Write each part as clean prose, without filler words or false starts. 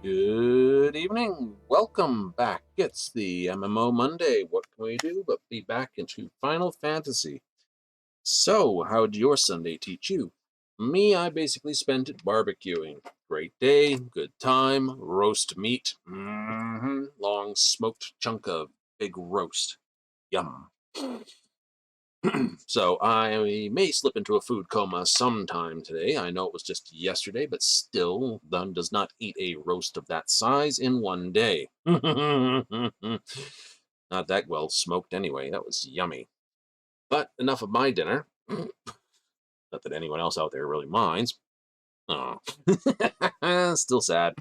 Good evening. Welcome back. It's the MMO Monday. What can we do but be back into Final Fantasy? So, how did your Sunday teach you? Me, I basically spent it barbecuing. Great day, good time, roast meat. Long smoked chunk of big roast. Yum. So I may slip into a food coma sometime today. I know it was just yesterday, but still, one does not eat a roast of that size in one day. Not that well smoked anyway. That was yummy. But enough of my dinner. Not that anyone else out there really minds. Oh. Still sad.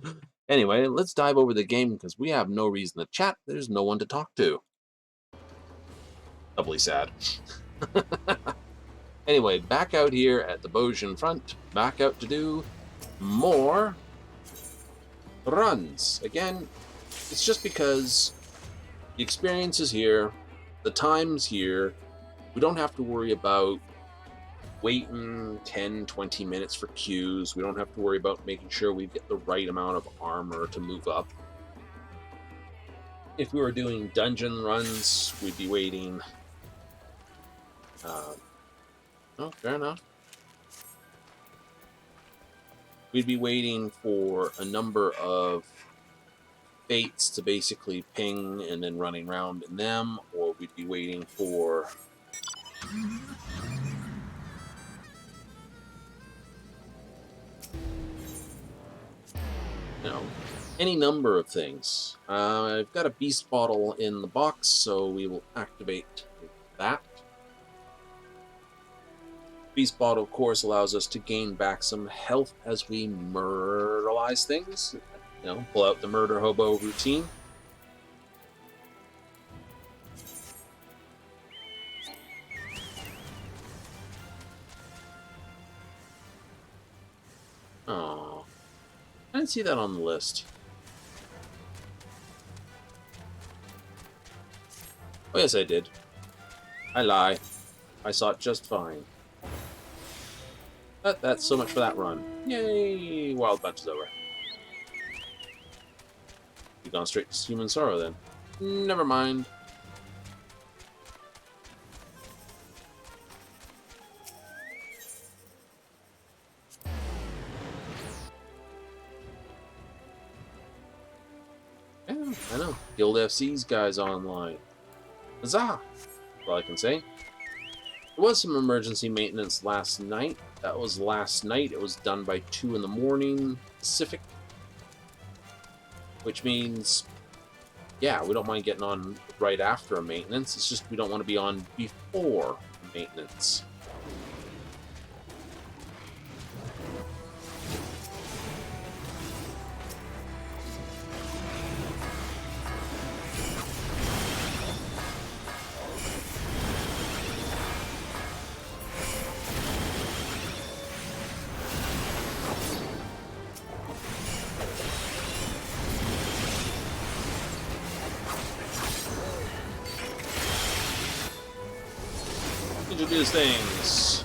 Anyway, let's dive over the game because we have no reason to chat. There's no one to talk to. Doubly sad. Anyway, back out here at the Bozjan front, back out to do more runs. Again, it's just because the experience is here, the time's here, we don't have to worry about waiting 10, 20 minutes for queues, we don't have to worry about making sure we get the right amount of armor to move up. If we were doing dungeon runs, we'd be waiting. Oh, fair enough. We'd be waiting for a number of fates to basically ping and then running around in them, or we'd be waiting for you know any number of things. I've got a beast bottle in the box, so we will activate that. Beast bottle, of course, allows us to gain back some health as we murderize things. Pull out the murder hobo routine. Oh, I didn't see that on the list. Oh, yes, I did. I lie. I saw it just fine. But that's so much for that run. Yay! Wild Bunch is over. You've gone straight to Human Sorrow then. Never mind. Yeah, I know. Guild FC's guys online. Huzzah! That's all I can say. There was some emergency maintenance last night. That was last night. It was done by 2 in the morning Pacific. Which means, yeah, we don't mind getting on right after a maintenance. It's just we don't want to be on before maintenance. Introduce things.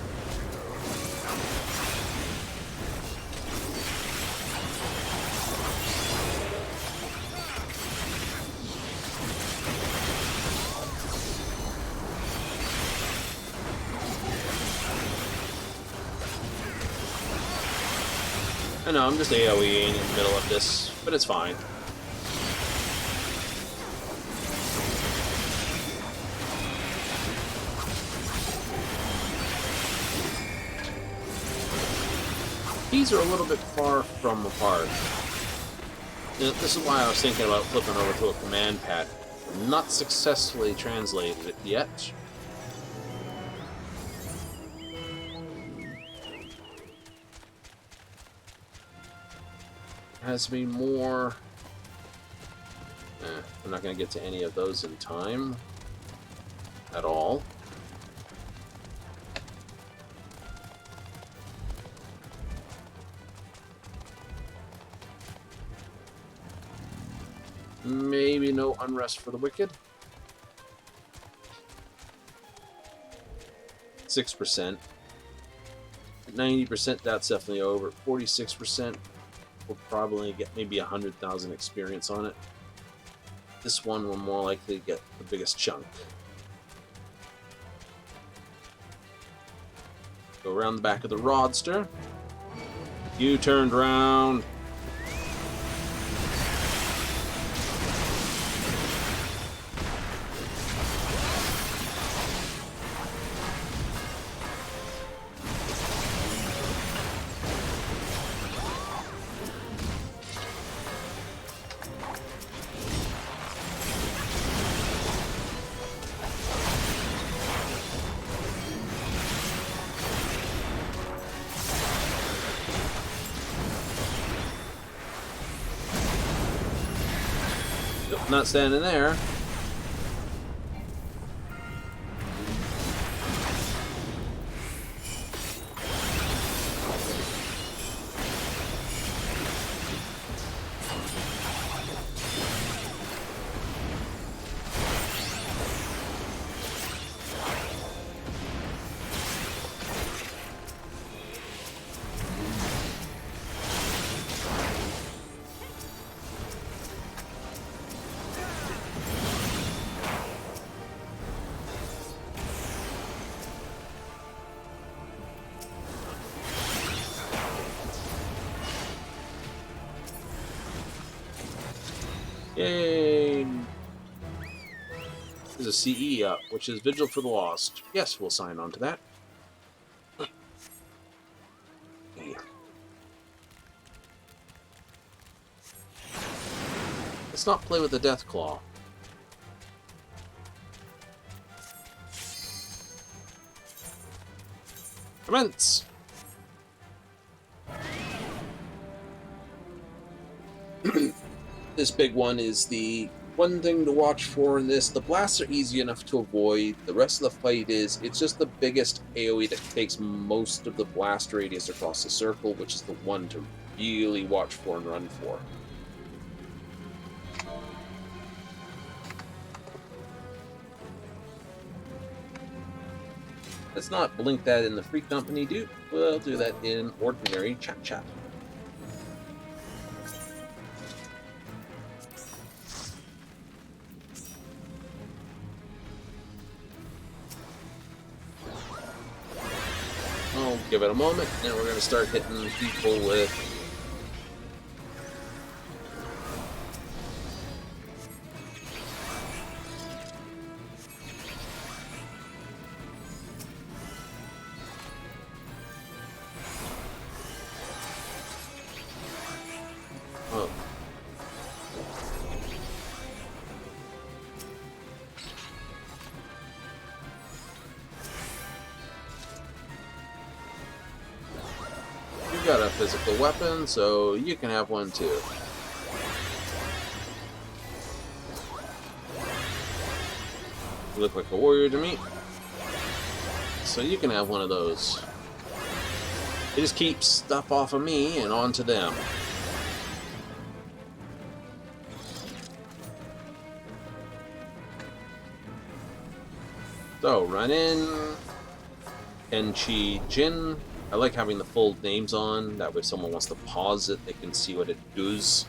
I know, I'm just AoEing in the middle of this, but it's fine. These are a little bit far from apart. This is why I was thinking about flipping over to a command pad. Not successfully translated it yet. Has to be more. I'm not going to get to any of those in time at all. Maybe no unrest for the wicked. 6%. 90%, that's definitely over. 46%. we'll probably get maybe 100,000 experience on it. This one will more likely get the biggest chunk. Go around the back of the Rodster. You turned round. Not standing there. Yay! There's a CE up, which is Vigil for the Lost. Yes, we'll sign on to that. Yeah. Let's not play with the Death Claw. Commence! This big one is the one thing to watch for in this. The blasts are easy enough to avoid. The rest of the fight it's just the biggest AoE that takes most of the blast radius across the circle, which is the one to really watch for and run for. Let's not blink that in the free company, dude. We'll do that in ordinary chat. I'll give it a moment, and we're going to start hitting people with... Oh. You got a physical weapon, so you can have one too. You look like a warrior to me, so you can have one of those. It just keeps stuff off of me and onto them. So, run in. Kenchi Jin. I like having the full names on. That way if someone wants to pause it, they can see what it does.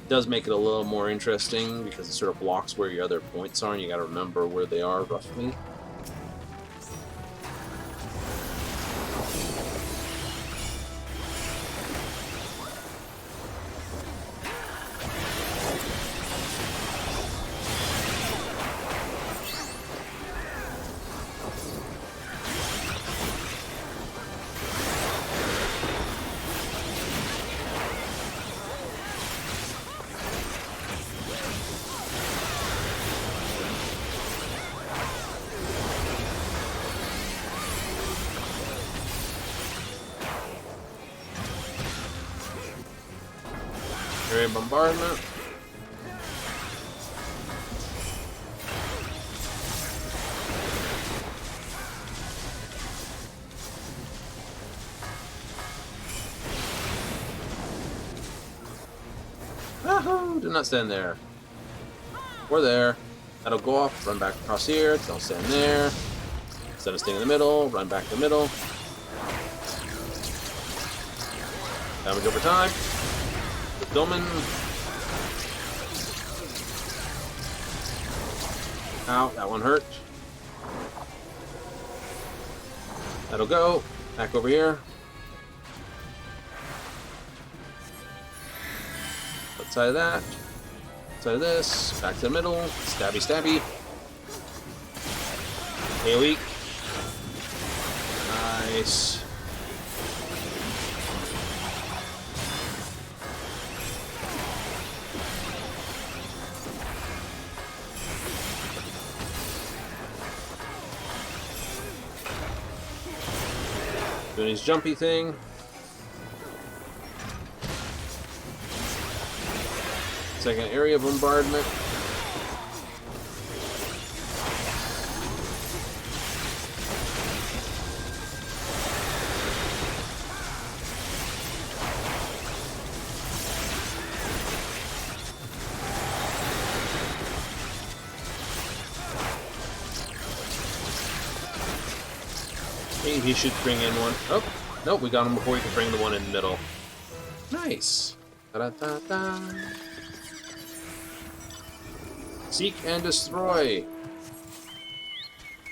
It does make it a little more interesting because it sort of blocks where your other points are and you gotta remember where they are roughly. Area bombardment. Woohoo! Do not stand there. We're there. That'll go off, run back across here, don't stand there. Instead of staying in the middle, run back to the middle. Damage over time. Fulfillment. Ow, that one hurt. That'll go. Back over here. Outside of that. Outside of this. Back to the middle. Stabby, stabby. AoE. Nice. Doing his jumpy thing. Second area bombardment. He should bring in one. Oh, nope, we got him before he could bring the one in the middle. Nice. Da-da-da-da. Seek and destroy.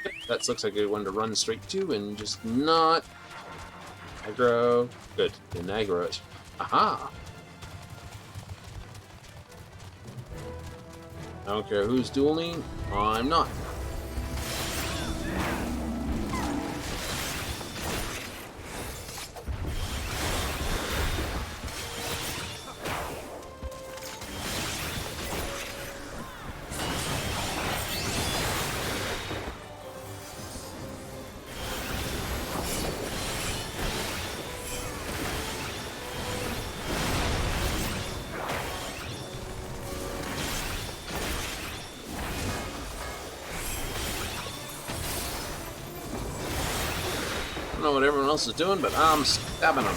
Yep, that looks like a good one to run straight to and just not aggro. Good, didn't aggro it. Aha! I don't care who's dueling, I'm not. I don't know what everyone else is doing, but I'm stabbing them.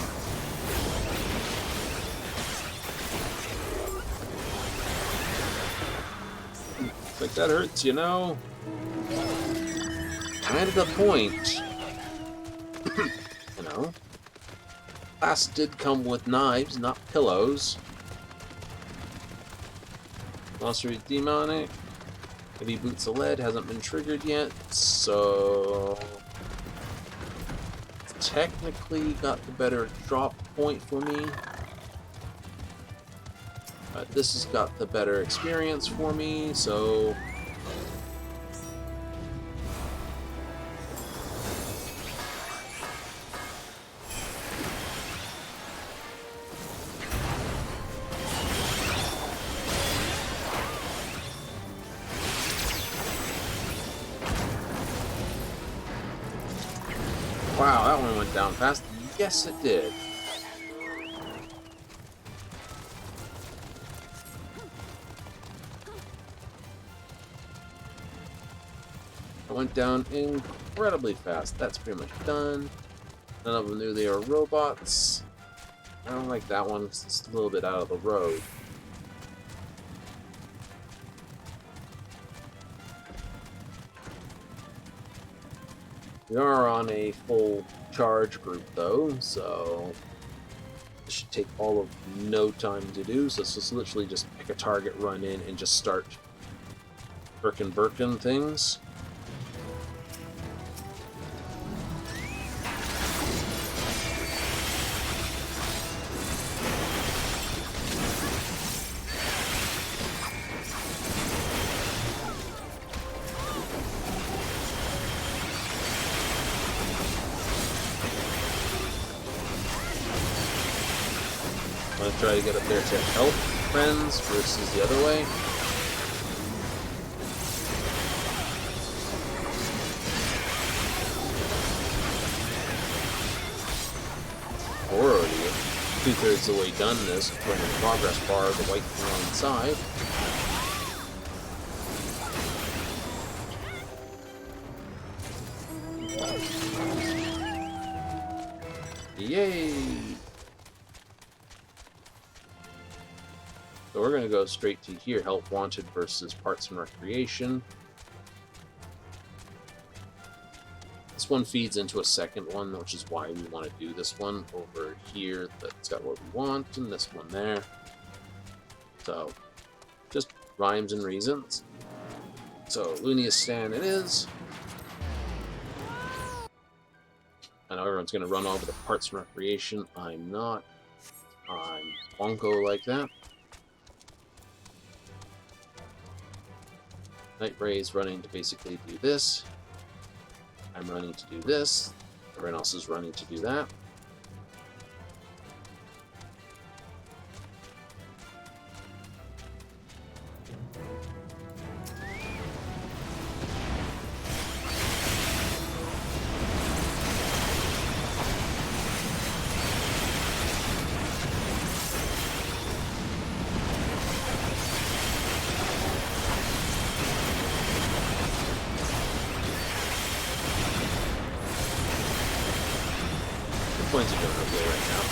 Like that hurts, you know? Kind of the point. You know? Glass did come with knives, not pillows. Monster is demonic. Heavy Boots of Lead hasn't been triggered yet, so... technically got the better drop point for me. But this has got the better experience for me, so... wow, that one went down fast. Yes, it did. It went down incredibly fast. That's pretty much done. None of them knew they were robots. I don't like that one. It's just a little bit out of the road. We are on a full charge group though, so it should take all of no time to do. So it's just literally just pick a target, run in, and just start Birkin things. I'm going to try to get up there to help friends versus the other way. We're already 2/3 the way done this, putting the progress bar, the white thing on the side. Yay! So we're going to go straight to here, Help Wanted versus Parks and Recreation. This one feeds into a second one, which is why we want to do this one over here. That's got what we want, and this one there. So, just rhymes and reasons. So, Lunia's stand it is. I know everyone's going to run over the parts and recreation. I'm not. I'm Wonko like that. Night Ray's running to basically do this. I'm running to do this. Everyone else is running to do that. Points are doing okay right now.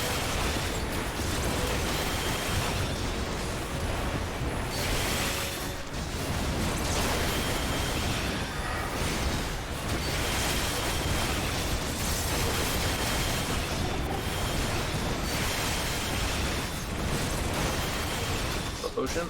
A potion.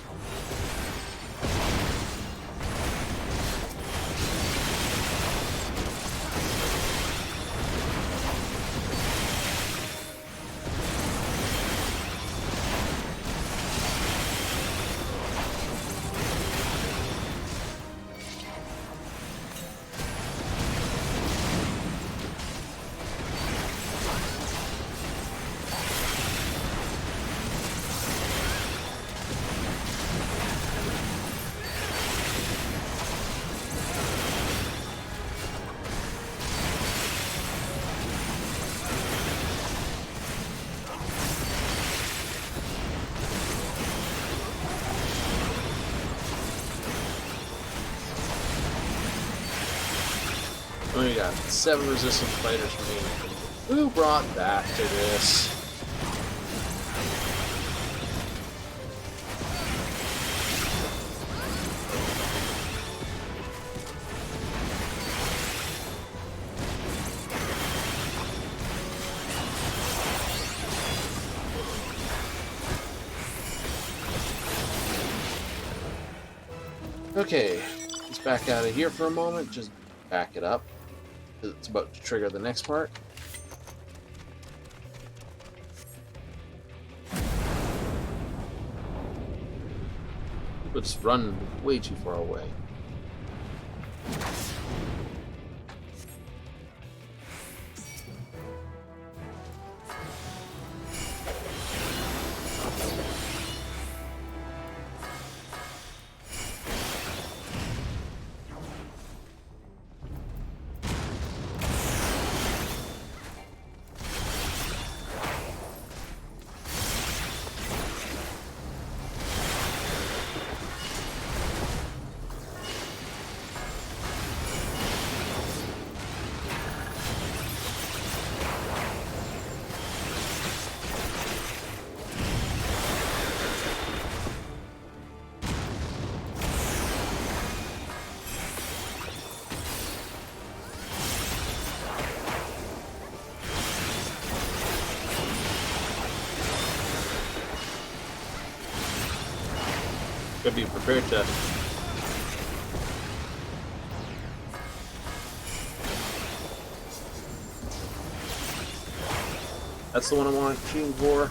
We got 7 resistance fighters remaining. Who brought that to this? Okay, let's back out of here for a moment. Just back it up. It's about to trigger the next part. People just run way too far away. Gotta be prepared to... That's the one I want to tune for.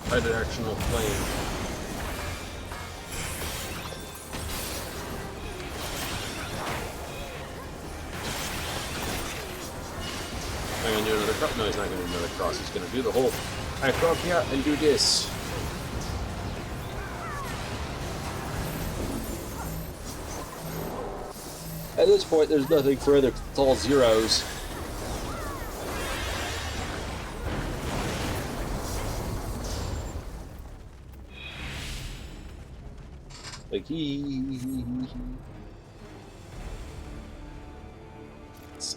Bi-directional flame. I'm gonna do another cross. No, he's not gonna do another cross. He's gonna do the whole. I come up here and do this. At this point, there's nothing further. It's all zeros. Like,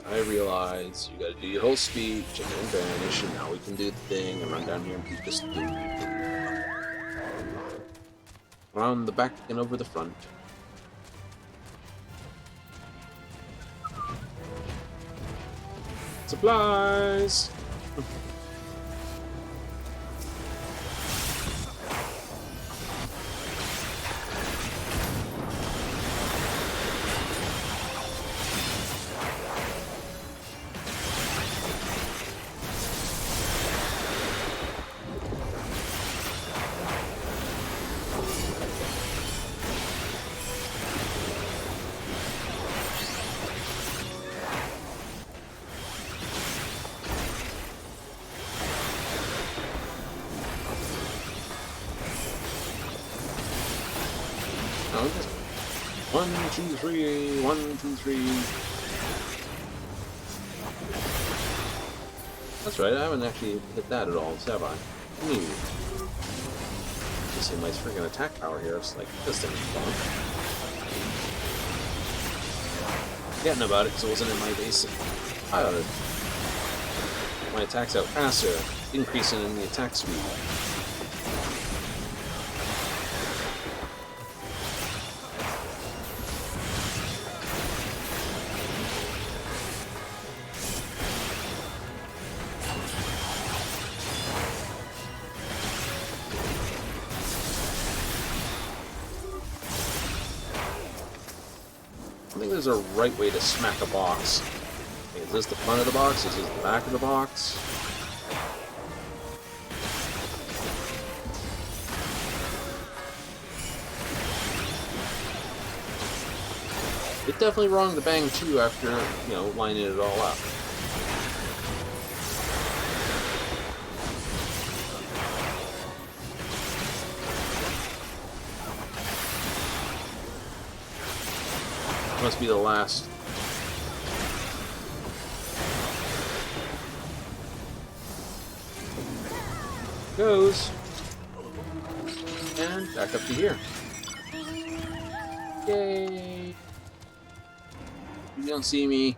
I realize you gotta do your whole speech and then vanish, and now we can do the thing and run down here and beat this dude. Around the back and over the front. Supplies! No, just 1, 2, 3, 1, 2, 3. That's right, I haven't actually hit that at all, have I? You see my freaking attack power here. It's like, this thing's fun. Forgetting about it because it wasn't in my basic. My attacks out faster, increasing in the attack speed. I think there's a right way to smack a box. Okay, is this the front of the box? Is this the back of the box? It's definitely wrong to bang 2 after, you know, lining it all up. Must be the last. Goes. And back up to here. Yay! You don't see me.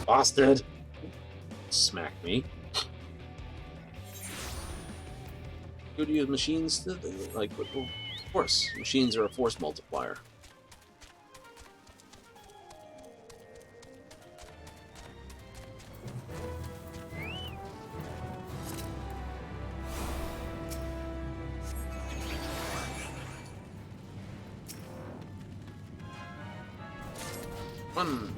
Bastard! Smack me. Good to use machines to, like, well, of course, machines are a force multiplier. One.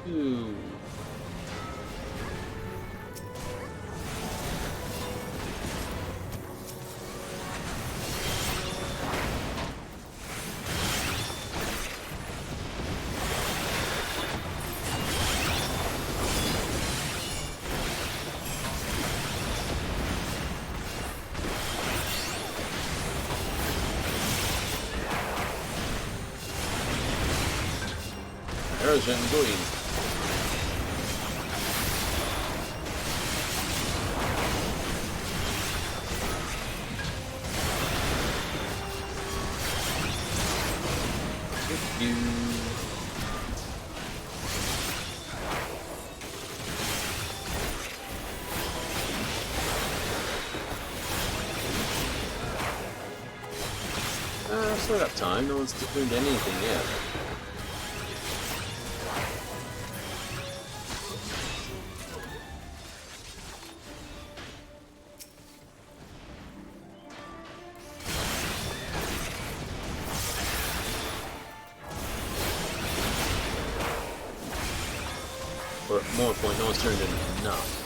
Two. Bozjan doing. You. Still got time. No one's doing anything yet. Or more point, no one's turned in enough.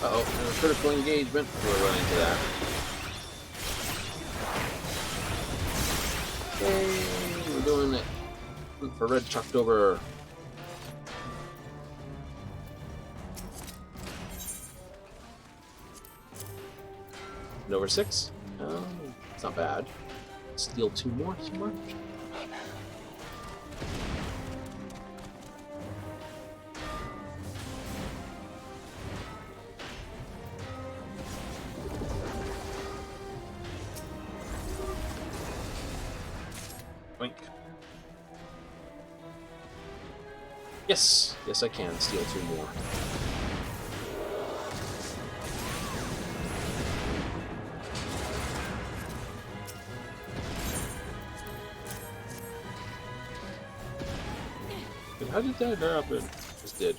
Uh-oh, critical engagement. We're running to that. Yay, we're doing it for red chucked over. And over 6? Oh, it's not bad. Steal 2 more somewhere. Boink. Yes, yes I can steal 2 more. How did that happen? Just did.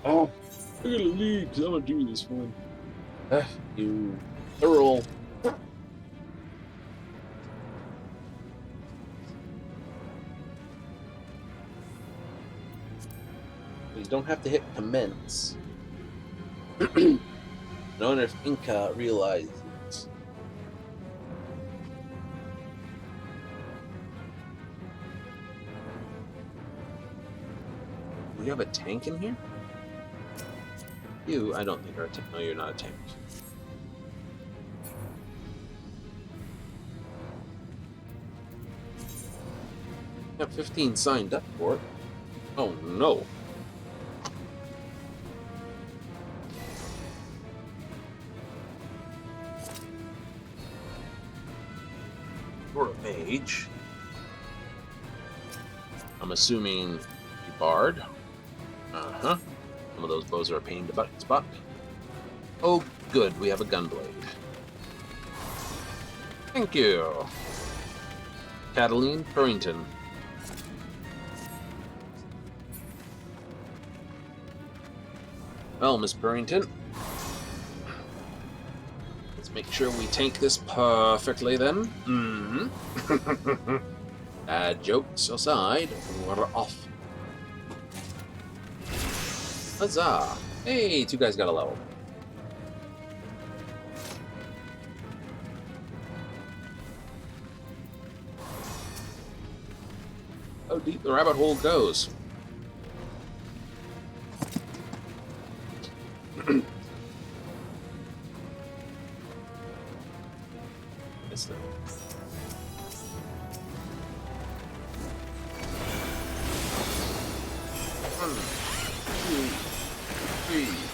Oh, I gotta leave because I'm gonna do this one. You thorough. You don't have to hit commence. I wonder if Inca realizes. Do you have a tank in here? You, I don't think are a tank. No, you're not a tank. You have 15 signed up for it. Oh no. You're a mage. I'm assuming you bard. Uh-huh. Some of those bows are a pain to spot. Oh, good, we have a gunblade. Thank you. Cataline Purrington. Well, Miss Purrington, let's make sure we tank this perfectly then. Mm-hmm. Jokes aside, we're off. Huzzah! Hey, 2 guys got a level. How deep the rabbit hole goes. It's the... One, 2, 3.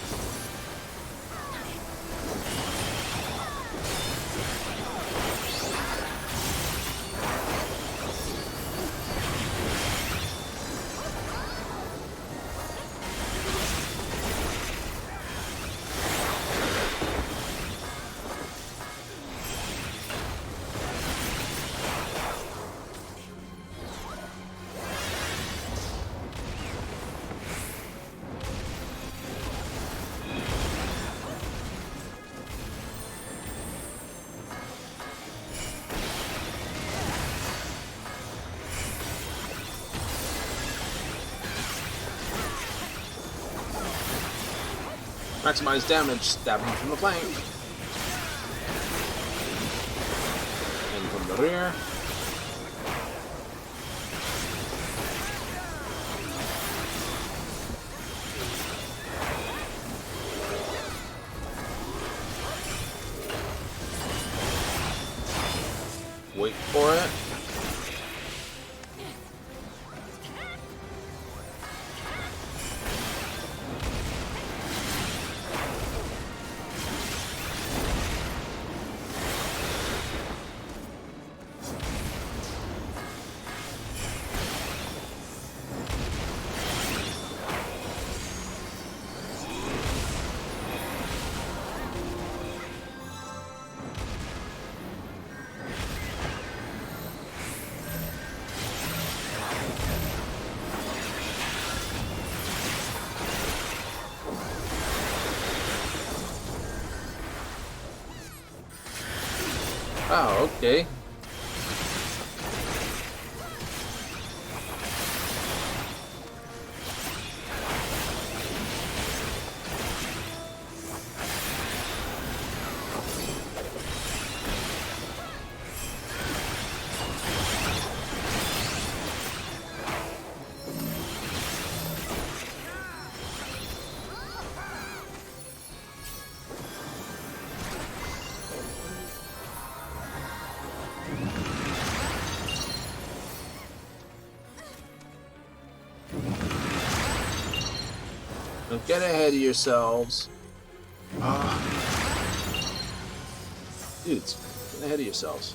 Maximize damage, stabbing from the flank. And from the rear. Wait for it. Oh, okay. Don't get ahead of yourselves. Dudes, get ahead of yourselves.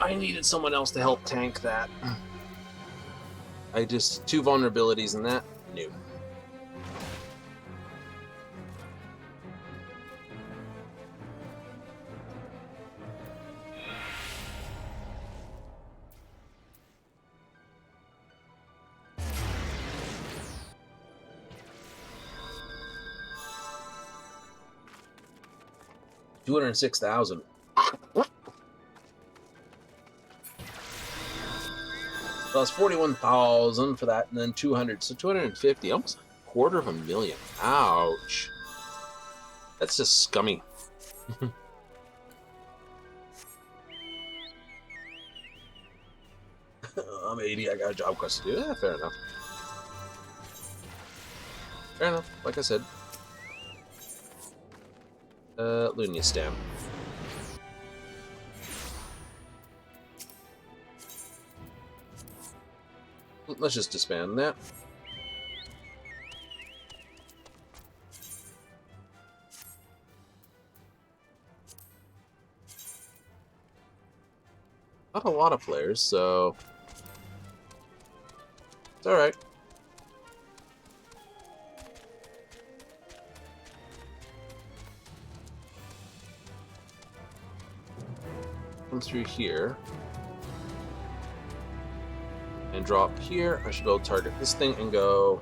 I needed someone else to help tank that. I just... 2 vulnerabilities in that? No. $206,000. Plus 41,000 for that, and then 200, so 250, almost $250,000. Ouch. That's just scummy. I'm 80, I got a job quest to do. Yeah, fair enough. Fair enough, like I said. Lunia Stam. Let's just disband that. not a lot of players, so it's alright. Come through here. And drop here. I should be able to target this thing and go...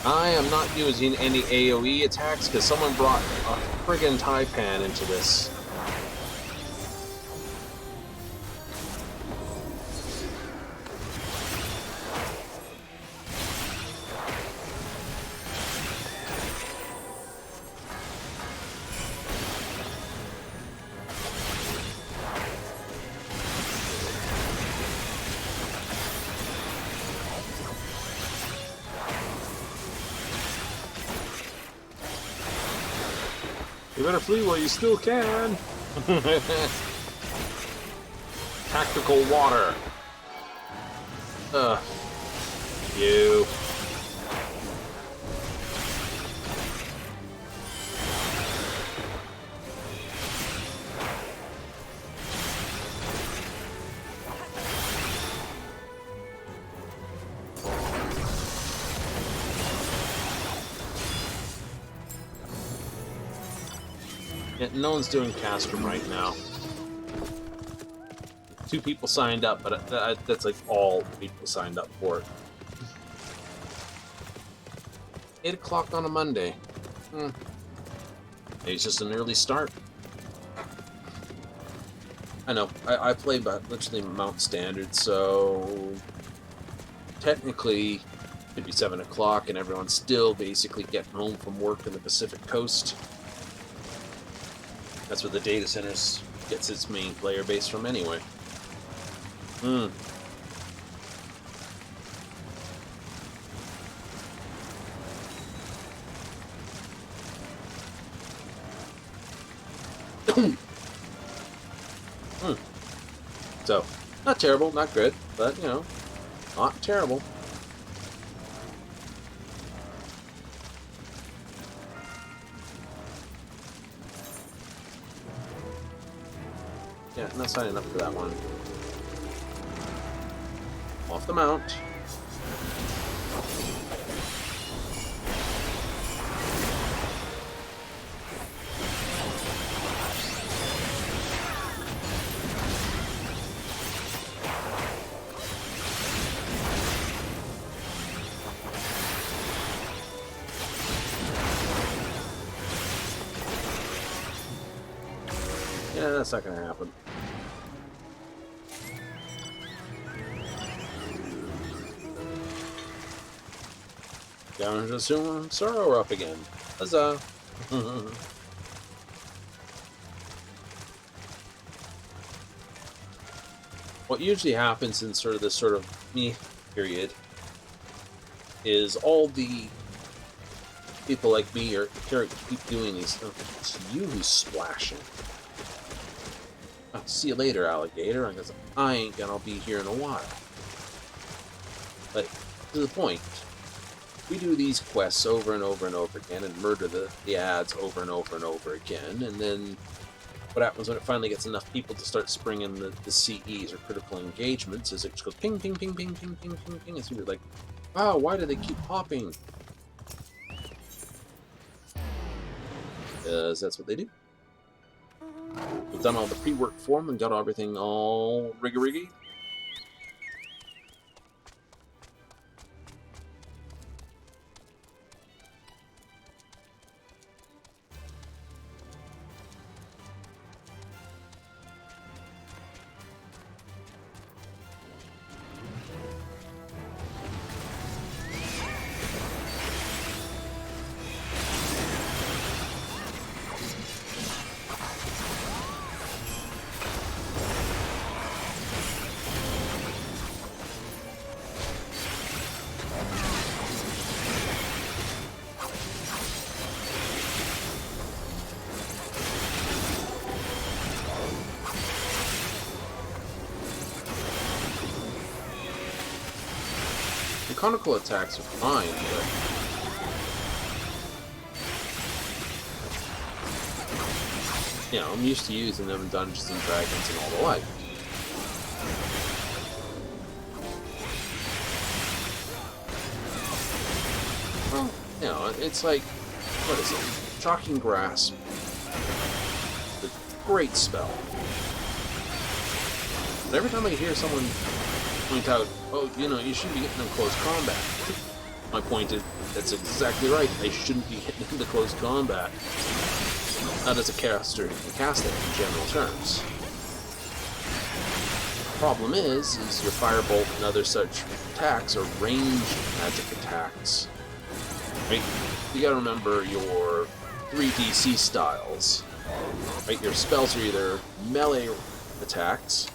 I am not using any AoE attacks because someone brought a friggin' Taipan into this. You better flee while you still can. Tactical water. Ugh. You. Yeah, no one's doing Castrum right now. 2 people signed up, but that's like all people signed up for it. 8 o'clock on a Monday. Maybe it's just an early start. I know. I play but literally Mount Standard, so technically it could be 7 o'clock and everyone's still basically getting home from work in the Pacific Coast. That's where the data centers gets its main player base from anyway. So, not terrible, not good, but, you know, not terrible. Yeah, not signing up for that one. Off the mount. Yeah, that's not gonna happen. Down to Sorrow up again. Huzzah! What usually happens in sort of this sort of me period is all the people like me are keep doing these. Oh, it's you who's splashing. I'll see you later, alligator. I guess I ain't gonna be here in a while. But to the point. We do these quests over and over and over again and murder the ads over and over and over again, and then what happens when it finally gets enough people to start springing the CEs or critical engagements is it just goes ping, ping, ping, ping, ping, ping, ping, ping, and so you're like, wow, why do they keep popping? Because that's what they do. We've done all the pre-work for them and got everything all riggy-riggy. conical attacks are fine, but you know, I'm used to using them in Dungeons and Dragons and all the like. Well, you know, it's like, what is it? Shocking Grasp. The great spell. But every time I hear someone point out, oh, you know, you shouldn't be getting in close combat, my point is, that's exactly right. I shouldn't be getting into close combat. Not as a caster who can cast it in general terms. The problem is your Firebolt and other such attacks are ranged magic attacks. Right? You gotta remember your 3DC styles. Right? Your spells are either melee attacks,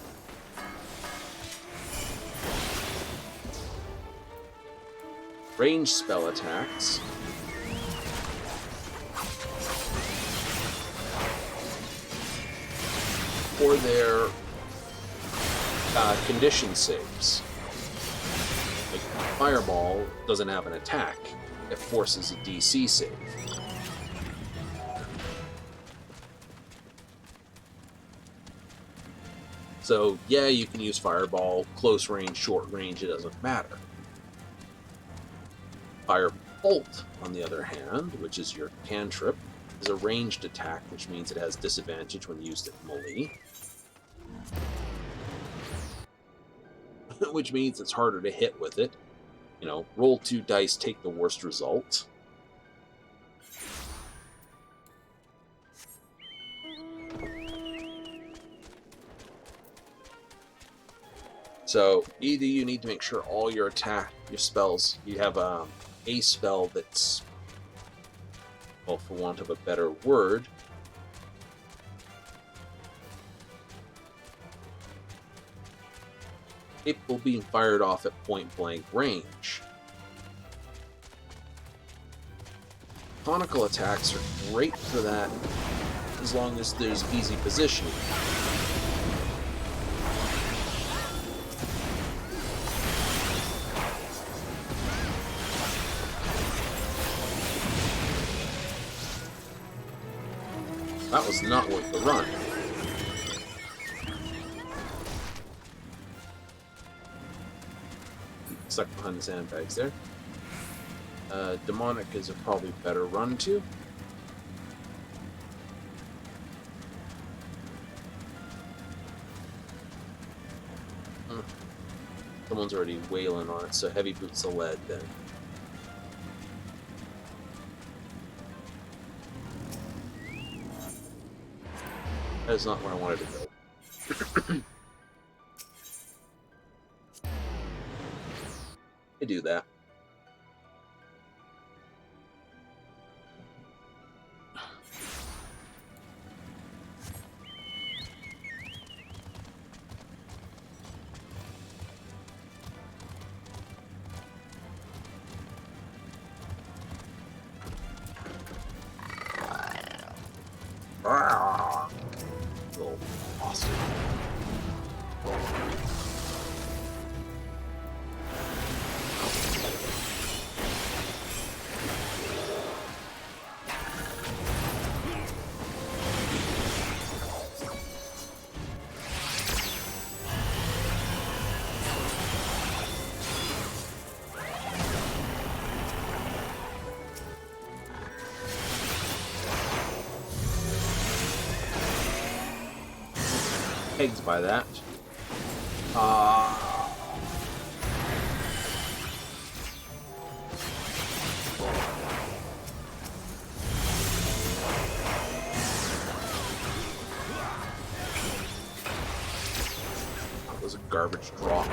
ranged spell attacks, or their condition saves. Like Fireball doesn't have an attack, it forces a DC save. So yeah, you can use Fireball, close range, short range, it doesn't matter. Firebolt, on the other hand, which is your cantrip, is a ranged attack, which means it has disadvantage when used at melee. Which means it's harder to hit with it. You know, roll 2 dice, take the worst result. So either you need to make sure all your spells, you have a spell that's, well, for want of a better word, capable of being fired off at point-blank range. Conical attacks are great for that, as long as there's easy positioning. That was not worth the run. Stuck behind the sandbags there. Demonic is a probably better run too. Someone's already wailing on it, so heavy boots of lead then. That's not where I wanted to go. I do that. Little bastard. Pegged by that. That was a garbage drop.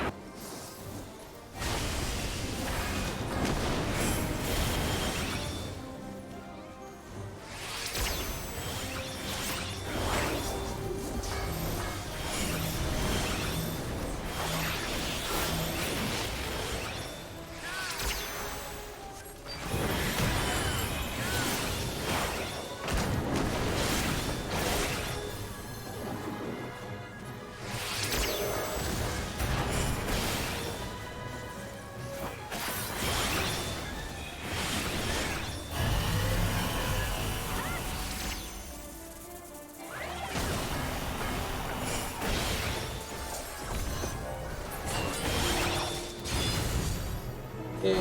Yay!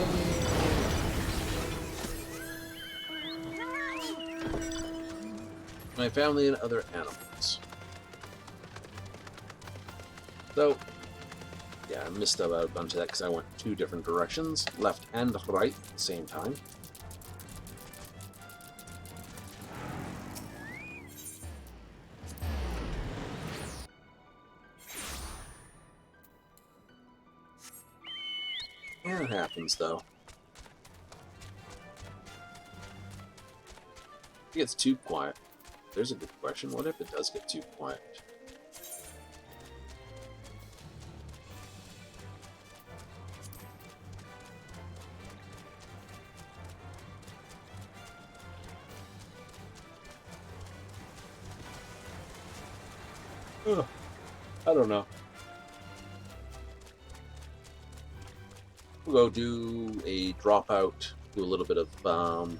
My family and other animals. So, yeah, I missed out a bunch of that because I went two different directions, left and right at the same time. Yeah, it happens, though. It gets too quiet. There's a good question. What if it does get too quiet? Ugh, I don't know. We'll go do a dropout, do a little bit of bump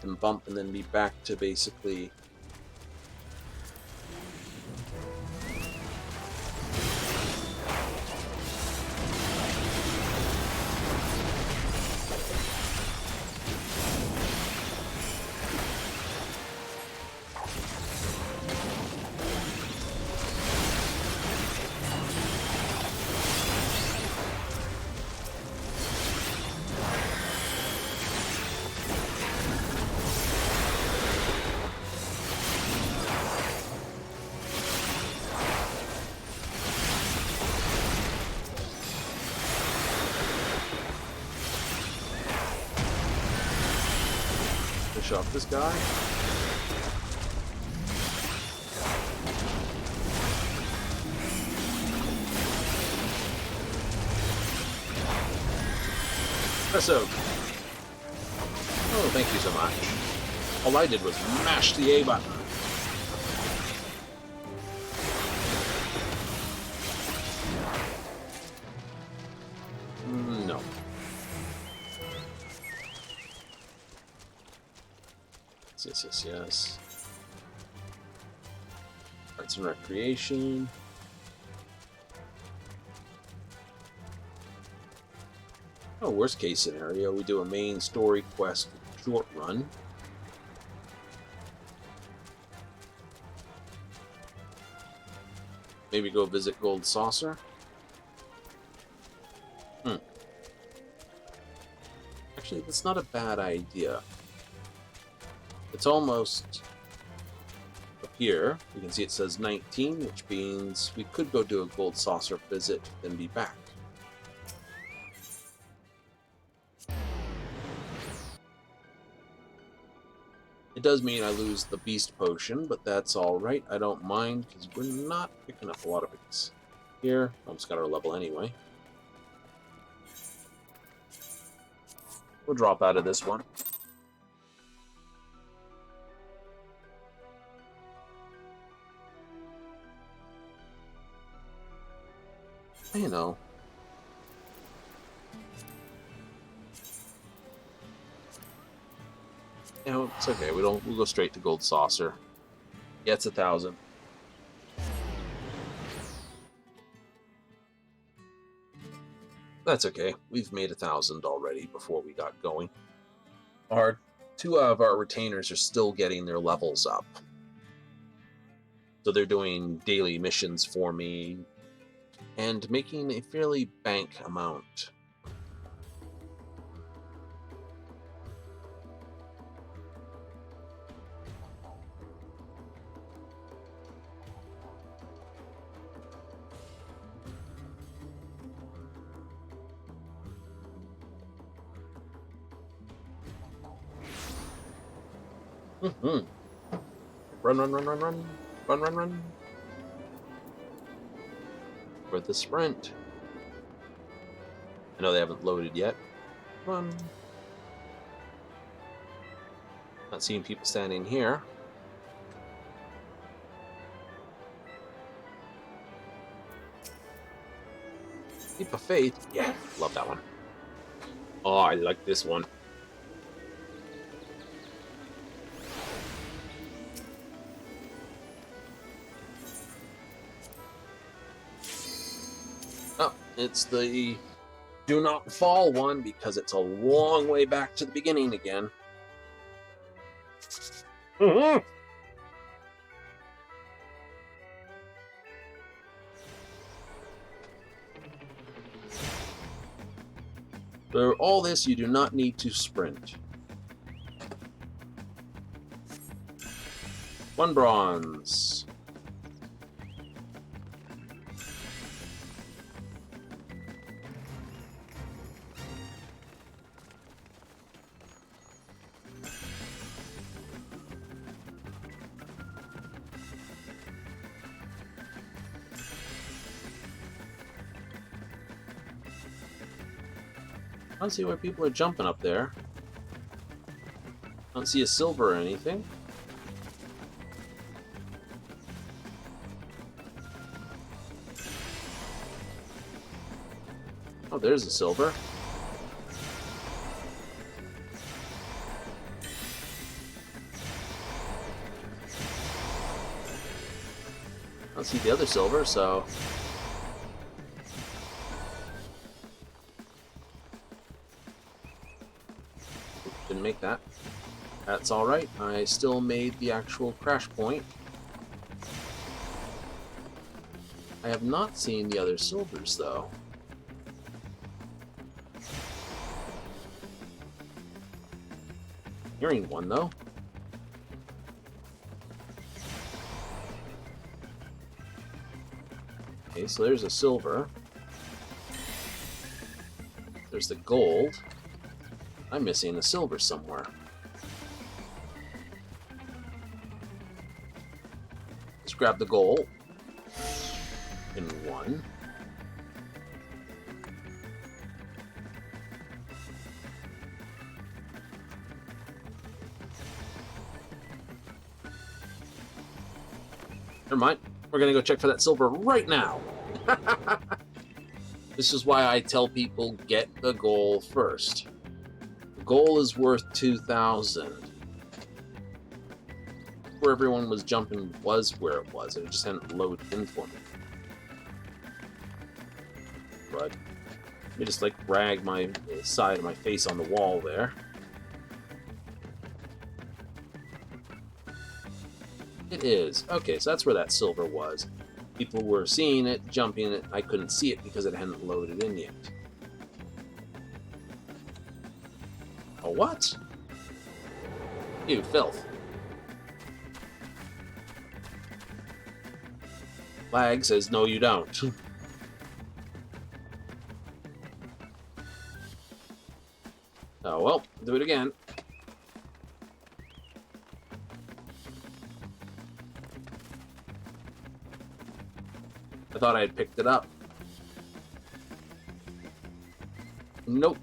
and bump, and then be back to basically finish off this guy. Presso! Oh, thank you so much. All I did was mash the A button. No. Yes. Arts and recreation. Oh, worst case scenario, we do a main story quest short run. Maybe go visit Gold Saucer. Actually, that's not a bad idea. It's almost up here. You can see it says 19, which means we could go do a Gold Saucer visit, then be back. It does mean I lose the Beast Potion, but that's alright. I don't mind, because we're not picking up a lot of things. Here, almost got our level anyway. We'll drop out of this one. You know. You know, it's okay. We'll go straight to Gold Saucer. Yeah, it's 1,000. That's okay. We've made 1,000 already before we got going. Two of our retainers are still getting their levels up. So they're doing daily missions for me and making a fairly bank amount. Run. Run. For the sprint. I know they haven't loaded yet. Run. Not seeing people standing here. Leap of Faith. Yeah, love that one. Oh, I like this one. Oh, it's the Do not fall one, because it's a long way back to the beginning again. For all this, you do not need to sprint. 1 bronze. I don't see where people are jumping up there. I don't see a silver or anything. Oh, there's a silver. I don't see the other silver, so... Didn't make that. That's alright. I still made the actual crash point. I have not seen the other silvers, though. Hearing one, though. Okay, so there's a silver. There's the gold. I'm missing a silver somewhere. Let's grab the gold. In 1. Never mind. We're gonna go check for that silver right now. This is why I tell people get the goal first. The goal is worth 2,000. Where everyone was jumping was where it was, and it just hadn't loaded in for me. But let me just like rag my side of my face on the wall there. It is. Okay, so that's where that silver was. People were seeing it, jumping it. I couldn't see it because it hadn't loaded in yet. Oh, what? You filth. Lag says, no, you don't. Oh, well, do it again. I thought I had picked it up. Nope.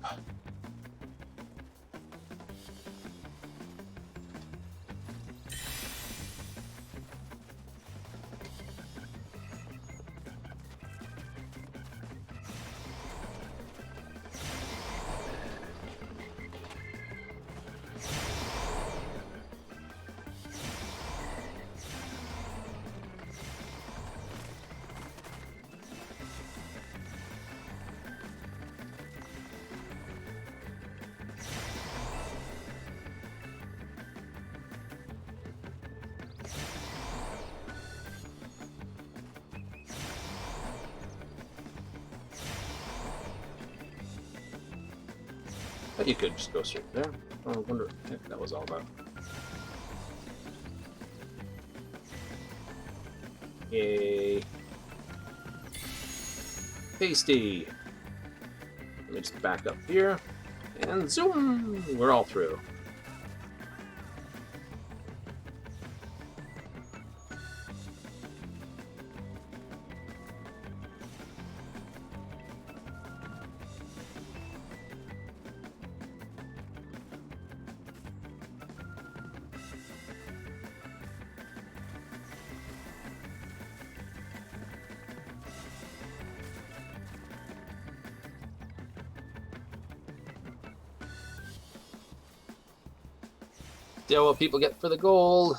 But you could just go straight there. I wonder what that was all about. Yay. Tasty. Let me just back up here. And zoom! We're all through. See what people get for the gold.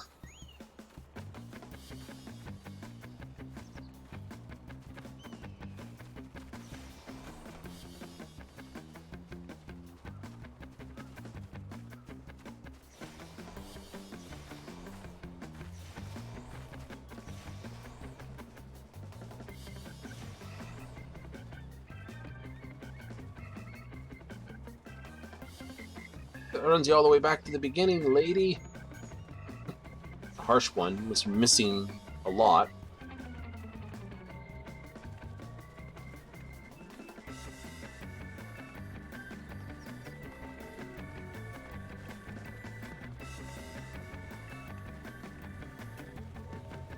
That runs you all the way back to the beginning, lady. The harsh one was missing a lot.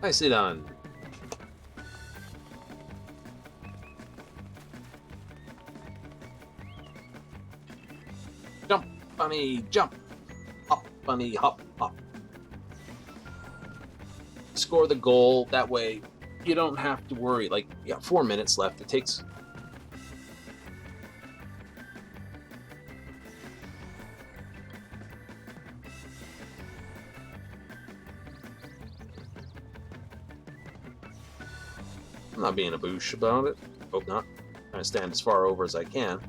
Nicely done. Jump, bunny, jump. Hop, bunny, hop, hop. Score the goal. That way, you don't have to worry. Like, you got 4 minutes left. It takes... I'm not being a boosh about it. Hope not. I'm trying to stand as far over as I can.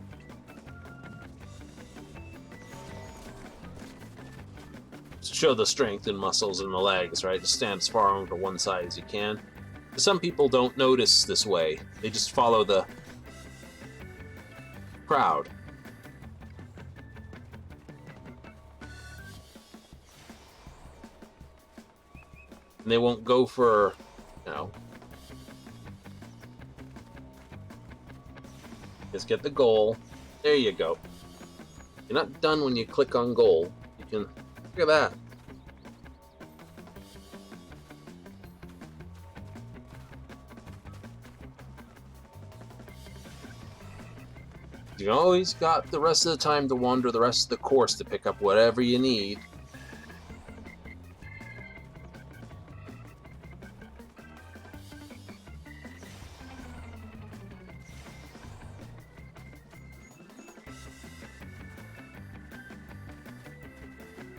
To show the strength and muscles in the legs, right? Just stand as far over to one side as you can. Some people don't notice this way. They just follow the crowd. And they won't go for, you know, just get the goal. There you go. You're not done when you click on goal. You can, look at that. You always got the rest of the time to wander the rest of the course to pick up whatever you need.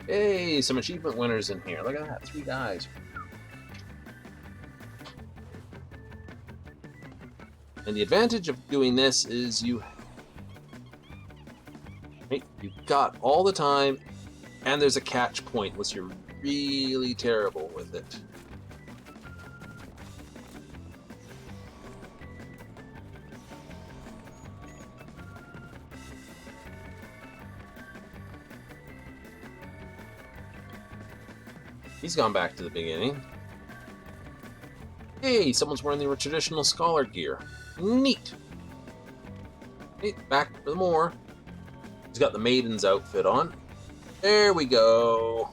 Hey, some achievement winners in here. Look at that, 3 guys. And the advantage of doing this is you've got all the time, and there's a catch point unless you're really terrible with it. He's gone back to the beginning. Hey, someone's wearing their traditional scholar gear. Neat. Hey, back for more. He's got the maiden's outfit on. There we go.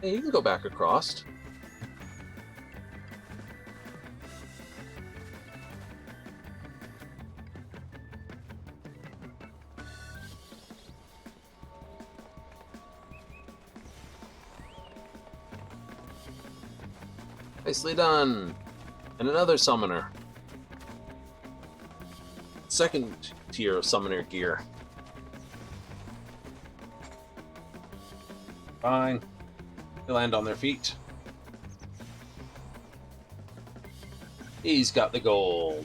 Hey, you can go back across. Nicely done. And another summoner. Second tier of summoner gear. Fine. They land on their feet. He's got the gold.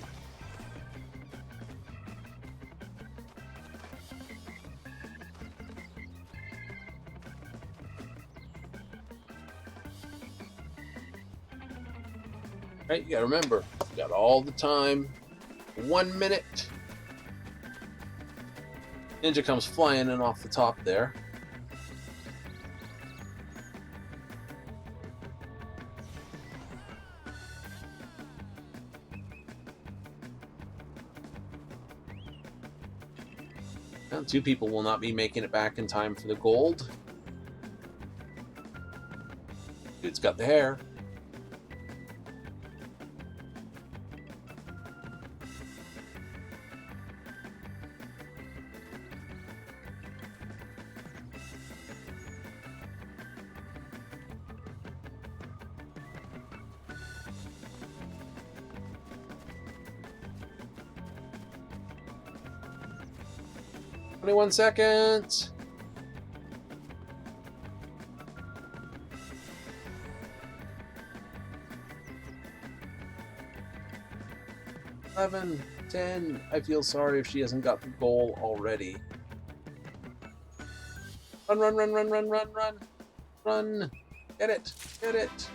Right, you gotta remember, you got all the time. 1 minute. Ninja comes flying in off the top there. Well, 2 people will not be making it back in time for the gold. Dude's got the hair. "21 seconds. "11, 10. I feel sorry if she hasn't got the goal already. Run, run, run, run, run, run, run. Run. Get it. Get it.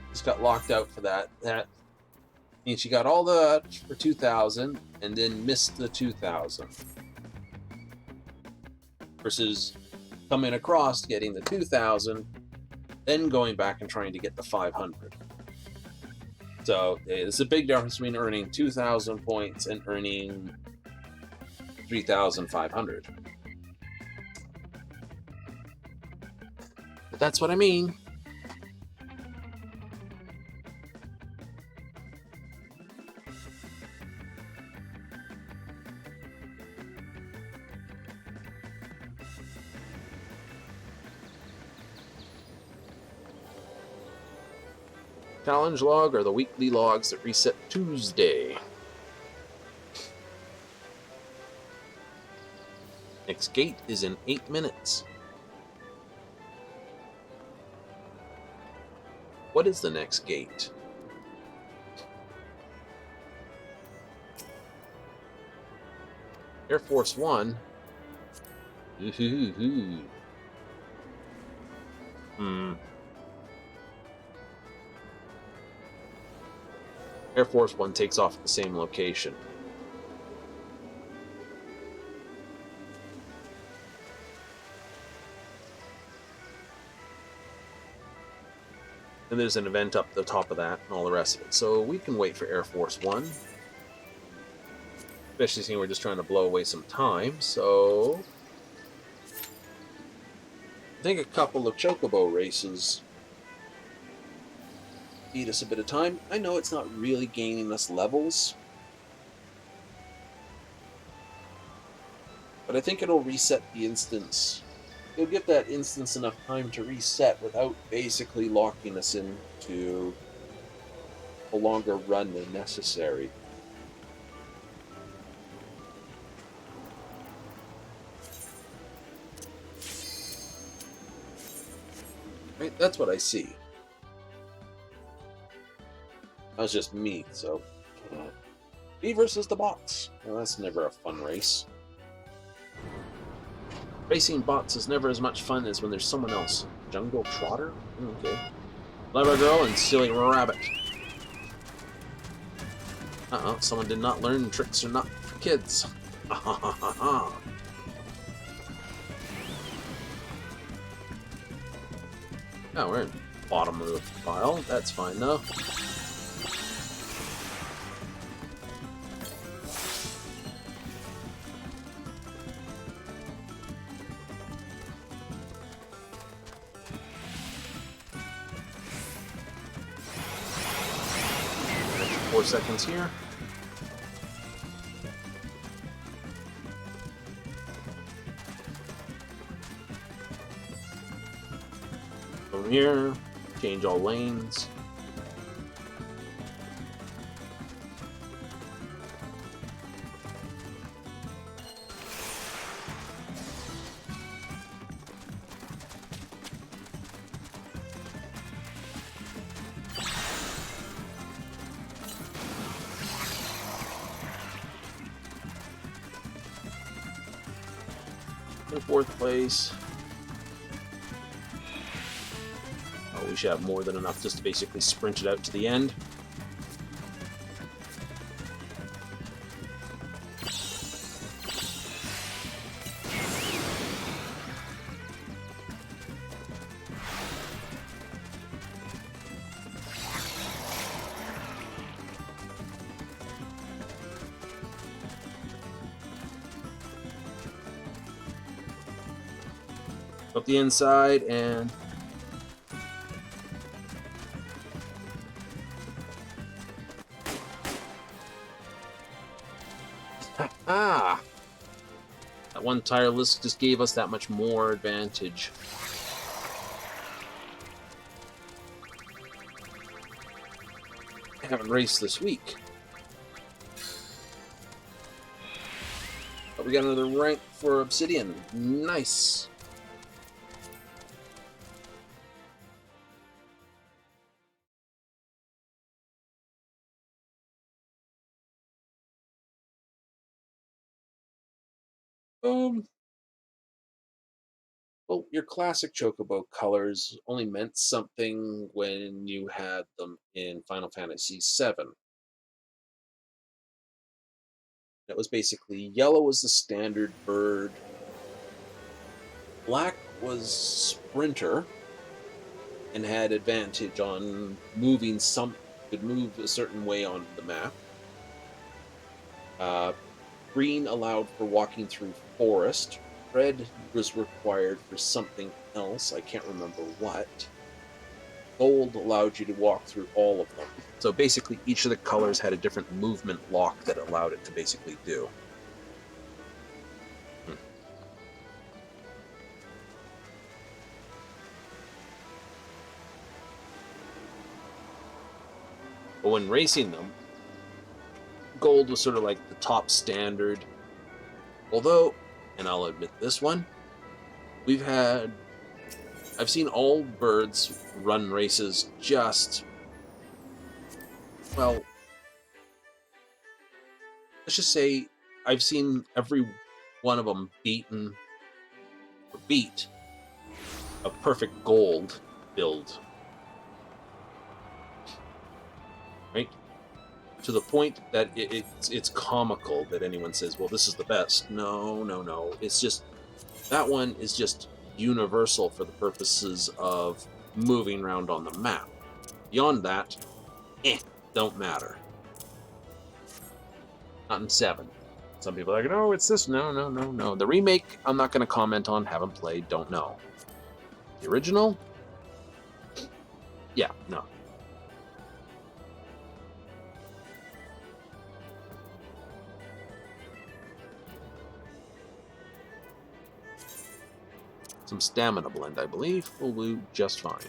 Just got locked out for that. And she got all that for 2,000 and then missed the 2,000. Versus coming across, getting the 2,000, then going back and trying to get the 500. So there's a big difference between earning 2,000 points and earning 3,500. But that's what I mean. Challenge log are the weekly logs that reset Tuesday. Next gate is in 8 minutes. What is the next gate? Air Force One. Ooh. Air Force One takes off at the same location. And there's an event up the top of that and all the rest of it. So we can wait for Air Force One. Especially seeing we're just trying to blow away some time. So I think a couple of chocobo races eat us a bit of time. I know it's not really gaining us levels, but I think it'll reset the instance. It'll give that instance enough time to reset without basically locking us into a longer run than necessary. Right, that's what I see. That was just me, so. Me versus the bots. Well, that's never a fun race. Racing bots is never as much fun as when there's someone else. Jungle Trotter? Okay. Clever Girl and Silly Rabbit. Uh-oh, someone did not learn tricks are not for kids. Oh, we're in the bottom of the pile. That's fine, though. Extra 4 seconds here. From here, change all lanes. In 4th place. Oh, we should have more than enough just to basically sprint it out to the end. Up the inside and ah, that one tire list just gave us that much more advantage. I haven't raced this week, but we got another rank for Obsidian. Nice. Well, your classic Chocobo colors only meant something when you had them in Final Fantasy VII. It was basically yellow was the standard bird, black was sprinter, and had advantage on moving could move a certain way on the map. Uh, Green allowed for walking through forest. Red was required for something else. I can't remember what. Gold allowed you to walk through all of them. So basically, each of the colors had a different movement lock that allowed it to basically do. But when racing them, gold was sort of like the top standard. Although, and I'll admit this one, I've seen all birds run races just, well, let's just say I've seen every one of them beat a perfect gold build. Right? To the point that it's comical that anyone says, well, this is the best. No. It's just, that one is just universal for the purposes of moving around on the map. Beyond that, don't matter. Not in 7. Some people are like, no, it's this. No. The remake, I'm not going to comment on, haven't played, don't know. The original? Yeah, no. Some stamina blend, I believe, will do just fine.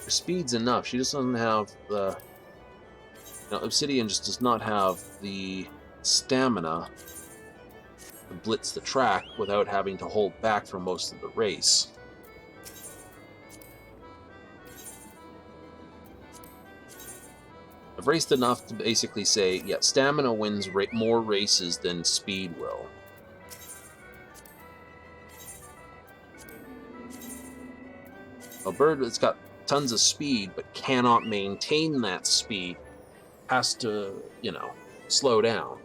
Her speed's enough. She just doesn't have the... Obsidian just does not have the stamina to blitz the track without having to hold back for most of the race. I've raced enough to basically say, yeah, stamina wins more races than speed will. A bird that's got tons of speed but cannot maintain that speed has to, slow down.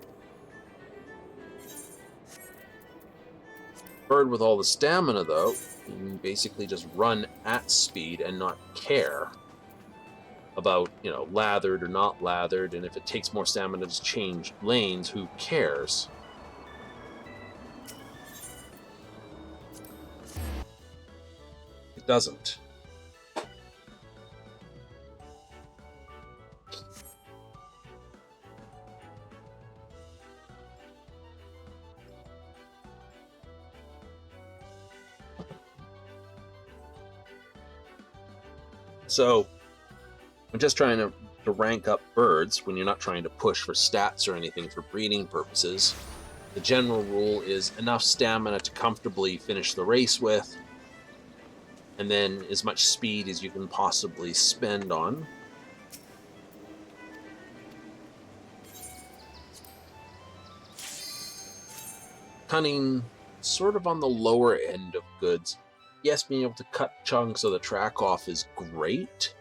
Bird with all the stamina, though, can basically just run at speed and not care about, lathered or not lathered, and if it takes more stamina to change lanes, who cares? It doesn't. So, I'm just trying to rank up birds when you're not trying to push for stats or anything for breeding purposes. The general rule is enough stamina to comfortably finish the race with, and then as much speed as you can possibly spend on. Cunning, sort of on the lower end of goods. Yes, being able to cut chunks of the track off is great.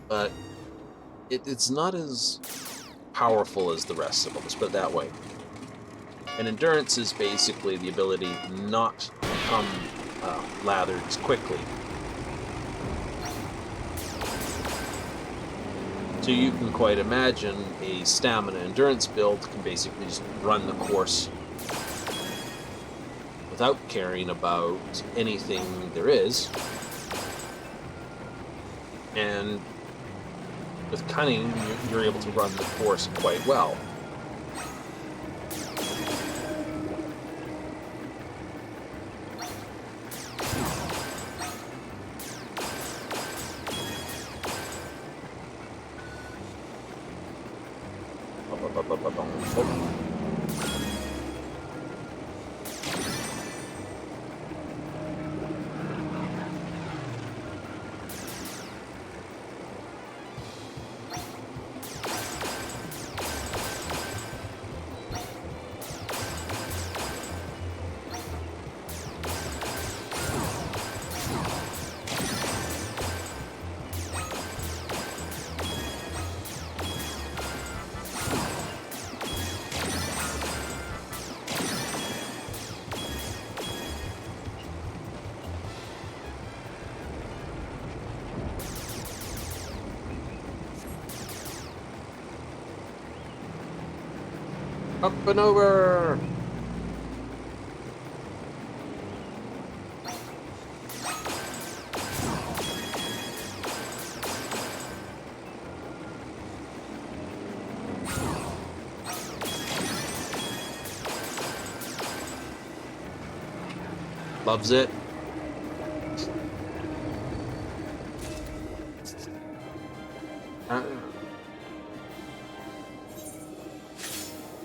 But it's not as powerful as the rest of them, let's put it that way. And endurance is basically the ability not to become lathered as quickly. So you can quite imagine a stamina endurance build can basically just run the course without caring about anything there is. And with cunning, you're able to run the course quite well. Up and over! Loves it.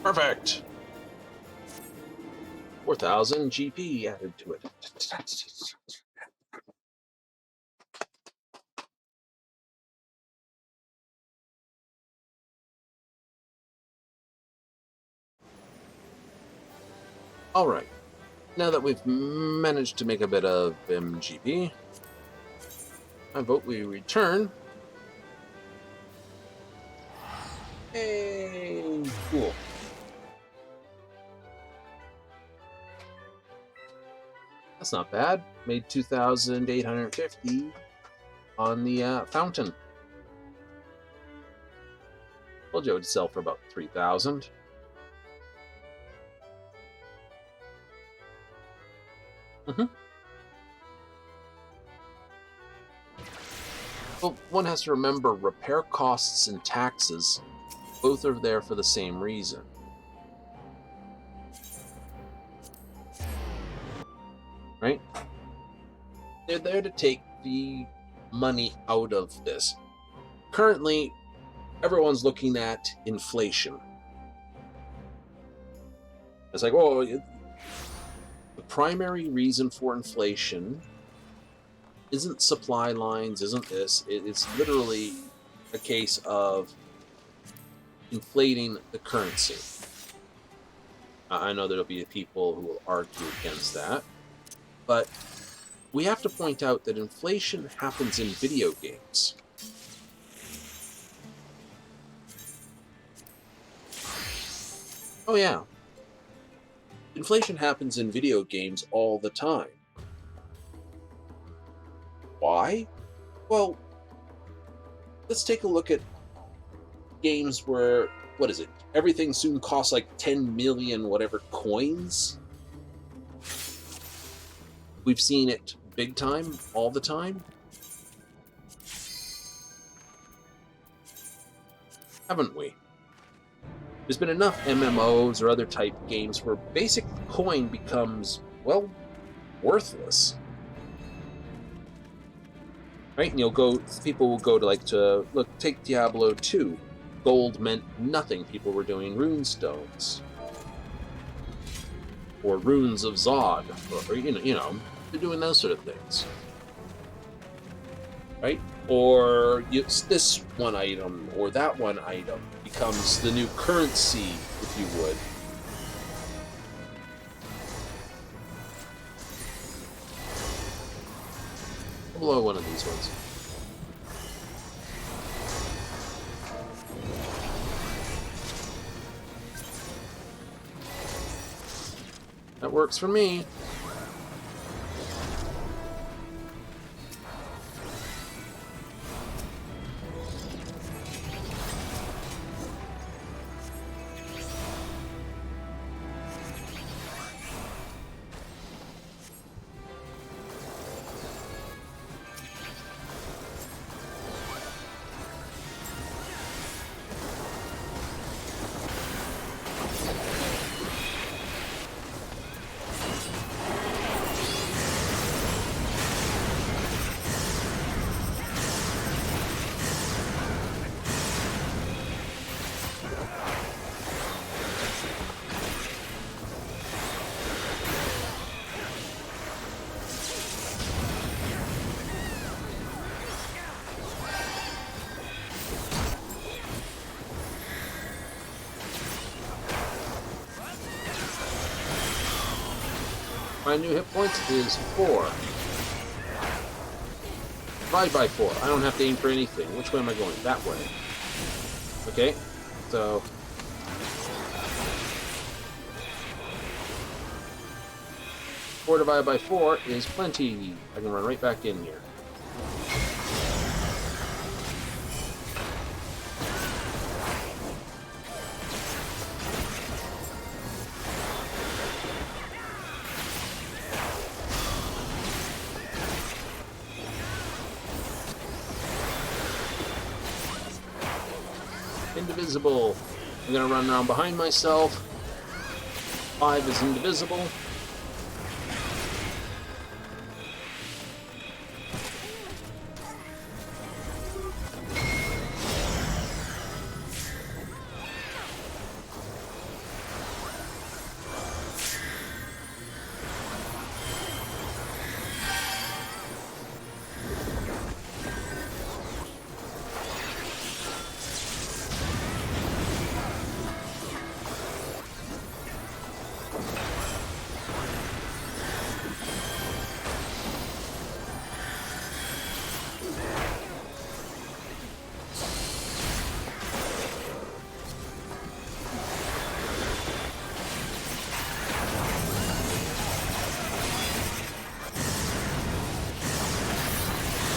Perfect. 4,000 GP added to it. All right. Now that we've managed to make a bit of MGP, I vote we return. Hey, cool. That's not bad. Made 2,850 on the fountain. Told you it would sell for about 3,000. Well, one has to remember repair costs and taxes, both are there for the same reason. Right? They're there to take the money out of this. Currently, everyone's looking at inflation. It's like, oh, the primary reason for inflation isn't supply lines, isn't this. It's literally a case of inflating the currency. I know there'll be people who will argue against that, but we have to point out that inflation happens in video games. Oh yeah. Inflation happens in video games all the time. Why? Well, let's take a look at games where, what is it? Everything soon costs like 10 million whatever coins. We've seen it big time, all the time. Haven't we? There's been enough MMOs or other type games where basic coin becomes, well, worthless. Right? And people will go to look, take Diablo 2. Gold meant nothing. People were doing rune stones. Or runes of Zod. Or they're doing those sort of things. Right? Or this one item or that one item becomes the new currency, if you would. I'll blow one of these ones. That works for me. My new hit points is 4. Divide by 4. I don't have to aim for anything. Which way am I going? That way. Okay, so... 4 divided by 4 is plenty. I can run right back in here. indivisible. I'm gonna run around behind myself. 5 is indivisible.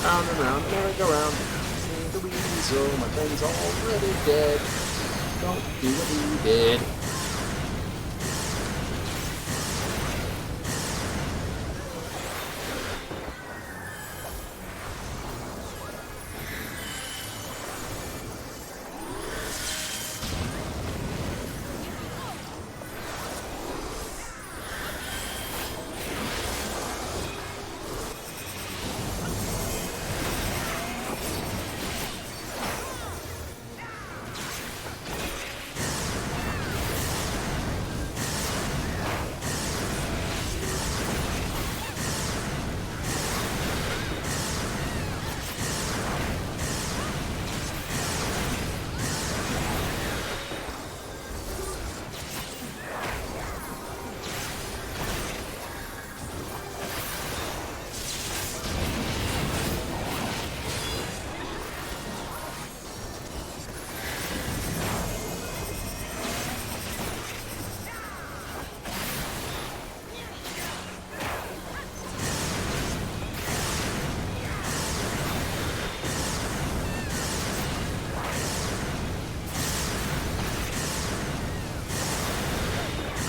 Round and round, merry-go-round. The weasel, my friend's already dead. Don't do what he did.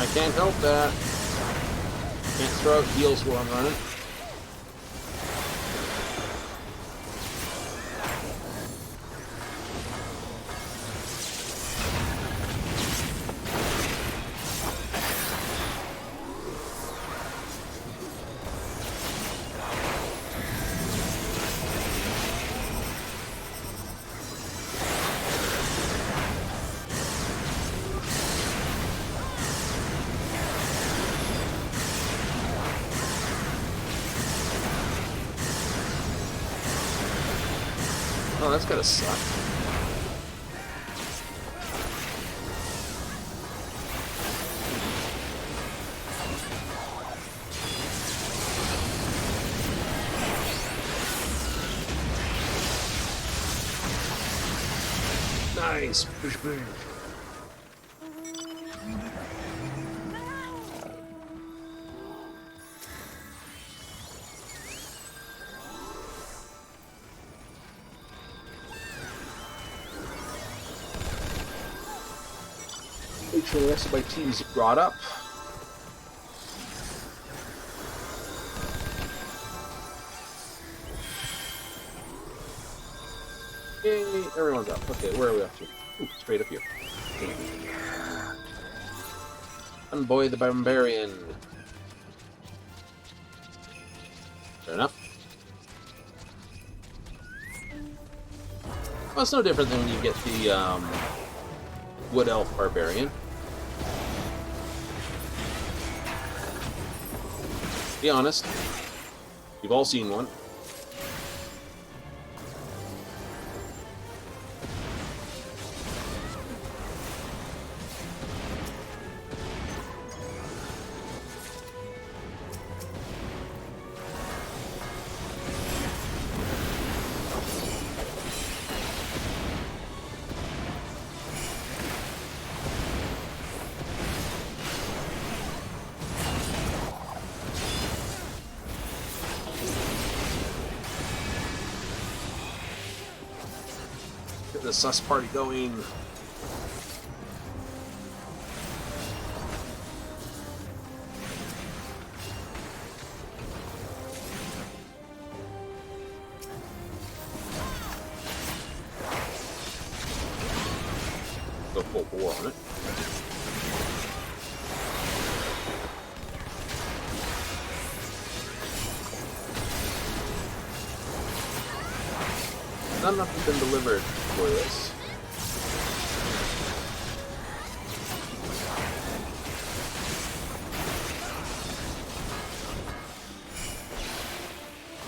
I can't help that. Can't throw out heals while I'm running. Oh, that's gotta suck. Nice. Push, push. Make sure the rest of my team's brought up. Yay, everyone's up. Okay, where are we up to? Ooh, straight up here. Unboy the Barbarian. Fair enough. Well, it's no different than when you get the Wood Elf Barbarian. Be honest, you've all seen one. Get the sus party going. full bore on it. Not enough has been delivered for this.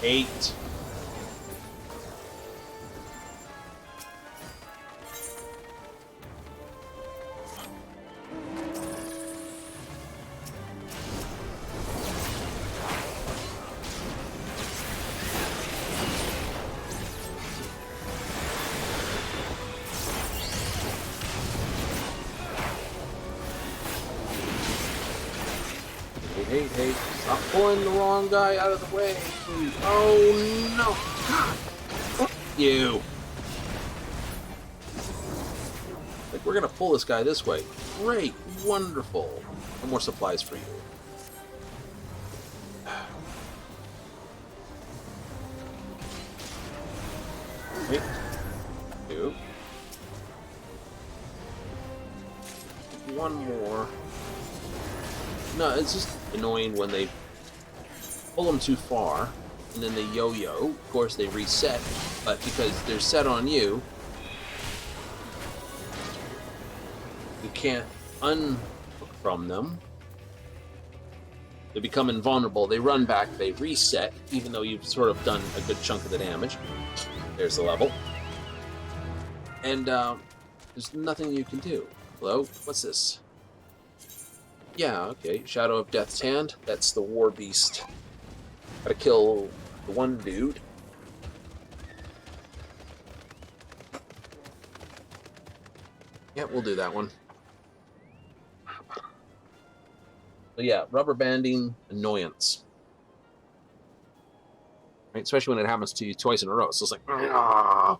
Eight. Hey, stop pulling the wrong guy out of the way. Oh no. God. Fuck you. Like, we're gonna pull this guy this way. Great, wonderful. No more supplies for you. Wait. Two. One more. No, it's just annoying when they pull them too far, and then they yo-yo. Of course, they reset, but because they're set on you, you can't unhook from them. They become invulnerable. They run back. They reset, even though you've sort of done a good chunk of the damage. There's the level. And there's nothing you can do. Hello? What's this? Yeah, okay. Shadow of Death's Hand. That's the war beast. Gotta kill the one dude. Yeah, we'll do that one. But yeah, rubber banding annoyance. Right? Especially when it happens to you twice in a row. So it's like, ah.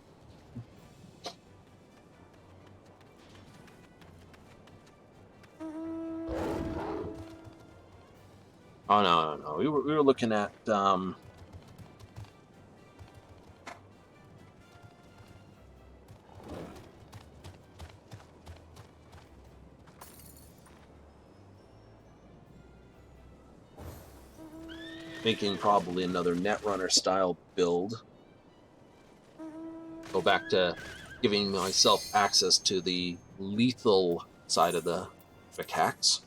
Oh no. We were looking at making probably another Netrunner style build. Go back to giving myself access to the lethal side of the macaques.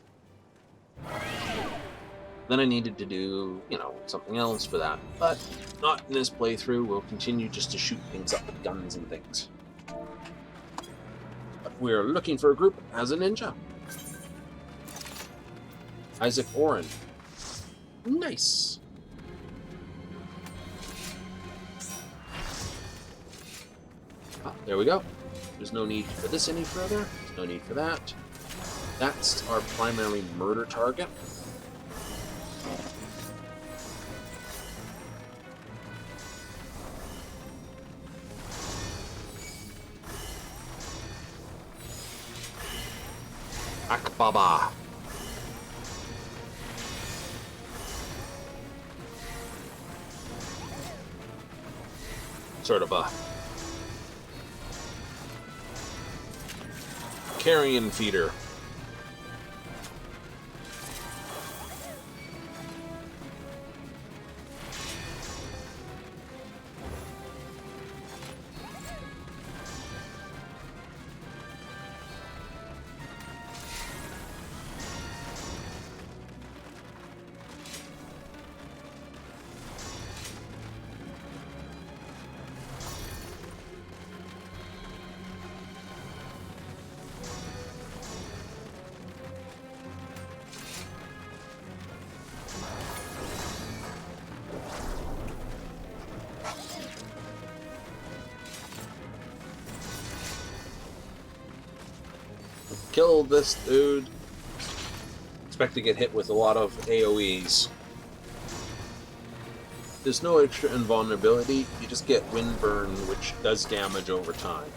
Then I needed to do, something else for that. But not in this playthrough. We'll continue just to shoot things up with guns and things. But we're looking for a group as a ninja. Isaac Oren. Nice. Ah, there we go. There's no need for this any further. There's no need for that. That's our primary murder target. Akbaba. Sort of a carrion feeder. Kill this dude. Expect to get hit with a lot of AoEs. There's no extra invulnerability, you just get wind burn, which does damage over time.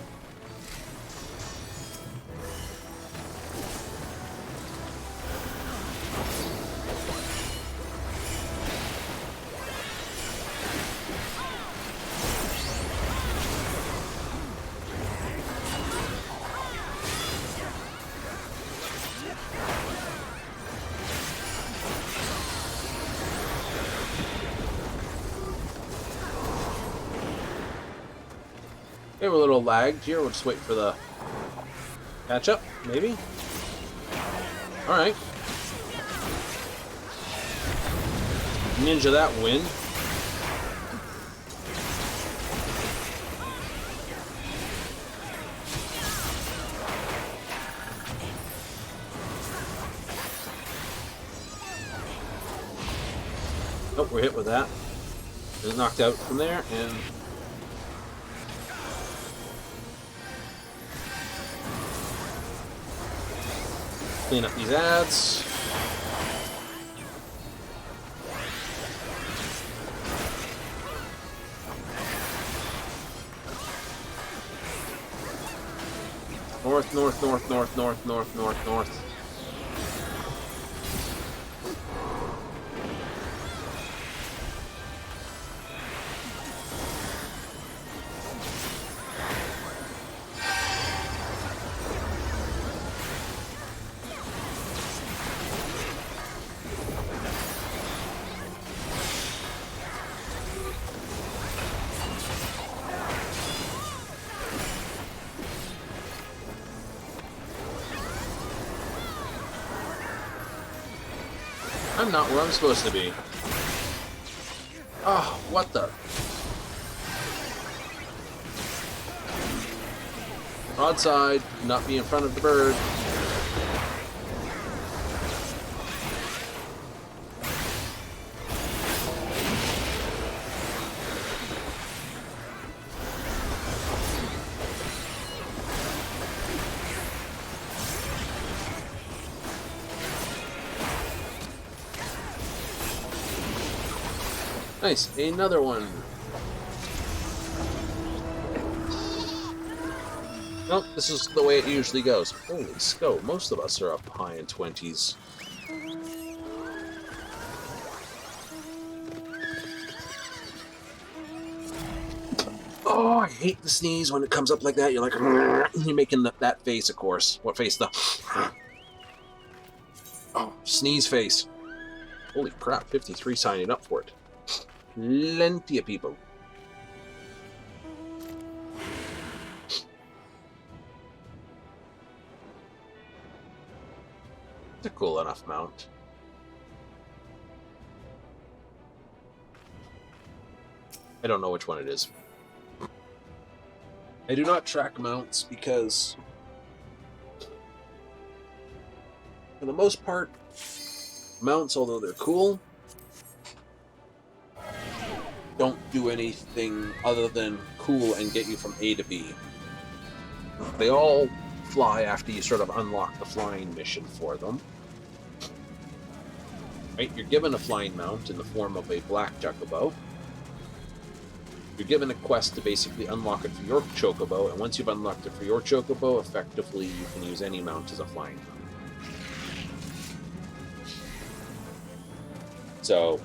Okay, we're a little lagged here. We'll just wait for the catch up, maybe. All right. Ninja that win. Nope, we're hit with that. It's knocked out from there, and clean up these ads. North, north, north, north, north, north, north, north. I'm not where I'm supposed to be. Oh, what the? Broadside, not be in front of the bird. Nice, another one. Well, this is the way it usually goes. Holy scope, most of us are up high in 20s. Oh, I hate the sneeze when it comes up like that. You're like, you're making that face, of course. What face? The oh, sneeze face. Holy crap, 53 signing up for it. Plenty of people. It's a cool enough mount. I don't know which one it is. I do not track mounts because, for the most part, mounts, although they're cool, don't do anything other than cool and get you from A to B. They all fly after you sort of unlock the flying mission for them. Right? You're given a flying mount in the form of a black chocobo. You're given a quest to basically unlock it for your chocobo, and once you've unlocked it for your chocobo, effectively you can use any mount as a flying mount. So,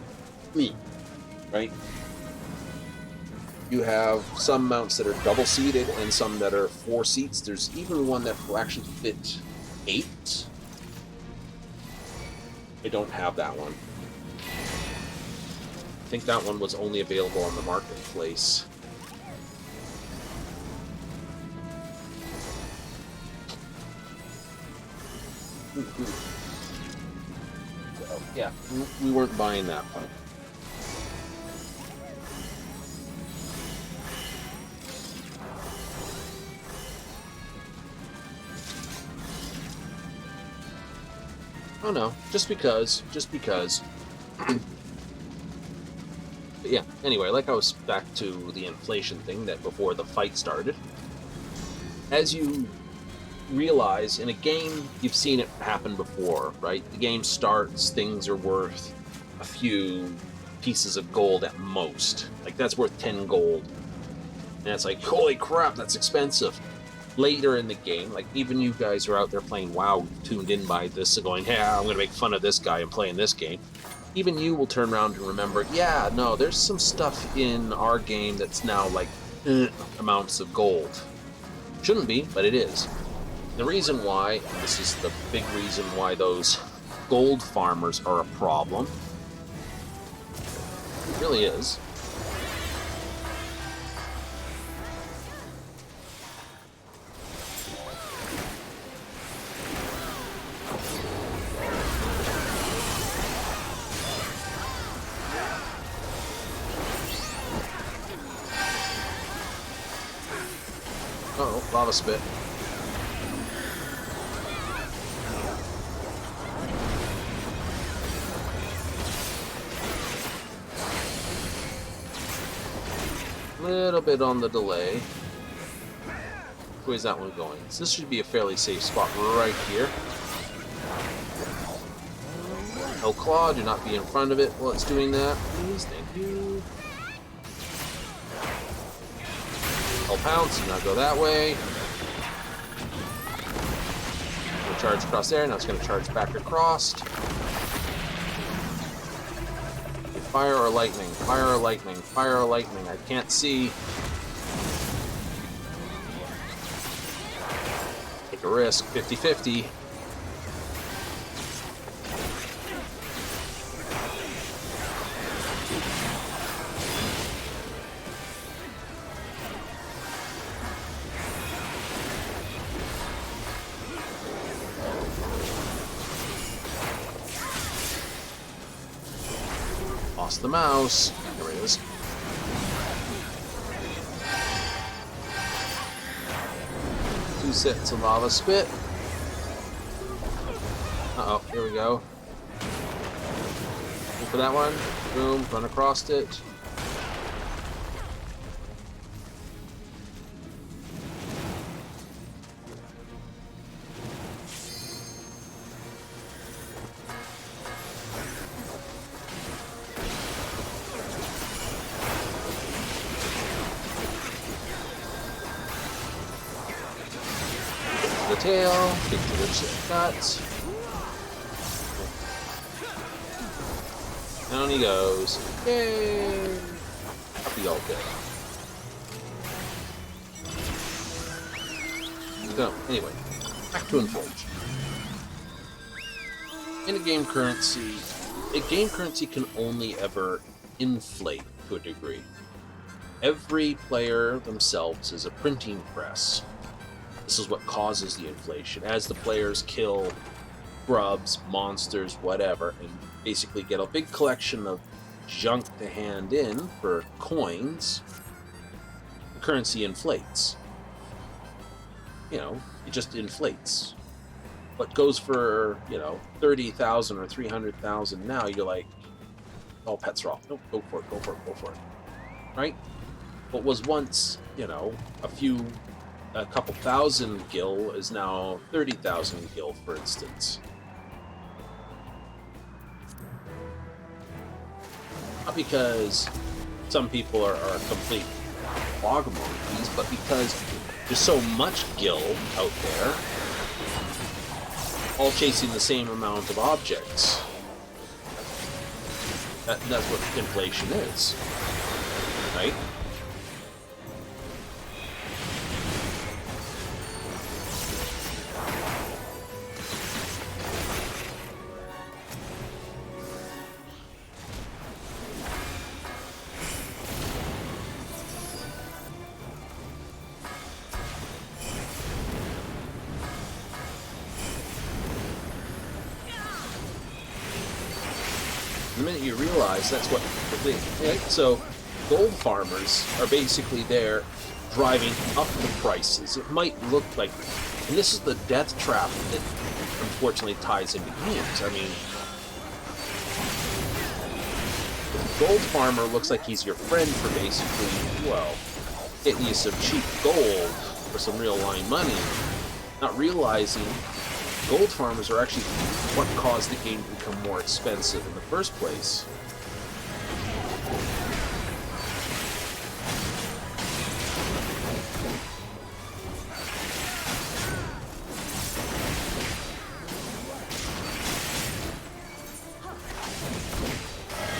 right? You have some mounts that are double-seated and some that are 4 seats. There's even one that will actually fit 8. I don't have that one. I think that one was only available on the marketplace. So, yeah, we weren't buying that one. Oh no, just because. But yeah, anyway, like I was back to the inflation thing that before the fight started. As you realize, in a game, you've seen it happen before, right? The game starts, things are worth a few pieces of gold at most. Like, that's worth 10 gold. And it's like, holy crap, that's expensive. Later in the game, like, even you guys are out there playing WoW, tuned in by this, and going, yeah, I'm going to make fun of this guy and playing this game. Even you will turn around and remember, yeah, no, there's some stuff in our game that's now, like, amounts of gold. Shouldn't be, but it is. The reason why, and this is the big reason why those gold farmers are a problem, it really is. Uh-oh, lava spit. Little bit on the delay. Where's that one going? So this should be a fairly safe spot right here. Oh, Claw, do not be in front of it while it's doing that, please. Thank you. Oh, Pounce, do not go that way. We'll charge across there, now it's going to charge back across. Fire or lightning? Fire or lightning? Fire or lightning? I can't see. Take a risk. 50-50. Lost the mouse. Here it is. Two sets of lava spit. Uh-oh, here we go. Go for that one. Boom, run across it. The tail, kick to the gut. Down he goes. Yay! Up he all good. So, anyway, back to inflation. In a game currency can only ever inflate to a degree. Every player themselves is a printing press. This is what causes the inflation. As the players kill grubs, monsters, whatever, and basically get a big collection of junk to hand in for coins, the currency inflates. You know, it just inflates. What goes for, 30,000 or 300,000 now, you're like, all bets are off. No, go for it, go for it, go for it. Right? What was once, a couple thousand gil is now 30,000 gil, for instance. Not because some people are complete log monkeys, but because there's so much gil out there, all chasing the same amount of objects. That's what inflation is, right? The minute you realize that's what the thing, right? So gold farmers are basically there driving up the prices. It might look like, and this is the death trap that unfortunately ties into games. I mean, the gold farmer looks like he's your friend for basically, well, getting you some cheap gold for some real line money, not realizing gold farmers are actually what caused the game to become more expensive in the first place.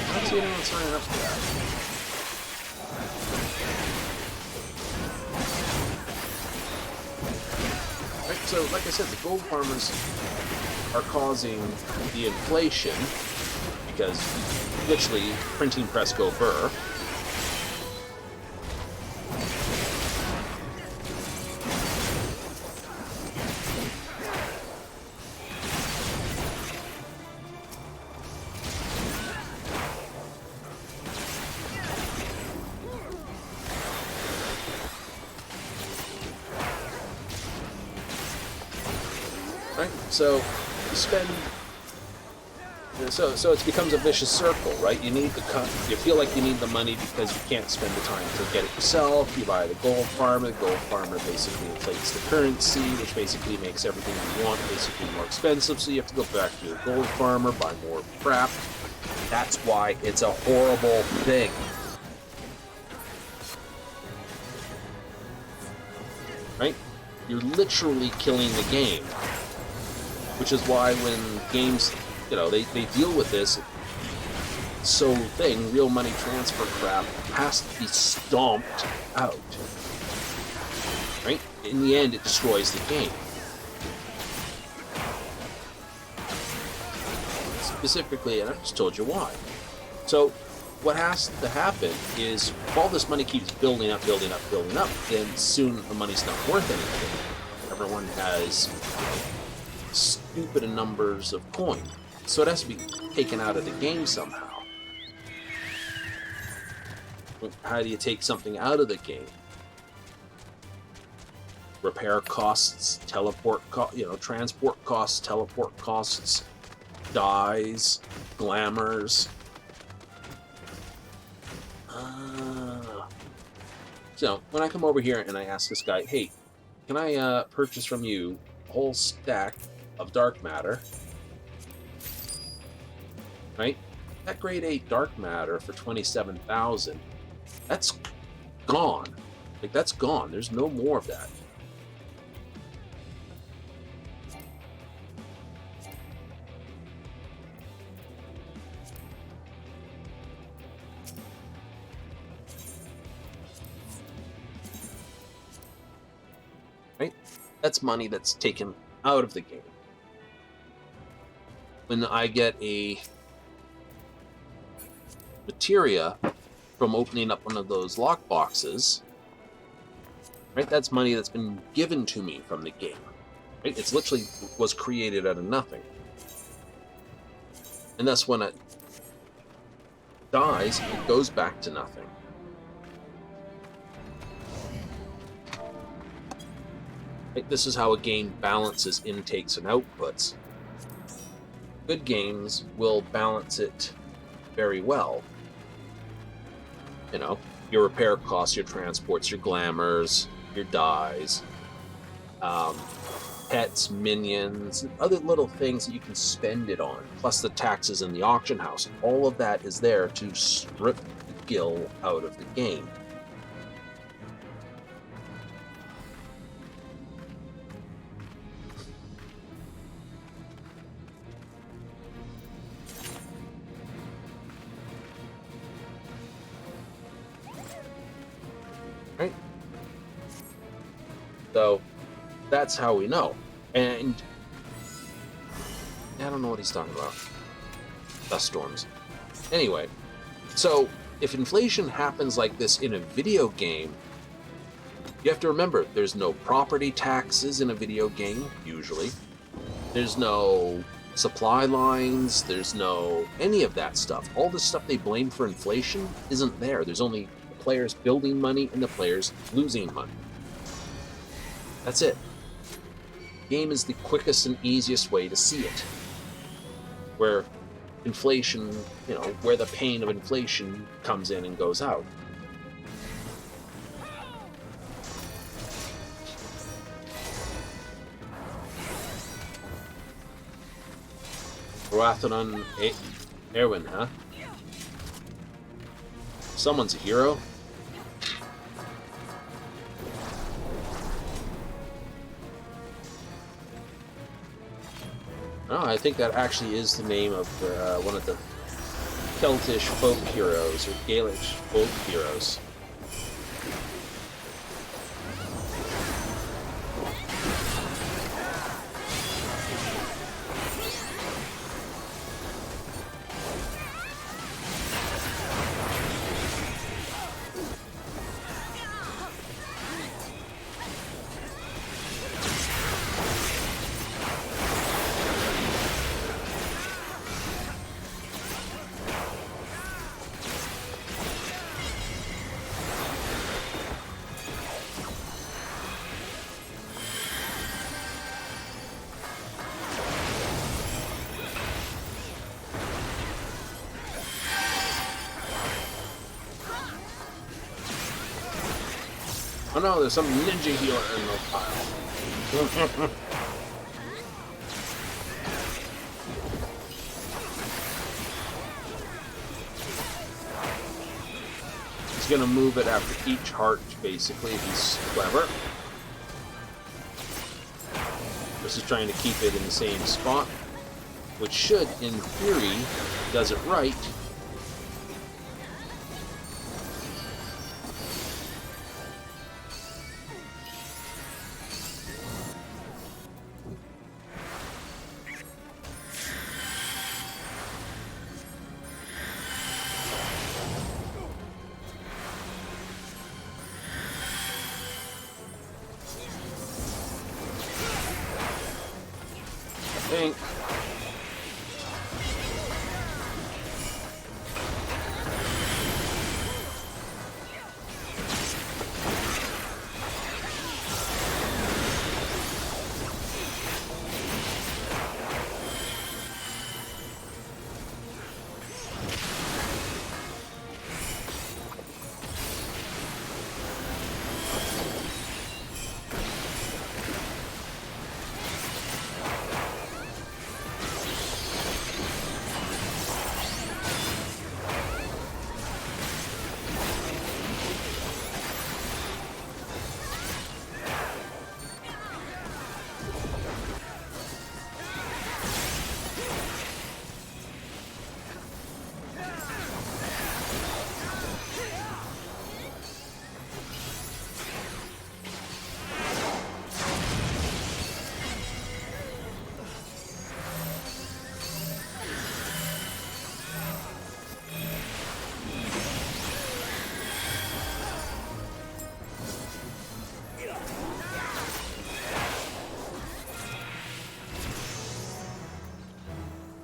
I don't see anyone signing up for that. So, like I said, the gold farmers are causing the inflation because literally printing press go burr. right? So you spend. So it becomes a vicious circle, right? You need the you feel like you need the money because you can't spend the time to get it yourself. You buy the gold farmer. The gold farmer basically inflates the currency, which basically makes everything you want basically more expensive. So you have to go back to your gold farmer, buy more crap. That's why it's a horrible thing. Right? You're literally killing the game. Which is why when games, they deal with this thing, real money transfer crap, has to be stomped out. Right? In the end, it destroys the game. Specifically, and I just told you why. So, what has to happen is, if all this money keeps building up, then soon the money's not worth anything. Everyone has stupid numbers of coin. So it has to be taken out of the game somehow. How do you take something out of the game? Repair costs, transport costs, teleport costs, dyes, glamours. So when I come over here and I ask this guy, hey, can I purchase from you a whole stack of dark matter? Right? That grade 8 dark matter for 27,000, that's gone. Like, that's gone. There's no more of that. Right? That's money that's taken out of the game. When I get a materia from opening up one of those lock boxes, right? That's money that's been given to me from the game. Right? It's literally was created out of nothing. And thus when it dies, it goes back to nothing. Right? This is how a game balances intakes and outputs. Good games will balance it very well. Your repair costs, your transports, your glamours, your dyes, pets, minions, other little things that you can spend it on, plus the taxes in the auction house. All of that is there to strip the gil out of the game. Right? So that's how we know. And I don't know what he's talking about. Dust storms. Anyway, so if inflation happens like this in a video game, you have to remember there's no property taxes in a video game, usually. There's no supply lines, there's no any of that stuff. All the stuff they blame for inflation isn't there. There's only the players building money and the players losing money. That's it. Game is the quickest and easiest way to see it. Where inflation, where the pain of inflation comes in and goes out. Roathanon Erwin, huh? Someone's a hero. Oh, I think that actually is the name of one of the Celtish folk heroes, or Gaelic folk heroes. Oh no, there's some ninja healer in the pile. He's gonna move it after each heart, basically. He's clever. This is trying to keep it in the same spot, which should, in theory, does it right. I think.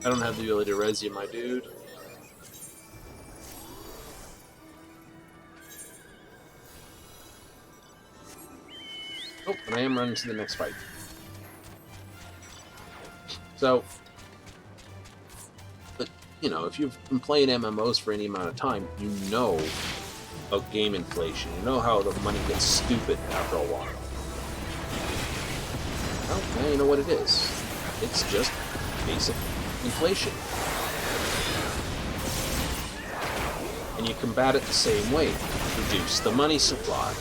I don't have the ability to res you, my dude. Oh, and I am running to the next fight. So, but, you know, if you've been playing MMOs for any amount of time, you know of game inflation. You know how the money gets stupid after a while. Well, now you know what it is. It's just basic inflation. And you combat it the same way. Reduce the money supply.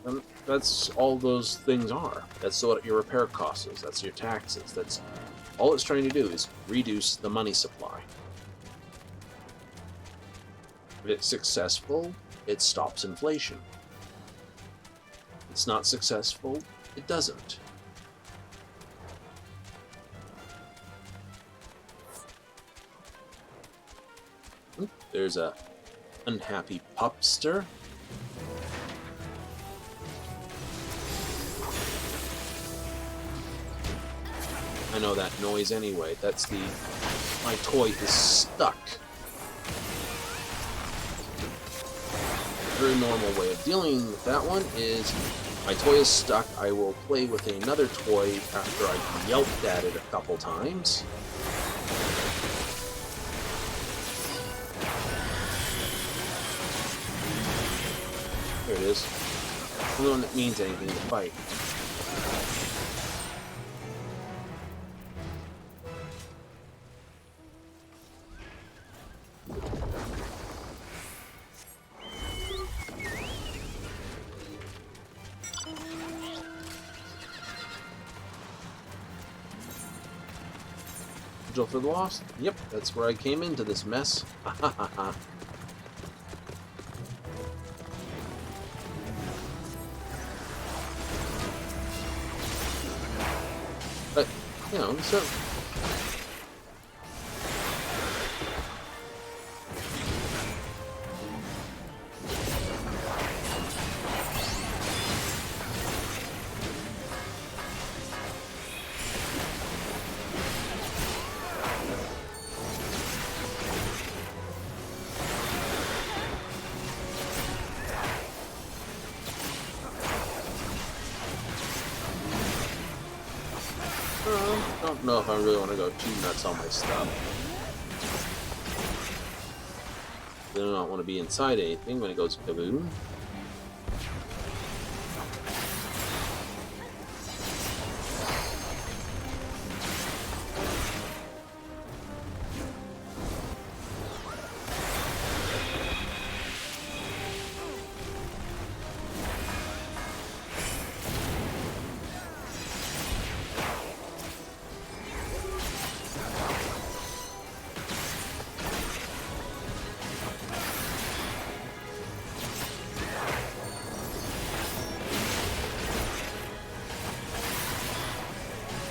And that's all those things are. That's what your repair cost is. That's your taxes. That's all it's trying to do is reduce the money supply. If it's successful, it stops inflation. If it's not successful, it doesn't. There's a unhappy pupster. I know that noise anyway. That's the... my toy is stuck. A very normal way of dealing with that one is my toy is stuck. I will play with another toy after I yelped at it a couple times. There it is. The only one that means anything to fight. Vigil for the Lost? Yep, that's where I came into this mess. But, you know, so... Don't know if I really want to go too nuts on my stuff. I do not want to be inside anything when it goes kaboom.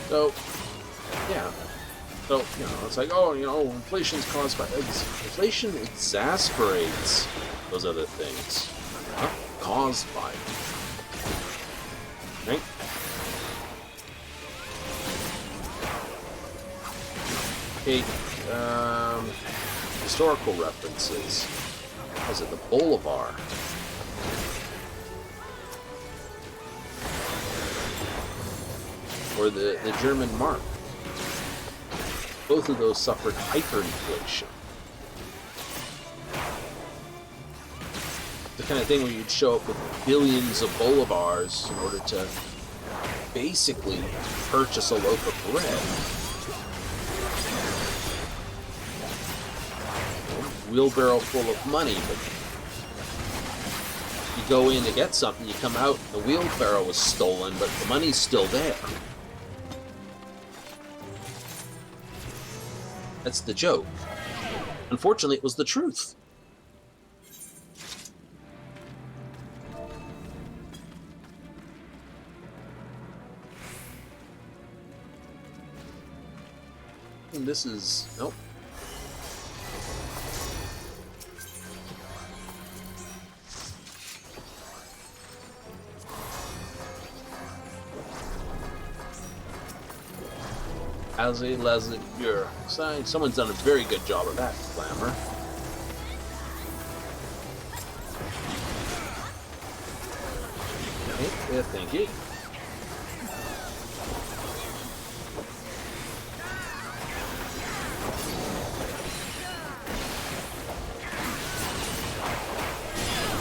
So, yeah. So, it's like, oh, inflation's caused by... Inflation exasperates those other things. Not caused by it. Right? Take, historical references. Was it the Bolivar? Or the German mark. Both of those suffered hyperinflation. The kind of thing where you'd show up with billions of bolivars in order to basically purchase a loaf of bread. Wheelbarrow full of money, but you go in to get something, you come out, the wheelbarrow was stolen, but the money's still there. That's the joke. Unfortunately, it was the truth. And this is... Nope. As a Lasagure. Someone's done a very good job of that, Glamour. Okay, yeah, thank you.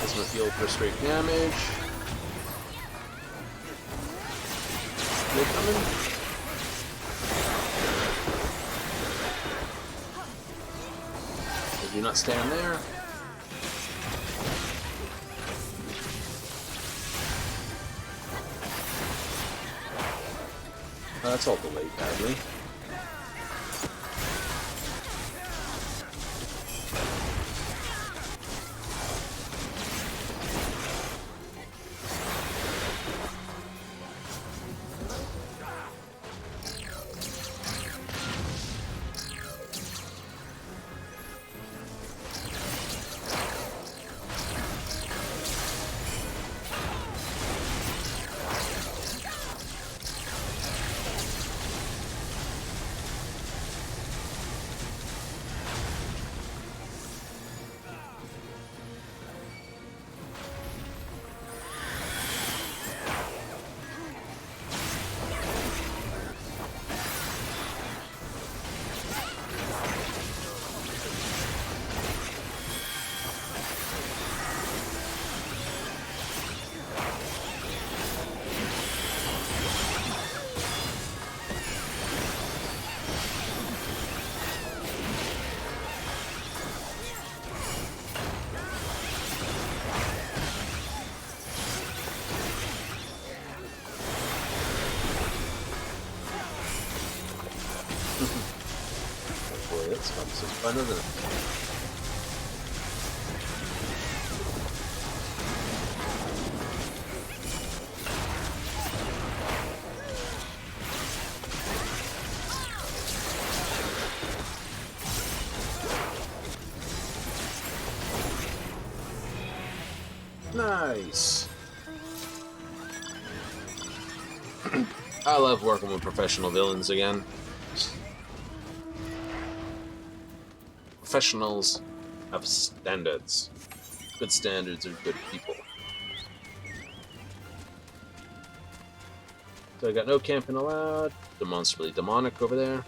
This will heal for straight damage. They coming? Do not stand there. That's all delayed badly. It's fun, some fun, isn't it? Nice. I love working with professional villains again. Professionals have standards. Good standards are good people. So I got no camping allowed. Demonstrably demonic over there.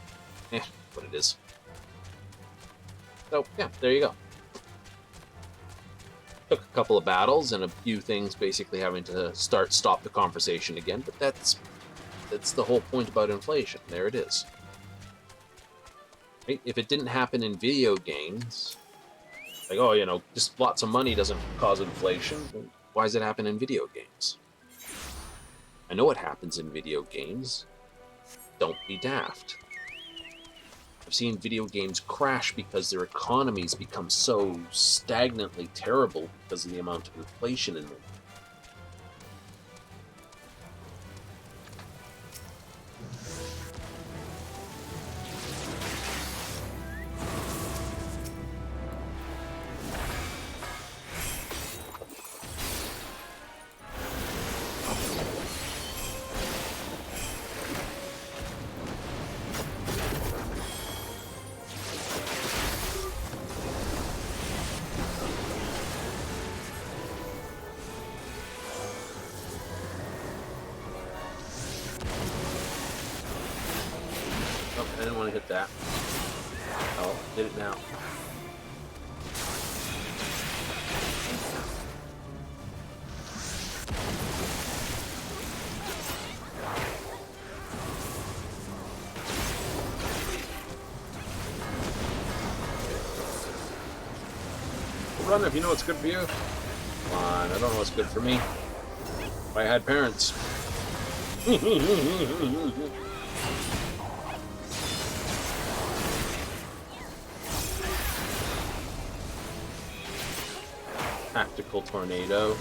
What it is. So, yeah, there you go. Took a couple of battles and a few things basically having to stop the conversation again, but that's the whole point about inflation. There it is. Right? If it didn't happen in video games, like, oh, you know, just lots of money doesn't cause inflation, well, why does it happen in video games? I know what happens in video games. Don't be daft. I've seen video games crash because their economies become so stagnantly terrible because of the amount of inflation in them. I didn't want to hit that. Oh, did it now. Run if you know what's good for you. Come on, I don't know what's good for me. If I had parents. Tactical tornado.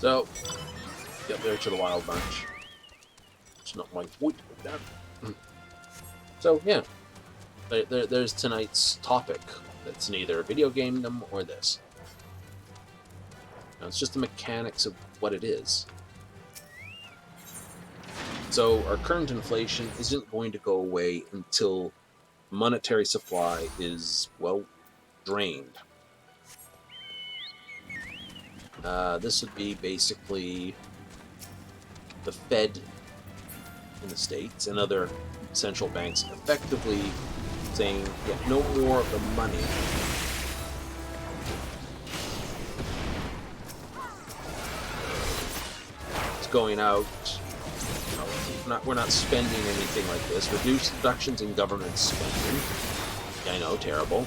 So, get there to the wild bunch. It's not my wood. So, yeah. There's tonight's topic. That's neither video gamedom or this. Now, it's just the mechanics of what it is. So, our current inflation isn't going to go away until monetary supply is, well, drained. This would be basically the Fed in the States and other central banks effectively saying, get no more of the money. It's going out. You know, we're not spending anything like this. Reductions in government spending. I know, terrible.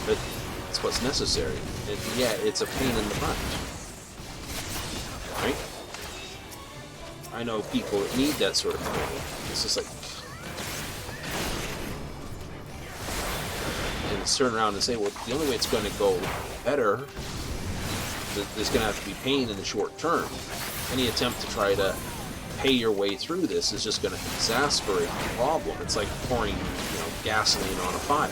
But it's what's necessary. And yeah, it's a pain in the butt. Right? I know people that need that sort of money. It's just like... And turn around and say, well, the only way it's going to go better, there's going to have to be pain in the short term. Any attempt to try to pay your way through this is just going to exacerbate the problem. It's like pouring, gasoline on a fire.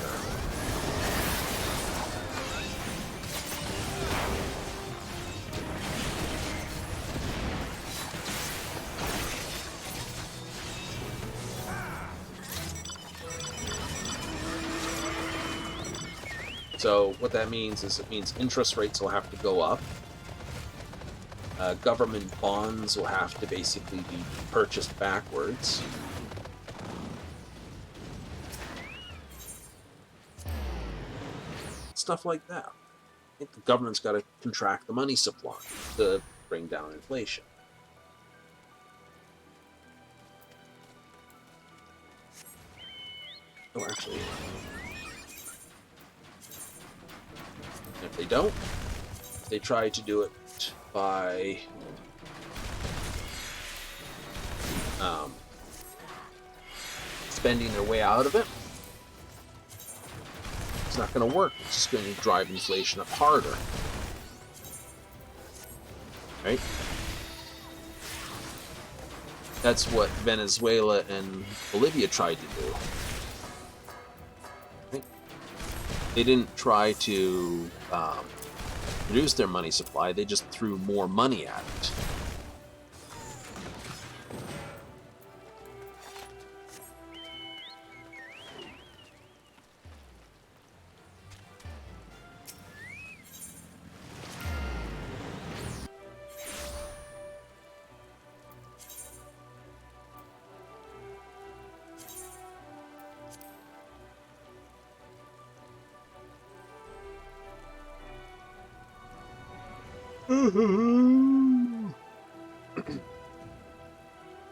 So what that means is it means interest rates will have to go up. Government bonds will have to basically be purchased backwards. Stuff like that. I think the government's got to contract the money supply to bring down inflation. Oh, actually... If they don't, they try to do it by spending their way out of it. It's not going to work. It's just going to drive inflation up harder. Right? That's what Venezuela and Bolivia tried to do. Right? They didn't try to reduce their money supply, they just threw more money at it.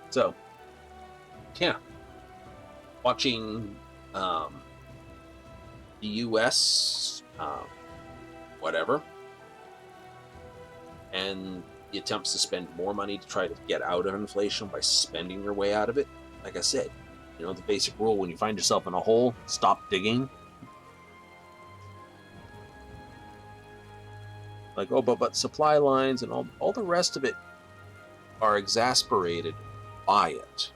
So, yeah, watching the U.S. Whatever, and the attempts to spend more money to try to get out of inflation by spending your way out of it. Like I said, you know, the basic rule: when you find yourself in a hole, stop digging. Like, oh, but supply lines and all the rest of it are exasperated by it.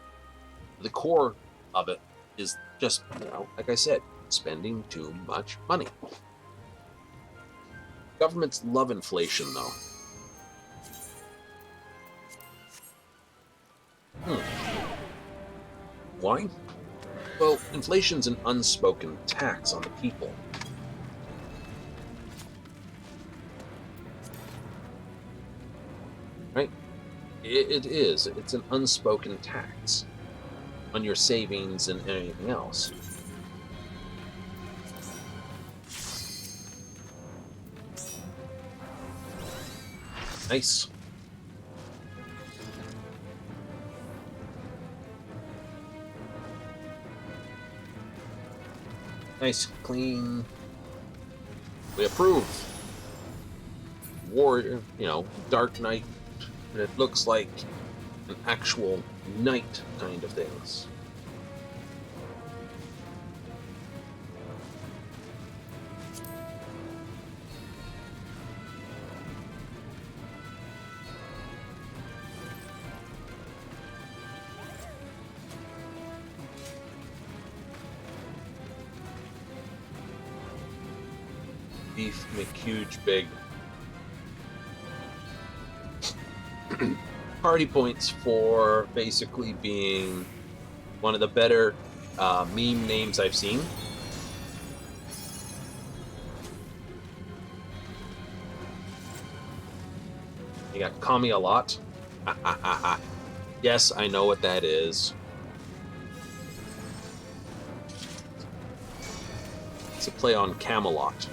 The core of it is just, you know, like I said, spending too much money. Governments love inflation, though. Why? Well, inflation's an unspoken tax on the people. Right? It is. It's an unspoken tax on your savings and anything else. Nice. Nice, clean. We approve. Warrior, you know, Dark Knight. And it looks like an actual knight kind of things. Beef McHuge Big. Party points for basically being one of the better meme names I've seen. You got Kami a lot. Yes, I know what that is. It's a play on Camelot.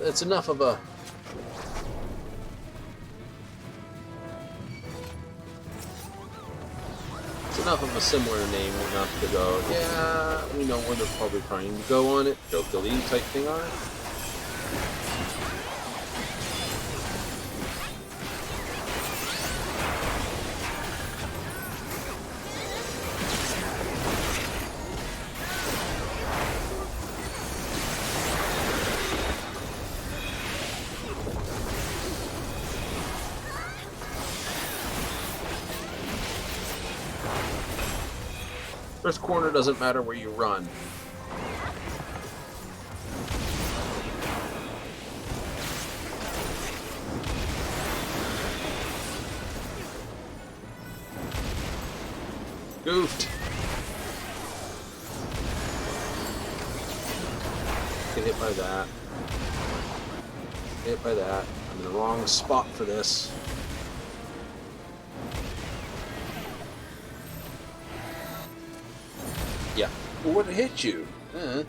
It's enough of a similar name enough to go, yeah, we know where they're probably trying to go on it, jokingly type thing on it. First corner doesn't matter where you run. Goofed. Get hit by that. Get hit by that. I'm in the wrong spot for this. Yeah. Well, what hit you? Like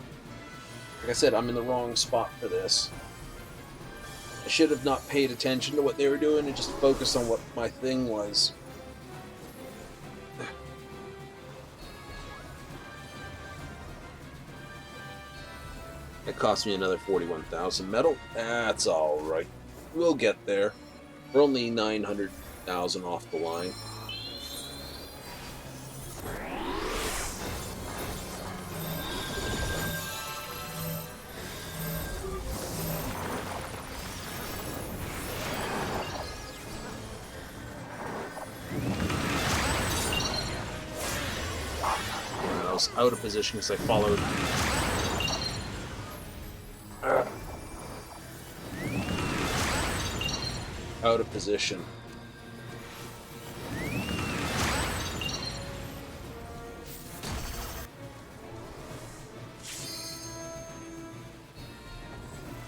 I said, I'm in the wrong spot for this. I should have not paid attention to what they were doing and just focused on what my thing was. It cost me another 41,000 metal. That's alright. We'll get there. We're only 900,000 off the line. And I was out of position because I followed. Out of position.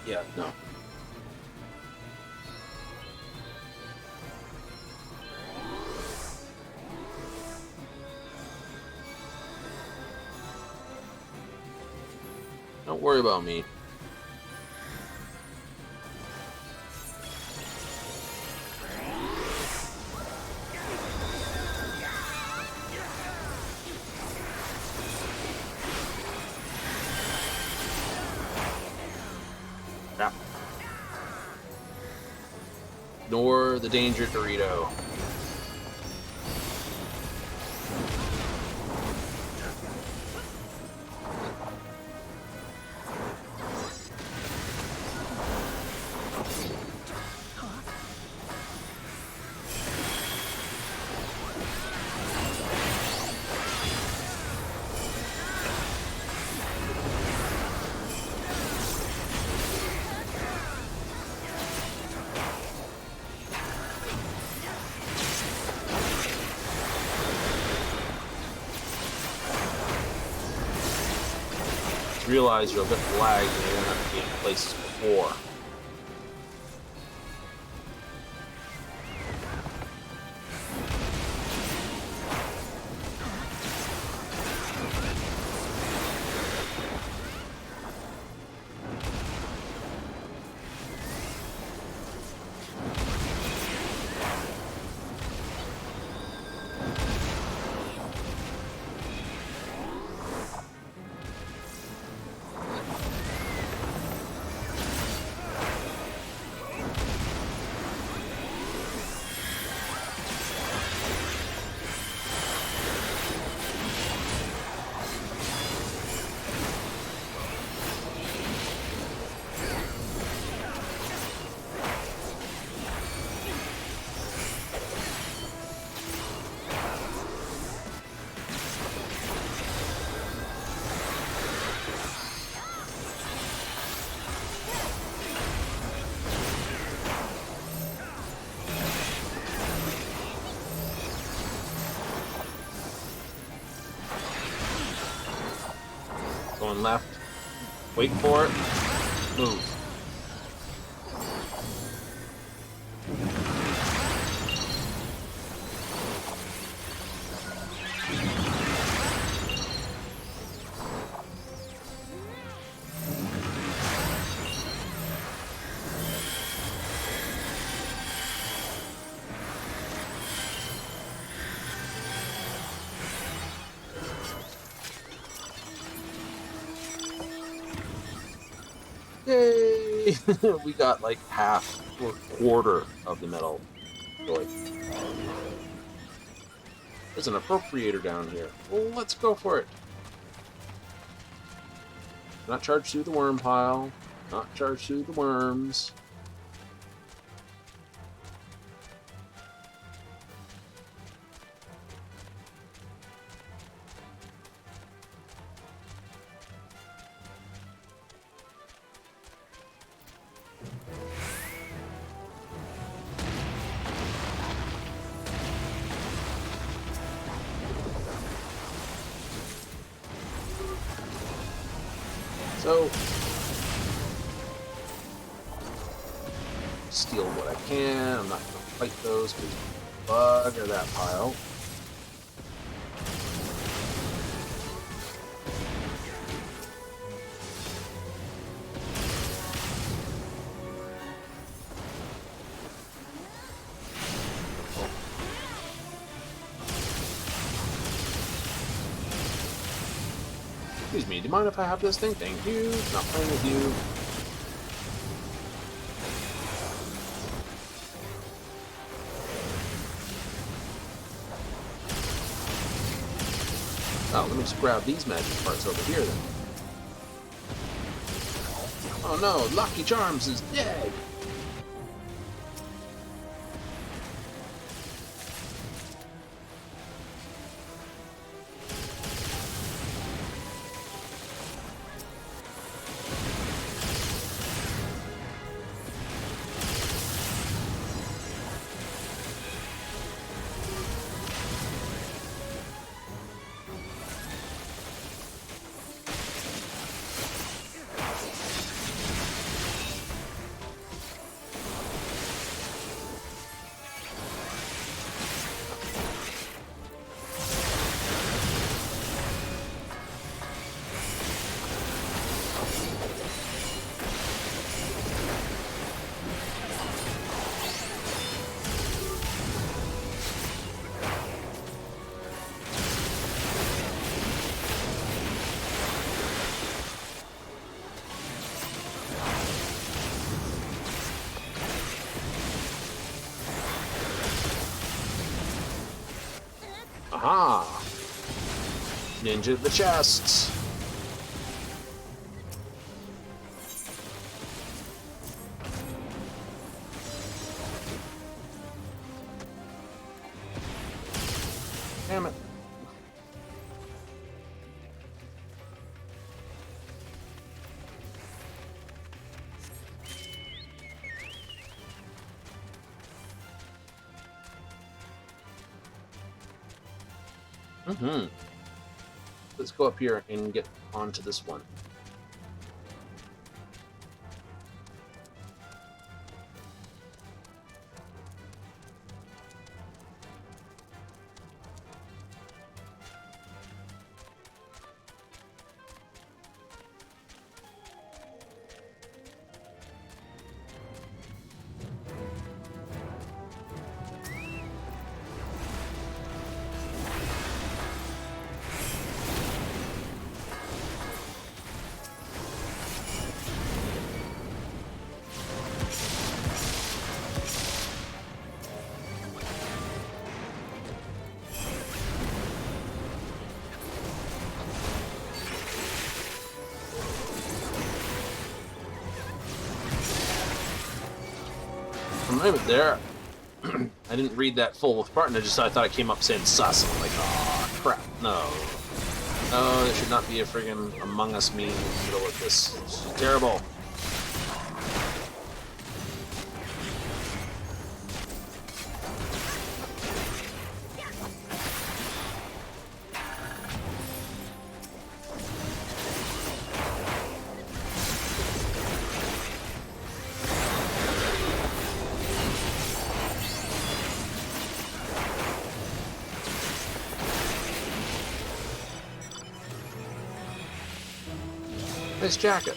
Yeah, no. Don't worry about me. Yeah. Ignore the danger, Dorito. Realize you're a bit lagged and you're gonna have to be in places before. Going left. Wait for it. Move. Yay! We got like half or quarter of the metal. Joy. There's an appropriator down here. Well, let's go for it. Not charged through the worm pile. Not charged through the worms. So, steal what I can. I'm not going to fight those because bugger that pile. Excuse me, do you mind if I have this thing? Thank you. Not playing with you. Oh, let me just grab these magic parts over here then. Oh no, Lucky Charms is dead! Aha! Ninja the chests! Damn it. Let's go up here and get onto this one. For a moment there, I didn't read that full part, and I thought it came up saying sus, and I'm like, oh crap, no. No, there should not be a friggin' Among Us meme in the middle of this. This is terrible. Nice jacket.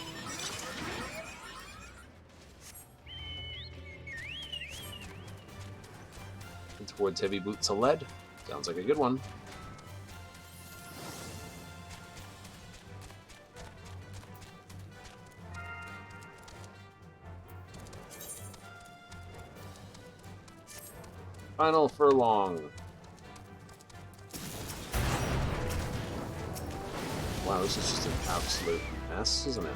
And towards heavy boots of lead. Sounds like a good one. Final furlong. Wow, this is just an absolute mess, isn't it?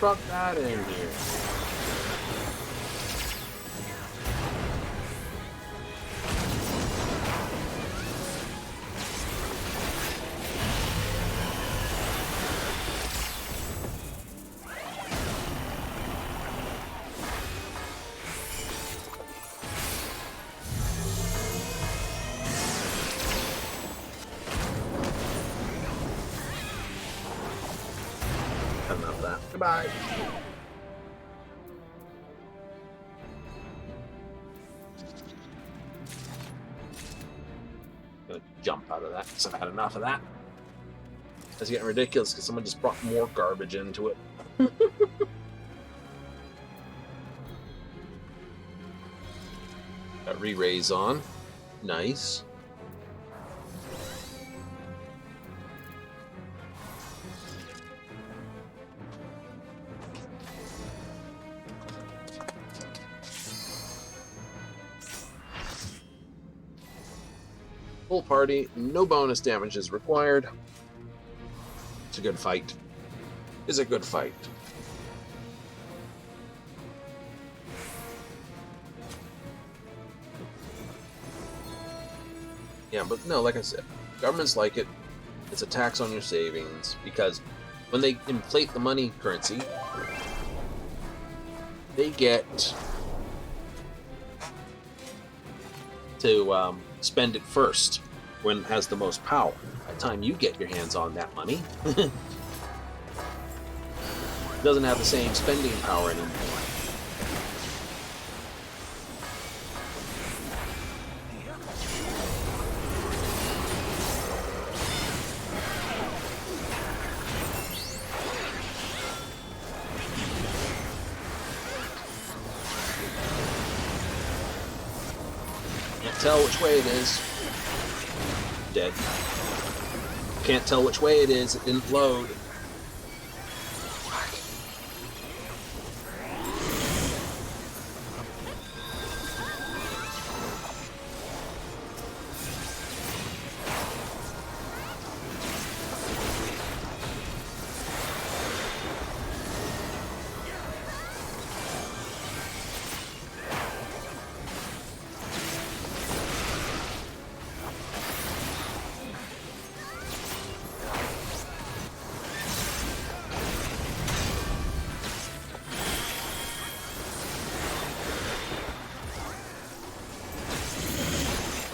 truck that in here? Enough of that. Goodbye. Gonna jump out of that because I've had enough of that. It's getting ridiculous because someone just brought more garbage into it. Got re-raise on. Nice. Full party, no bonus damage is required. It's a good fight. It's a good fight. Yeah, but no, like I said, governments like it. It's a tax on your savings because when they inflate the money currency, they get to spend it first when it has the most power. By the time you get your hands on that money, it doesn't have the same spending power anymore. Can't tell which way it is. Dead. Can't tell which way it is. It didn't load.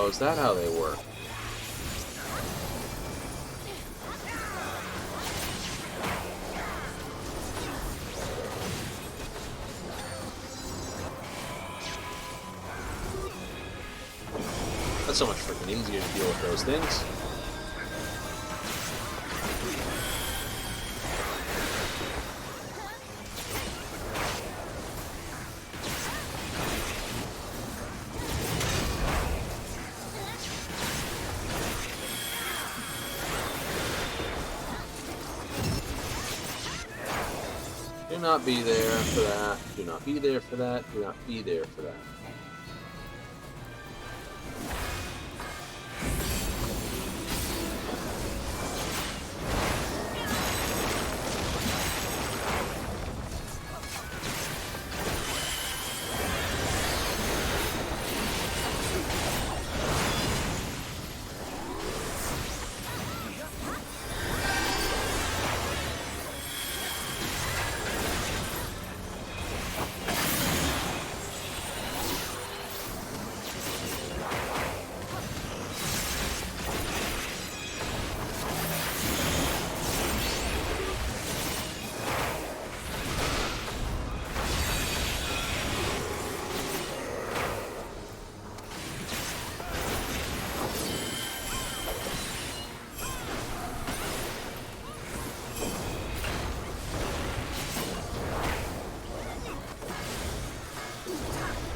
Oh, is that how they work? That's so much freaking easier to deal with those things. Do not be there for that. Do not be there for that. Do not be there for that.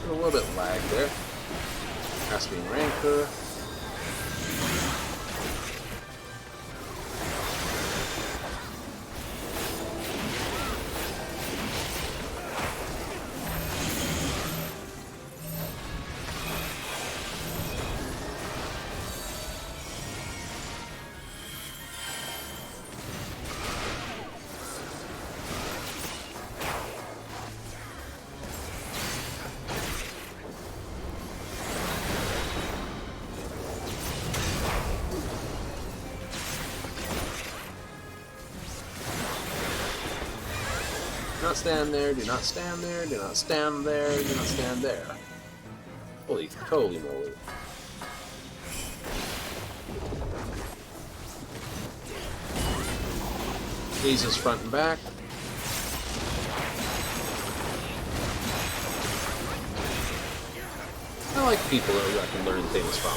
A little bit lag there. Caspian Rancor. not stand there, do not stand there, do not stand there, do not stand there. Holy moly. Phases front and back. I like people that I can learn things from.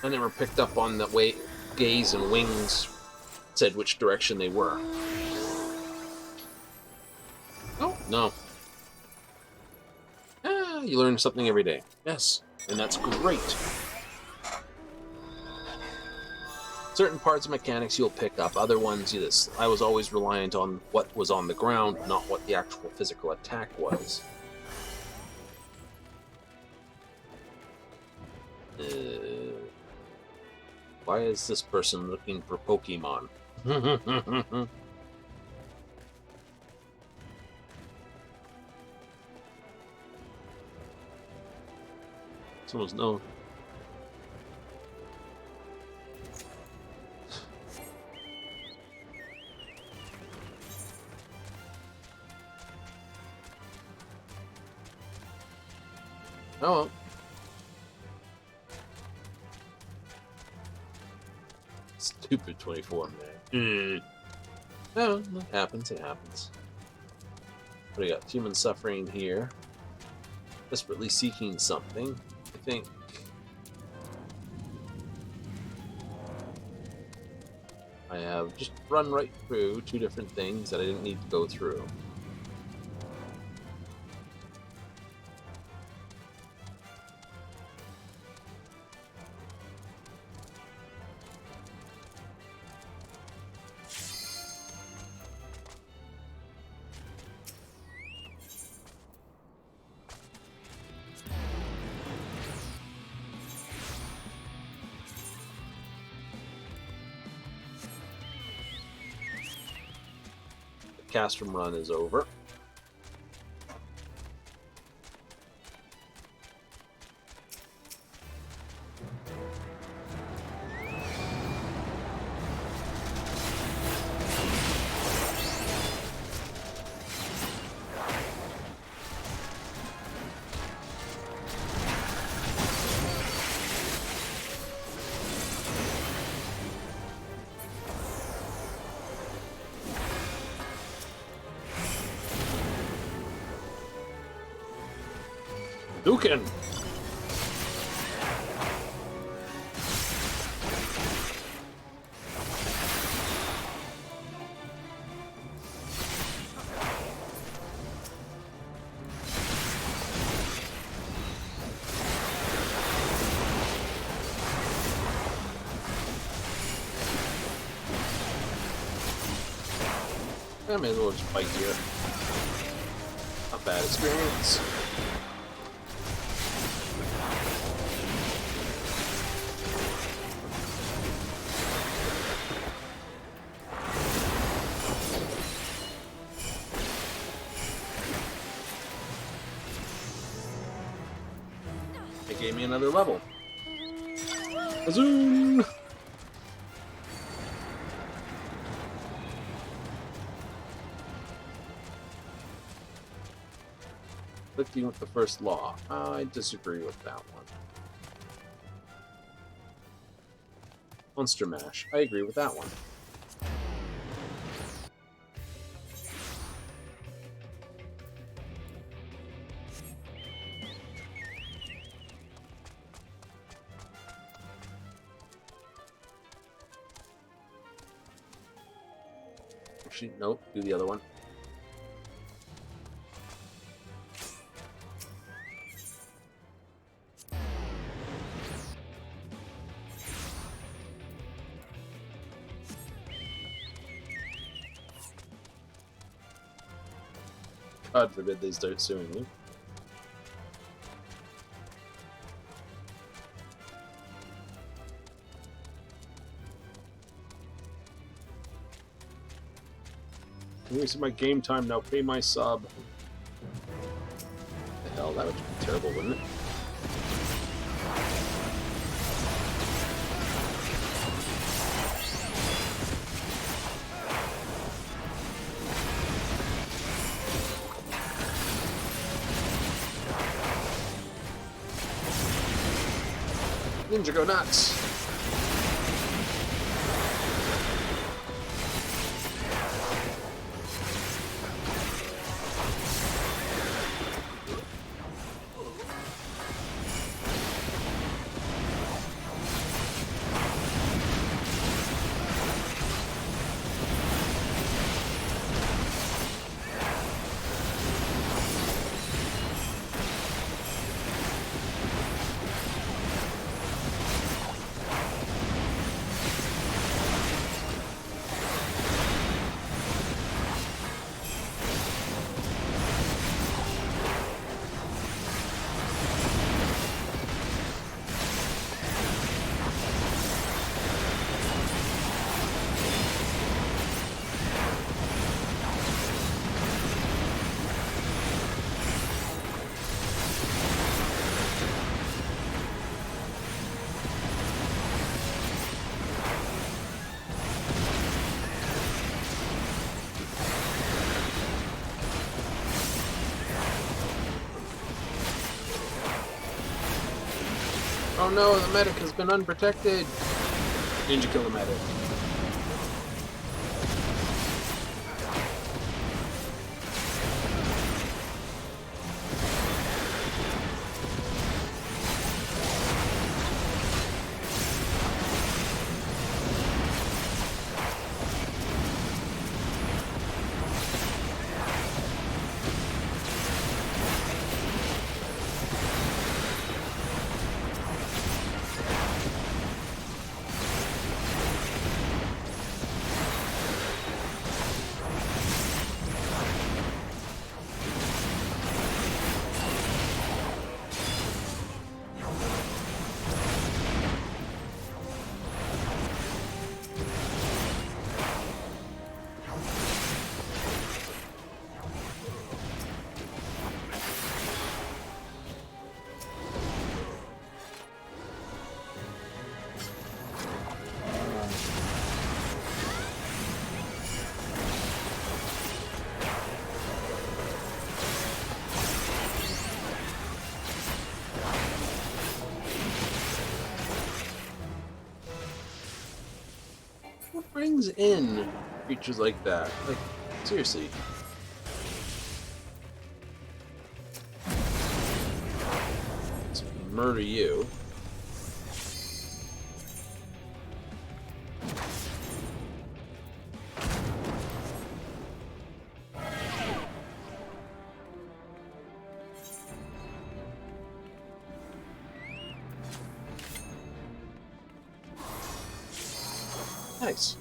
I never picked up on the way gaze and wings said which direction they were. Oh, no. You learn something every day. Yes, and that's great. Certain parts of mechanics you'll pick up, other ones you just... I was always reliant on what was on the ground, not what the actual physical attack was. Why is this person looking for Pokemon? Someone's no. Oh well. Stupid 24, man. No, it happens, it happens. What do you got? Human suffering here. Desperately seeking something. I think. I have just run right through two different things that I didn't need to go through. Castrum run is over. Dukin! I may as well just fight here. Not bad experience. It gave me another level. Zoom! Conflicting with the first law. I disagree with that one. Monster Mash. I agree with that one. Actually, nope. Do the other one. God forbid they start suing me. I'm wasting my game time now. Pay my sub. The hell, that would be terrible, wouldn't it? Ninja go nuts! Oh no, the medic has been unprotected! Ninja kill the medic. What brings in creatures like that? Like, seriously. Let's murder you. Nice.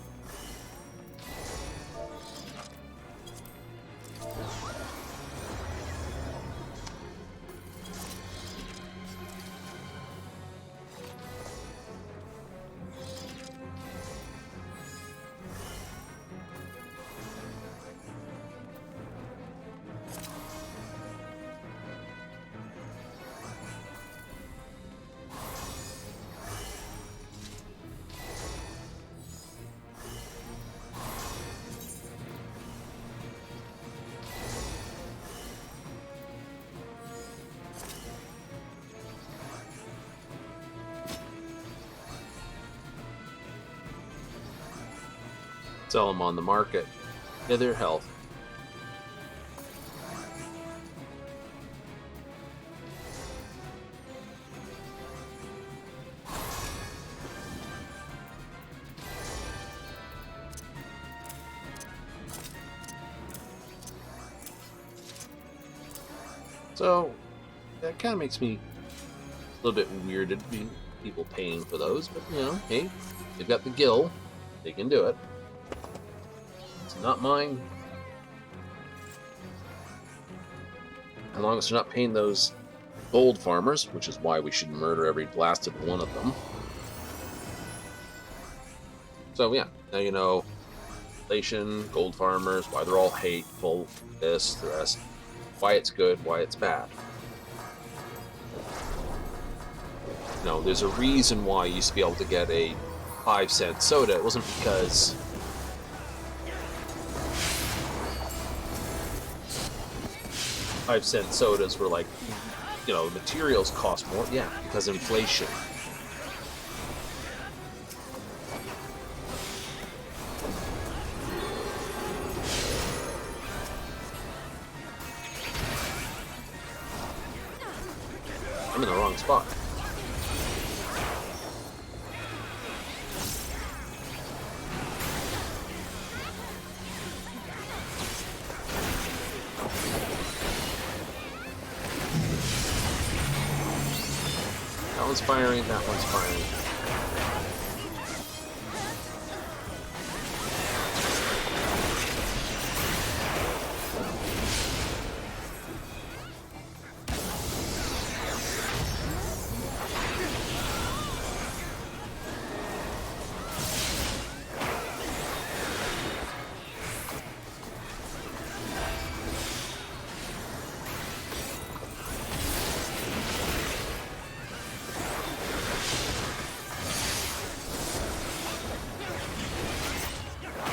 Sell them on the market. Yeah, their health. So that kind of makes me a little bit weirded to be people paying for those, but you know, hey, they've got the gill, they can do it. It's not mine. As long as they're not paying those gold farmers, which is why we should murder every blasted one of them. So yeah, now you know inflation, gold farmers, why they're all hateful, this, the rest, why it's good, why it's bad. No, there's a reason why you used to be able to get a 5-cent soda. It wasn't because $5-cent sodas were like, you know, materials cost more. Yeah, because inflation. I'm in the wrong spot. That one's firing, that one's firing.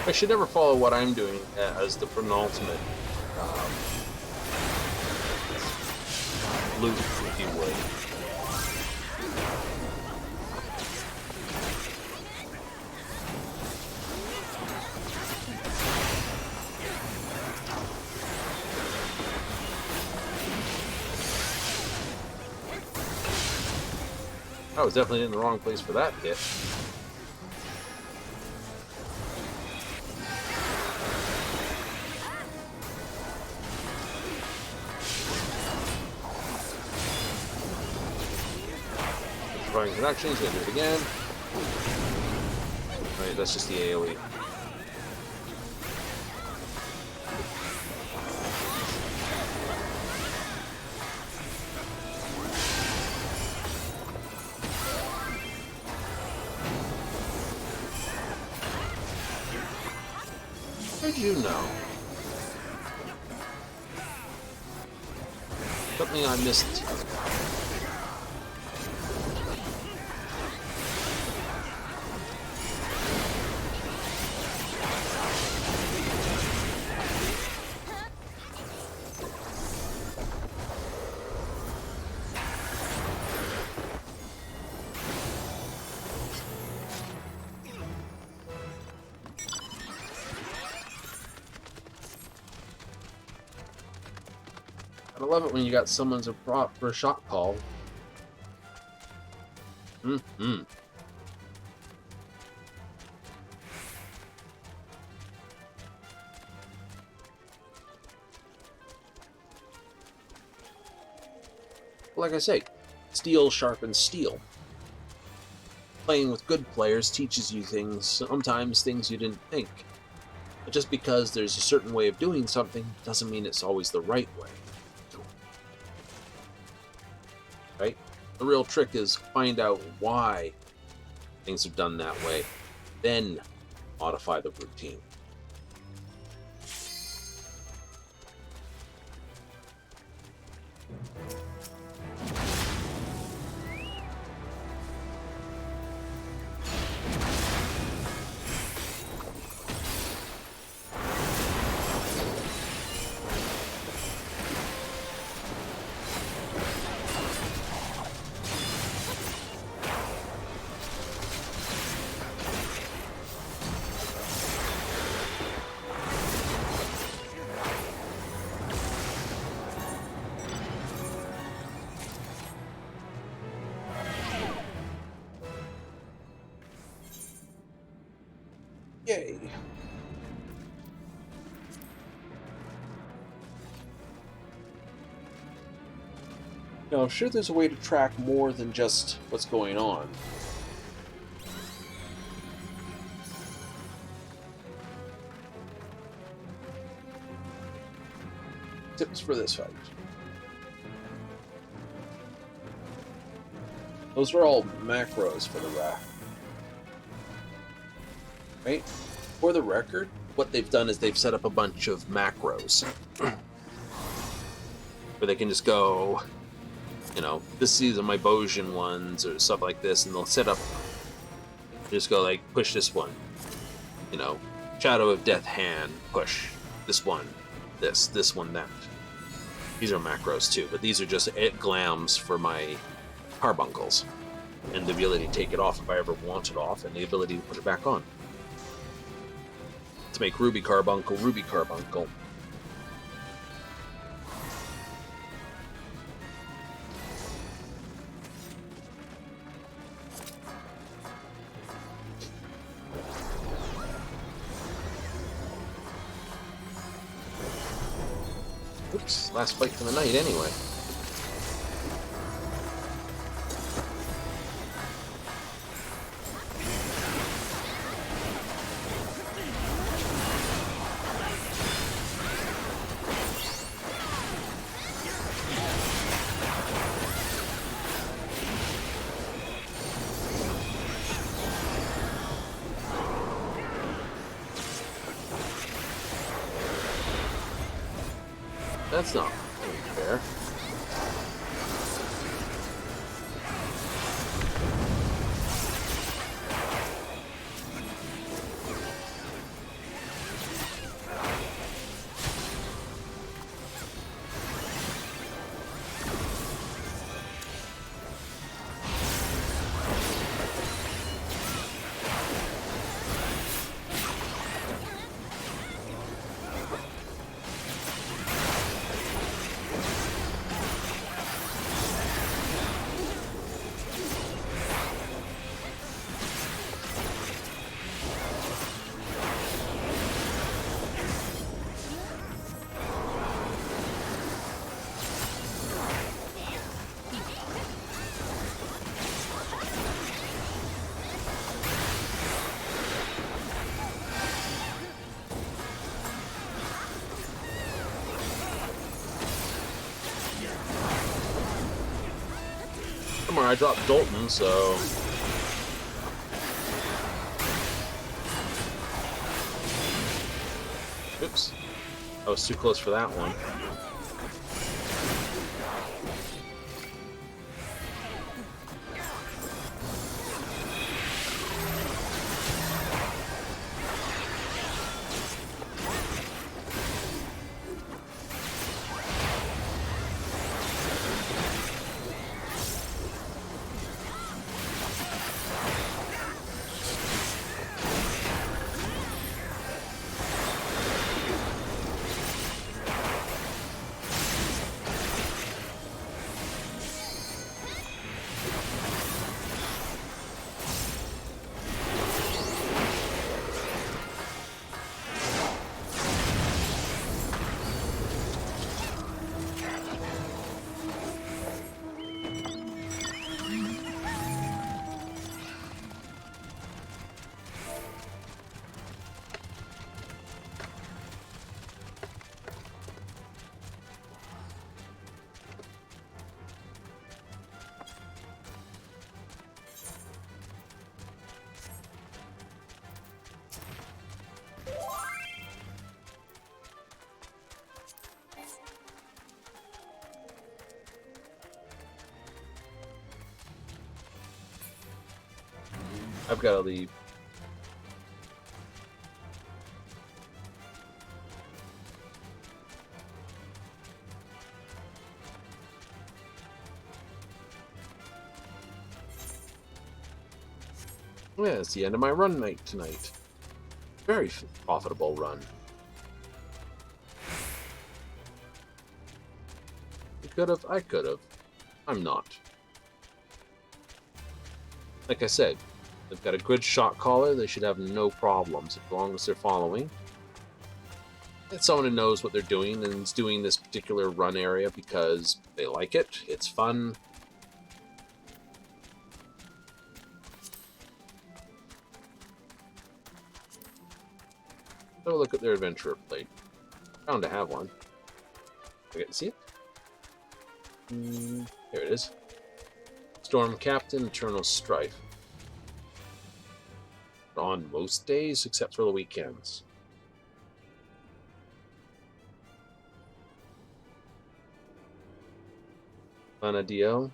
I should never follow what I'm doing as the penultimate loop, if you would. I was definitely in the wrong place for that hit. Trying connections, gonna do it again. Alright, that's just the AoE. How'd you know? Something I missed. I love it when you got someone's a prop for a shot call. Mm-hmm. Like I say, steel sharpens steel. Playing with good players teaches you things, sometimes things you didn't think. But just because there's a certain way of doing something doesn't mean it's always the right way. Right? The real trick is find out why things are done that way, then modify the routine. Yay. Now, I'm sure there's a way to track more than just what's going on. Tips for this fight. Those are all macros for the raft. Right? For the record, what they've done is they've set up a bunch of macros. Where they can just go, you know, these are my Bozjan ones or stuff like this, and they'll set up, just go like, push this one. You know, Shadow of Death hand, push. This one, this one, that. These are macros too, but these are just glams for my carbuncles. And the ability to take it off if I ever want it off, and the ability to put it back on. To make Ruby Carbuncle, Ruby Carbuncle. Oops, last fight for the night anyway. That's not fair. I dropped Dalton, so... Oops. I was too close for that one. I've got to leave. Yeah, it's the end of my run night tonight. Very profitable run. You could have, I could have. I'm not. Like I said, they've got a good shot caller. They should have no problems as long as they're following. It's someone who knows what they're doing and is doing this particular run area because they like it. It's fun. Have a look at their adventurer plate. Bound to have one. I get to see it. There it is. Storm Captain, Eternal Strife. On most days, except for the weekends. Vanadio.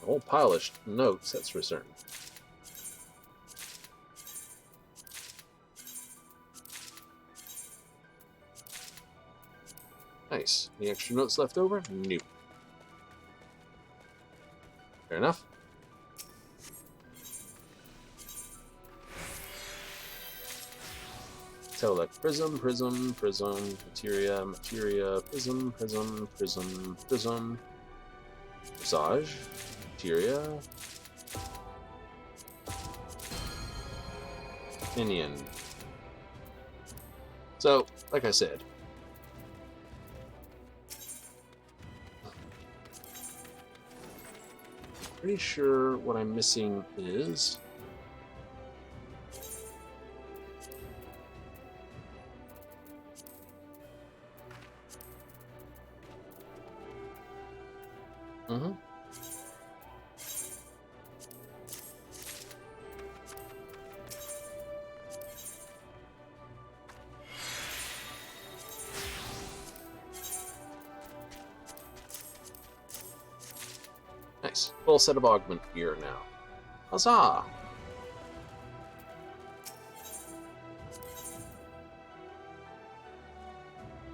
A whole pile of notes, that's for certain. Nice. Any extra notes left over? Nope. Fair enough. Intellect, prism, prism, prism, materia, materia, prism, prism, prism, prism, visage, materia, minion. So, like I said, pretty sure what I'm missing is nice. Full set of augment gear now. Huzzah!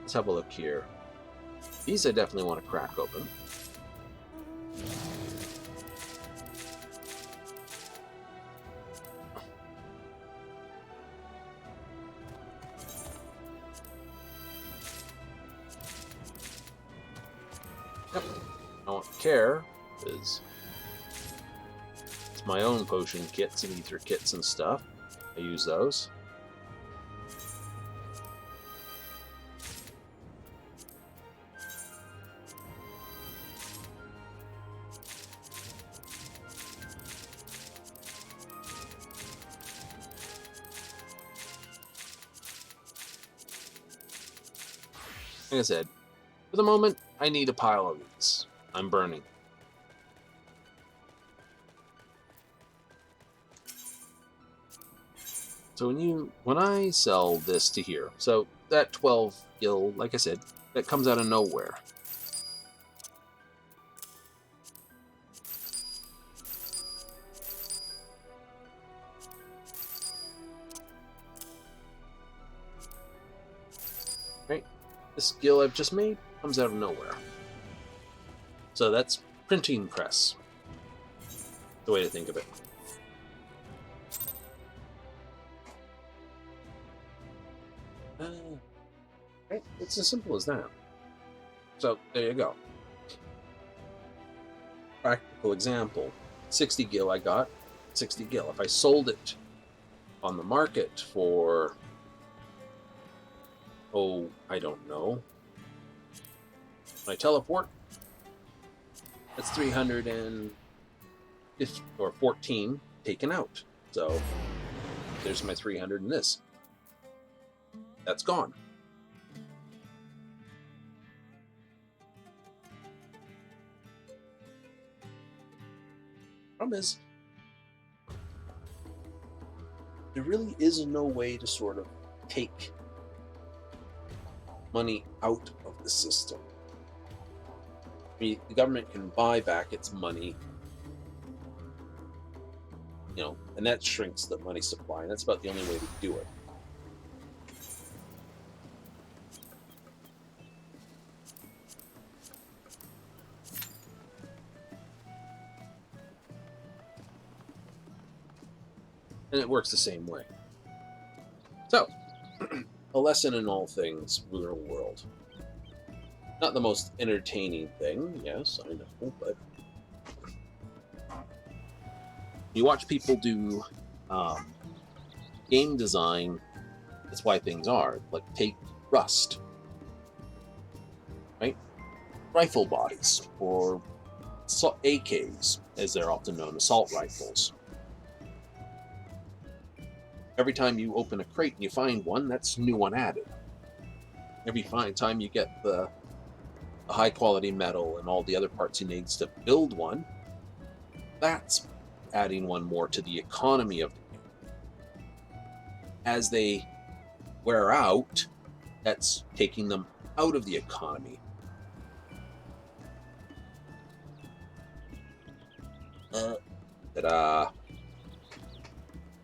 Let's have a look here. These I definitely want to crack open. Yep. I don't care, because it's my own potion kits and ether kits and stuff. I use those. Like I said, for the moment, I need a pile of these. I'm burning. So when I sell this to here, so that 12 gil, like I said, that comes out of nowhere. Right? This gil I've just made comes out of nowhere. So that's printing press. The way to think of it. Right? It's as simple as that. So there you go. Practical example. 60 gil I got. 60 gil. If I sold it on the market for, oh, I don't know. When I teleport, that's 350 or 14 taken out. So there's my 300 in this. That's gone. Problem is, there really is no way to sort of take money out of the system. I mean, the government can buy back its money, and that shrinks the money supply, and that's about the only way to do it. And it works the same way. So, a lesson in all things real world. Not the most entertaining thing, yes, I know, but you watch people do game design, that's why things are. Like, take Rust, right? Rifle bodies, or AKs, as they're often known, assault rifles. Every time you open a crate and you find one, that's new one added. Every time you get the high quality metal and all the other parts you need to build one, that's adding one more to the economy of the game. As they wear out, that's taking them out of the economy. Ta-da!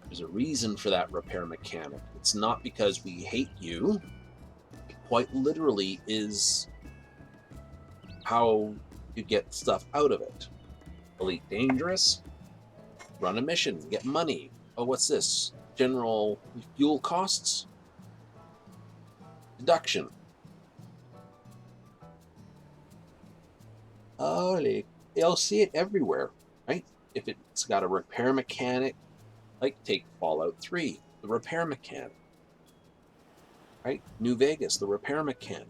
There's a reason for that repair mechanic. It's not because we hate you. It quite literally is how you get stuff out of it. Elite Dangerous, run a mission, get money. Oh, what's this? General fuel costs? Induction. Oh, you'll see it everywhere, right? If it's got a repair mechanic, like take Fallout 3, the repair mechanic, right? New Vegas, the repair mechanic.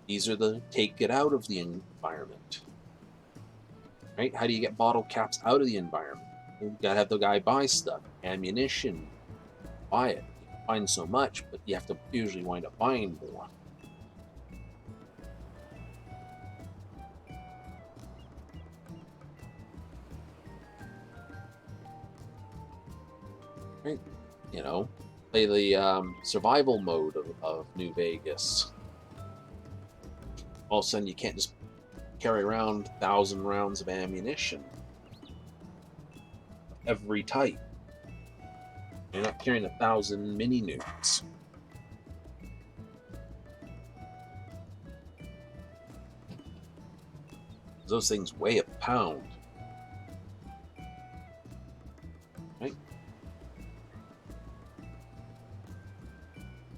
These are the take it out of the environment, right? How do you get bottle caps out of the environment? You gotta have the guy buy stuff, ammunition, buy it. You can find so much, but you have to usually wind up buying more. Right? You know, play the survival mode of New Vegas. All of a sudden, you can't just carry around 1,000 rounds of ammunition of every type. You're not carrying 1,000 mini nukes. Those things weigh a pound. Right?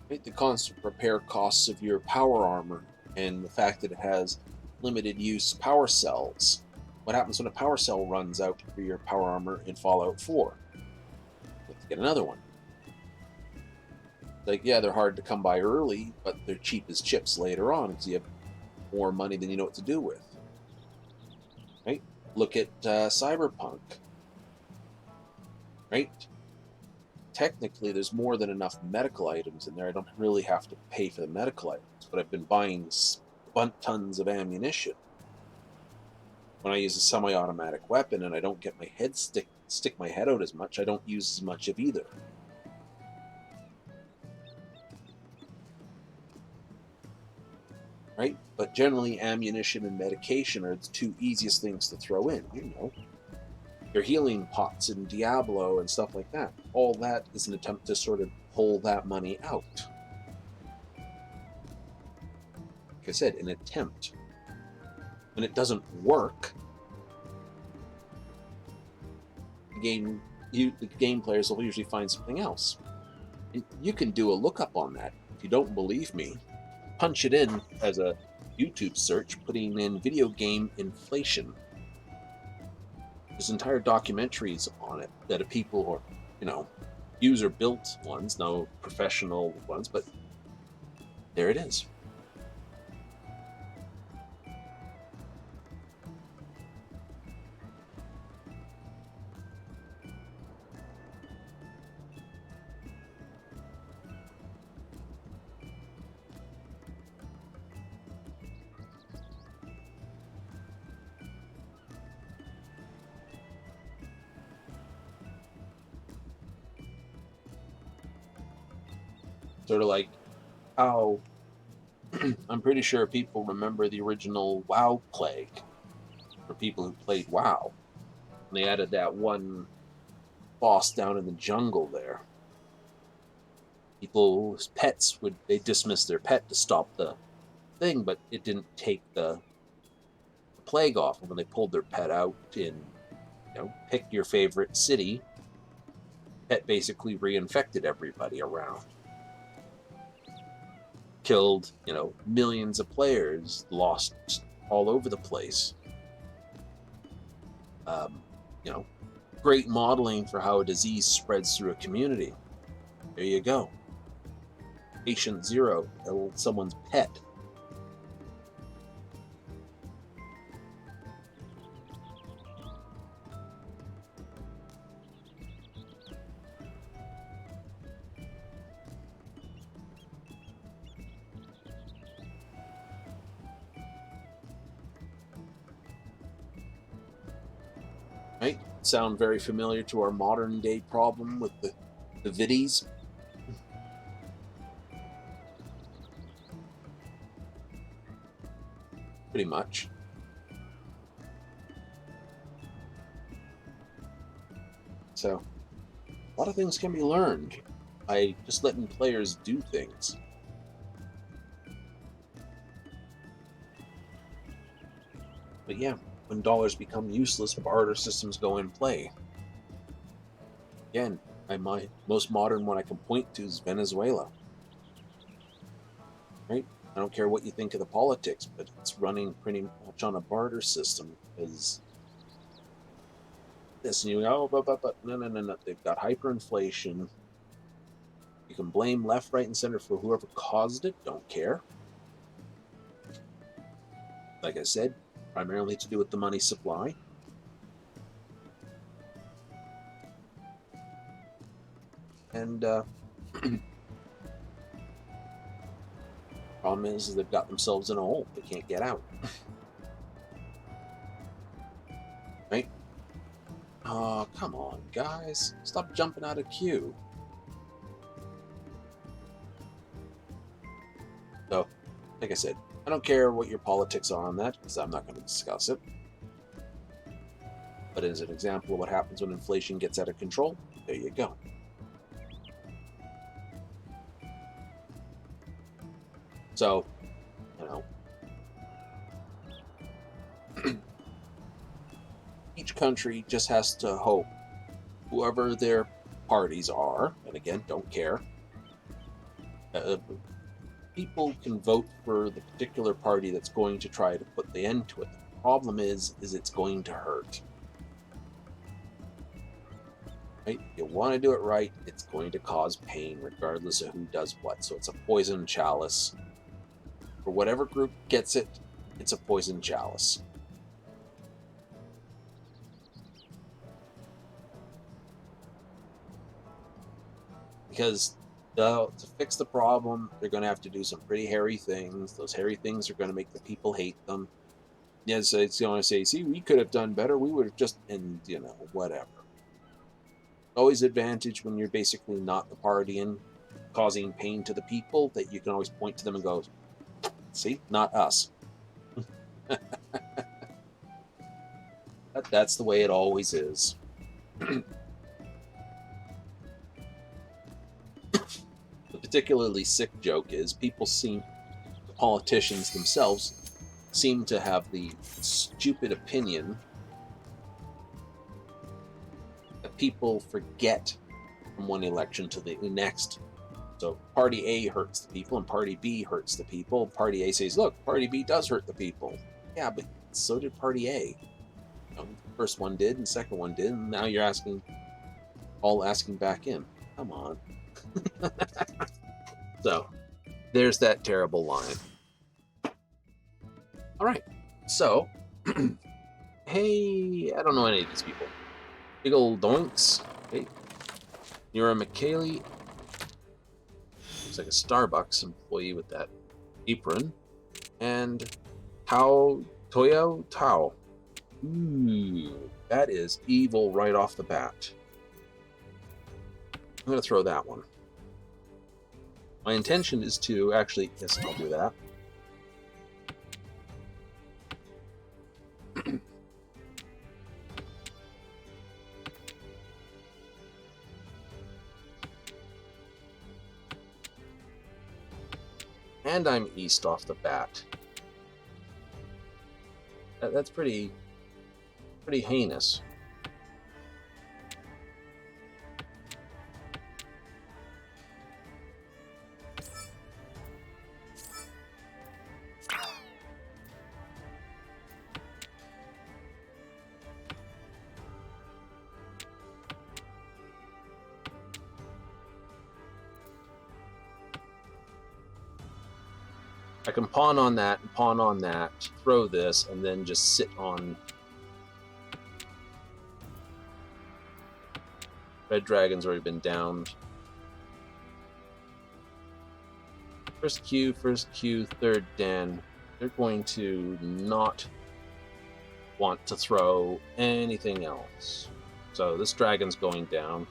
Right? The constant repair costs of your power armor and the fact that it has limited use power cells. What happens when a power cell runs out for your power armor in Fallout 4? You have to get another one. Like, yeah, they're hard to come by early, but they're cheap as chips later on because you have more money than you know what to do with. Right? Look at Cyberpunk. Right? Technically, there's more than enough medical items in there. I don't really have to pay for the medical items, but I've been buying tons of ammunition. When I use a semi-automatic weapon and I don't get my head stick my head out as much, I don't use as much of either. Right? But generally, ammunition and medication are the two easiest things to throw in. You know, your healing pots in Diablo and stuff like that. All that is an attempt to sort of pull that money out. Like I said, an attempt. When it doesn't work, the game players will usually find something else. And you can do a lookup on that. If you don't believe me, punch it in as a YouTube search, putting in video game inflation. There's entire documentaries on it that are people or, you know, user-built ones, no professional ones, but there it is. Sort of like how I'm pretty sure people remember the original WoW plague for people who played WoW. And they added that one boss down in the jungle there. People's pets they dismiss their pet to stop the thing, but it didn't take the plague off. And when they pulled their pet out in, you know, pick your favorite city, pet basically reinfected everybody around. Killed, you know, millions of players, lost all over the place. You know, great modeling for how a disease spreads through a community. There you go. Patient zero, someone's pet. Right? Sound very familiar to our modern day problem with the viddies? Pretty much. So, a lot of things can be learned by just letting players do things. But yeah, when dollars become useless, barter systems go in play. Again, my most modern one I can point to is Venezuela. right? I don't care what you think of the politics, but it's running pretty much on a barter system. Because this, and you go, oh, but no. They've got hyperinflation. You can blame left, right, and center for whoever caused it. Don't care. Like I said, primarily to do with the money supply. And problem is they've got themselves in a hole. They can't get out. Right? Oh, come on, guys. Stop jumping out of queue. So, like I said, I don't care what your politics are on that, because I'm not going to discuss it. But as an example of what happens when inflation gets out of control, there you go. So, you know, each country just has to hope whoever their parties are, and again, don't care, people can vote for the particular party that's going to try to put the end to it. The problem is it's going to hurt. Right? You want to do it right, it's going to cause pain regardless of who does what. So it's a poison chalice. For whatever group gets it, it's a poison chalice. Because to fix the problem, they're going to have to do some pretty hairy things. Those hairy things are going to make the people hate them. Yes, it's going to say, see, we could have done better. We would have just, and, whatever. Always advantage when you're basically not the party and causing pain to the people, that you can always point to them and go, see, not us. That's the way it always is. The particularly sick joke is the politicians themselves seem to have the stupid opinion that people forget from one election to the next. So Party A hurts the people and Party B hurts the people. Party A says, look, Party B does hurt the people. Yeah, but so did Party A. The first one did and the second one did, and now you're asking back in. Come on. So there's that terrible line. All right. So, hey, I don't know any of these people. Big old doinks. Hey, you're a McKaylee. Looks like a Starbucks employee with that apron. And Toyo Tao. Ooh, that is evil right off the bat. I'm going to throw that one. My intention is to actually, yes, I'll do that. And I'm east off the bat. That's pretty heinous. I can pawn on that, throw this, and then just sit on Red Dragon's already been downed. First Q, third Dan. They're going to not want to throw anything else. So this dragon's going down.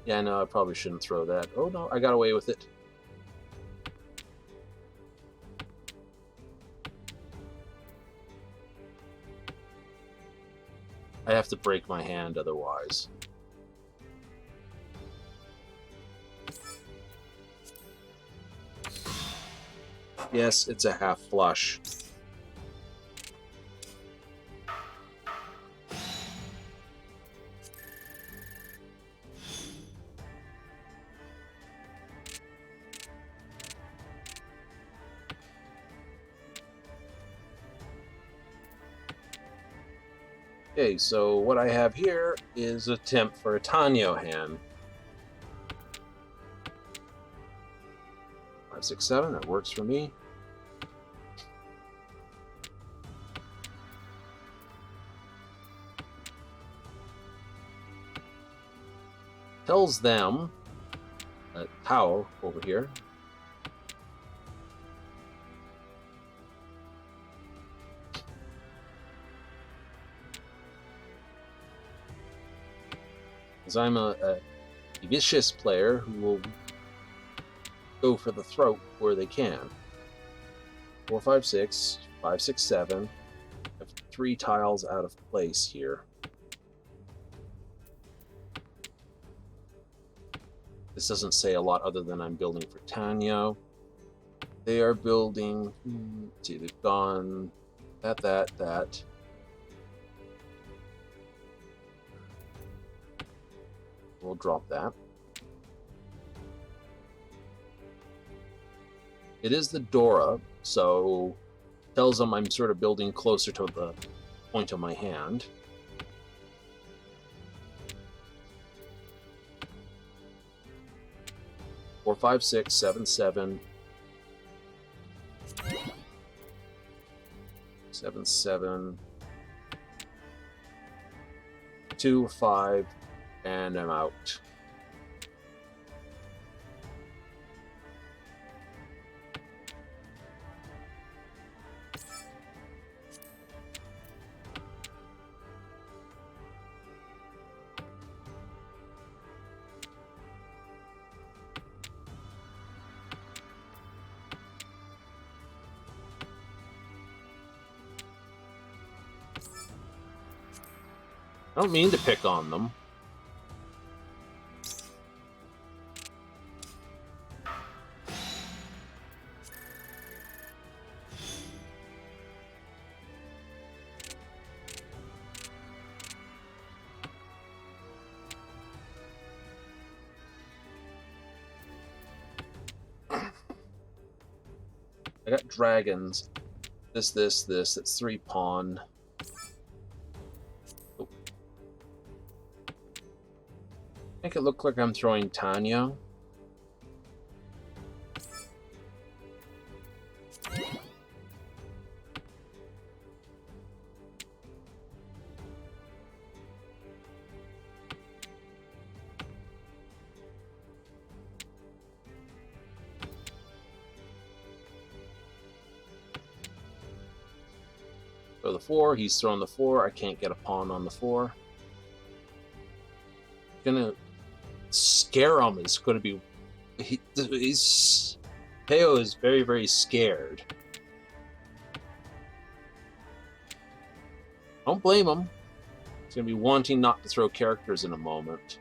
Yeah, no, I probably shouldn't throw that. Oh no, I got away with it. I have to break my hand otherwise. Yes, it's a half flush. Okay, so what I have here is a temp for a Tanyo hand. 5, 6, 7, that works for me. Tells them that Tao over here is I'm a vicious player who will go for the throat where they can. 4, 5, 6, 5, 6, 7. I have 3 tiles out of place here. This doesn't say a lot other than I'm building for Tanyo. They are building. Let's see, they've gone that. We'll drop that. It is the Dora, so tells them I'm sort of building closer to the point of my hand. Four, 5, 6, 7, 7. 7, 7. 2, 5, and I'm out. I don't mean to pick on them. I got dragons. This. That's 3 pawn. Oh. Make it look like I'm throwing Tanyo. Throw the 4. He's throwing the 4. I can't get a pawn on the 4. Gonna scare him. It's gonna be. He's. Teo is very, very scared. Don't blame him. He's gonna be wanting not to throw characters in a moment.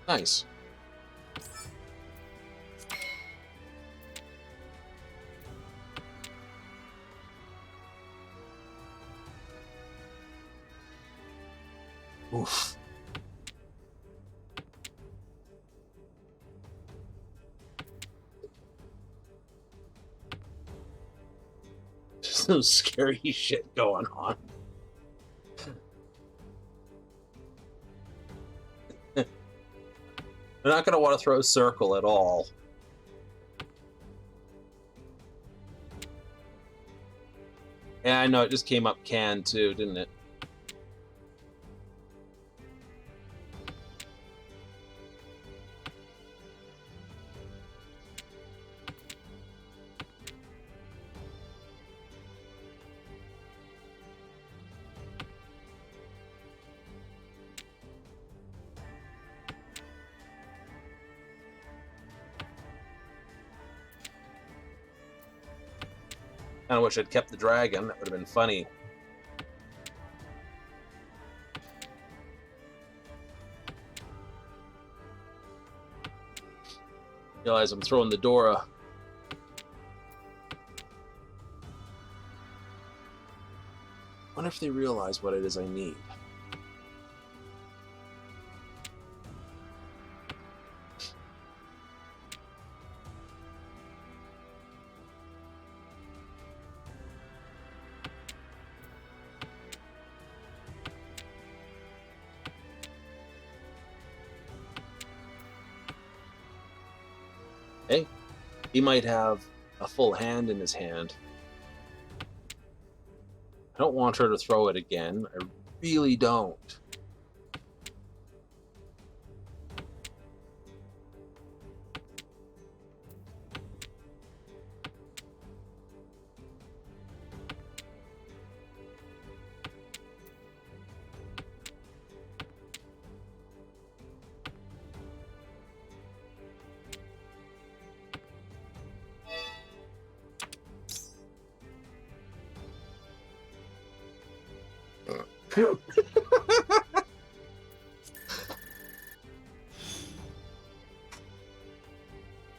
Nice. Oof. There's some scary shit going on. They're not going to want to throw a circle at all. Yeah, I know, it just came up canned too, didn't it? Kind of wish I'd kept the dragon. That would have been funny. Realize I'm throwing the Dora. Wonder if they realize what it is I need. Hey, he might have a full hand in his hand. I don't want her to throw it again. I really don't.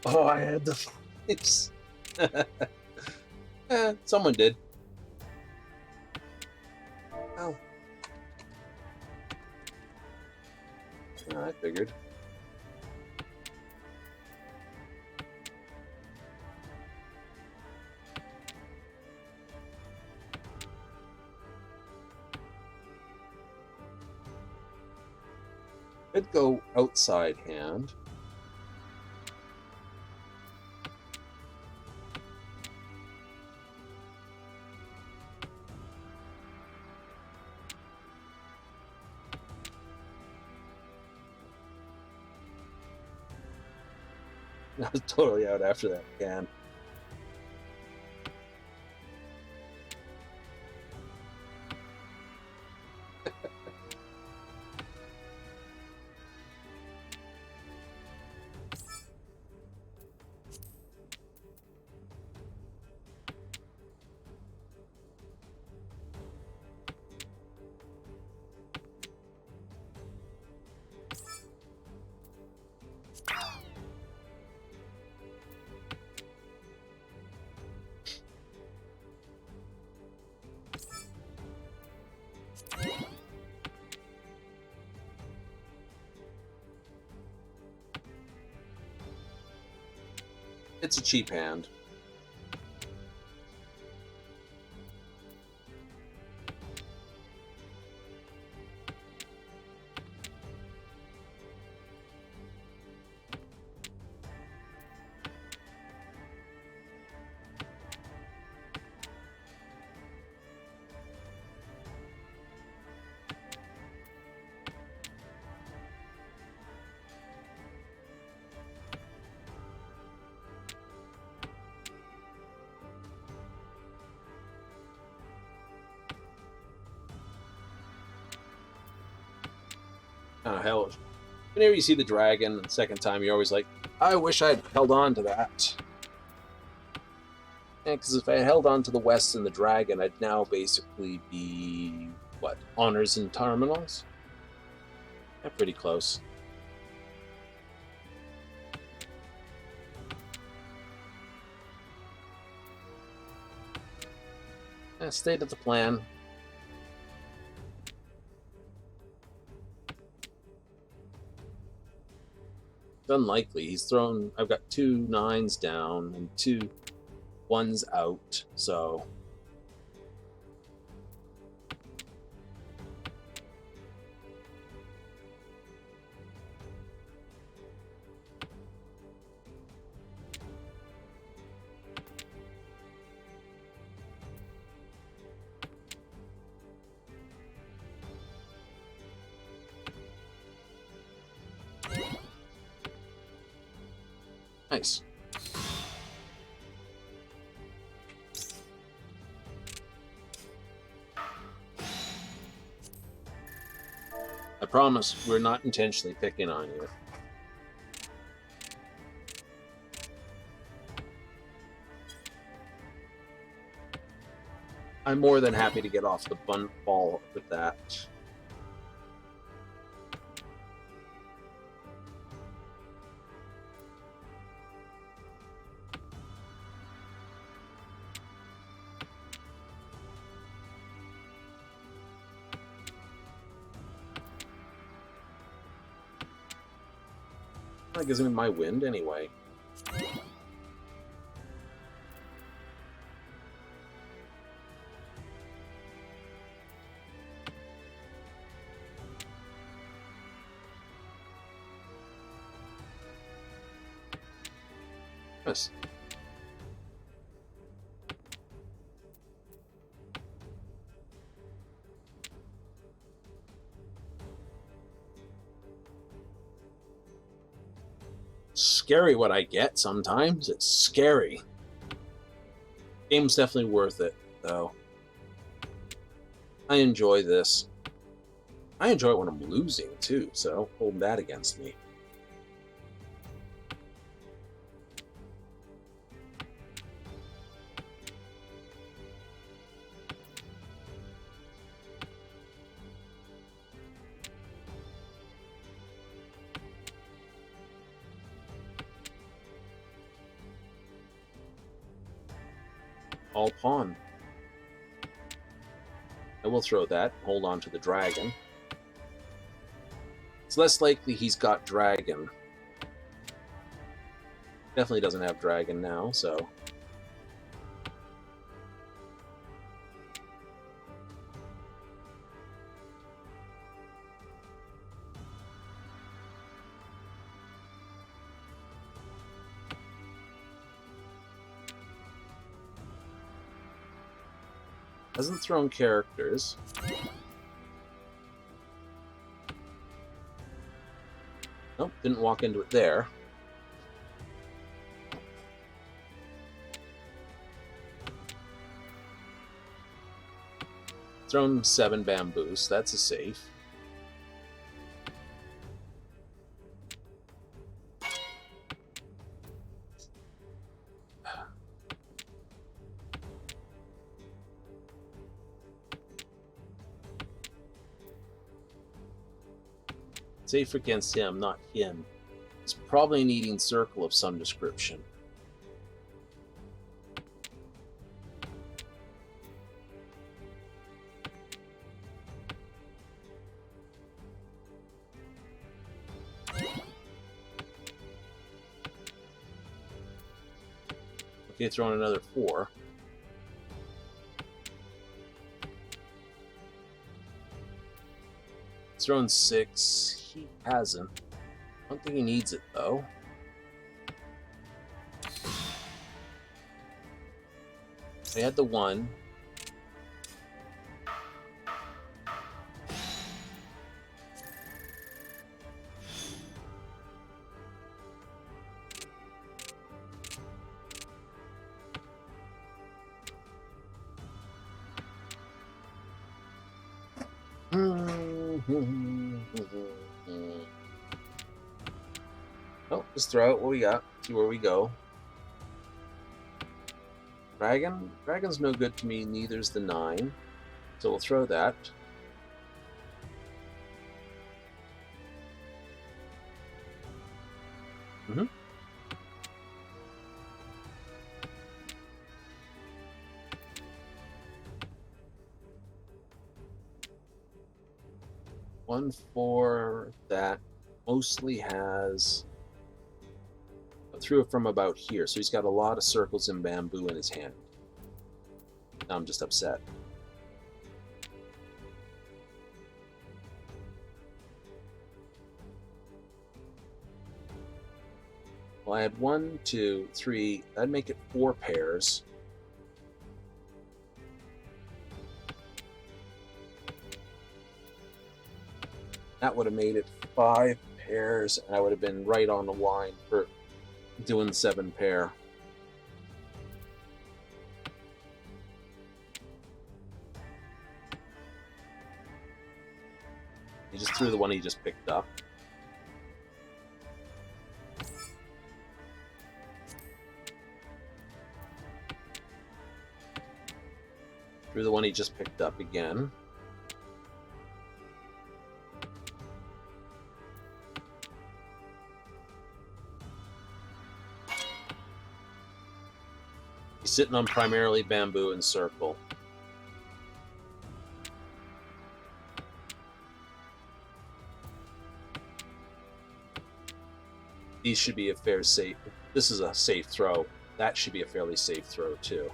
Oh, I had the fives. Someone did. Oh. I figured. Could go outside hand. I was totally out after that can. It's a cheap hand. Oh, hell. Whenever you see the dragon the second time, you're always like, I wish I'd held on to that. Yeah, because if I had held on to the west and the dragon, I'd now basically be, what, honors and terminals? Yeah, pretty close. Yeah, stayed at the plan. It's unlikely. He's thrown. I've got 2 9s down and 2 1s out, so. Nice. I promise we're not intentionally picking on you. I'm more than happy to get off the ball with that. That gives me my wind anyway. Yes. Scary what I get sometimes. It's scary. Game's definitely worth it, though. I enjoy this. I enjoy it when I'm losing, too, so hold that against me. All pawn. I will throw that. Hold on to the dragon. It's less likely he's got dragon. Definitely doesn't have dragon now, so... Hasn't thrown characters. Nope, didn't walk into it there. Thrown 7 bamboos, that's a safe. Safe against him, not him. He's probably needing circle of some description. Okay, throwing another 4. Thrown 6. He hasn't. I don't think he needs it, though. I had the 1. Oh, just throw it. What we got? See where we go. Dragon? Dragon's no good to me, neither's the 9. So we'll throw that. Mm-hmm. One for that mostly has... I threw it from about here, so he's got a lot of circles and bamboo in his hand. Now I'm just upset. Well, I had 1, 2, 3. That'd make it 4 pairs. That would have made it 5 pairs, and I would have been right on the line for doing 7 pair. He just threw the one he just picked up. through the one he just picked up again. He's sitting on primarily bamboo and circle. These should be a fair safe. This is a safe throw. That should be a fairly safe throw too.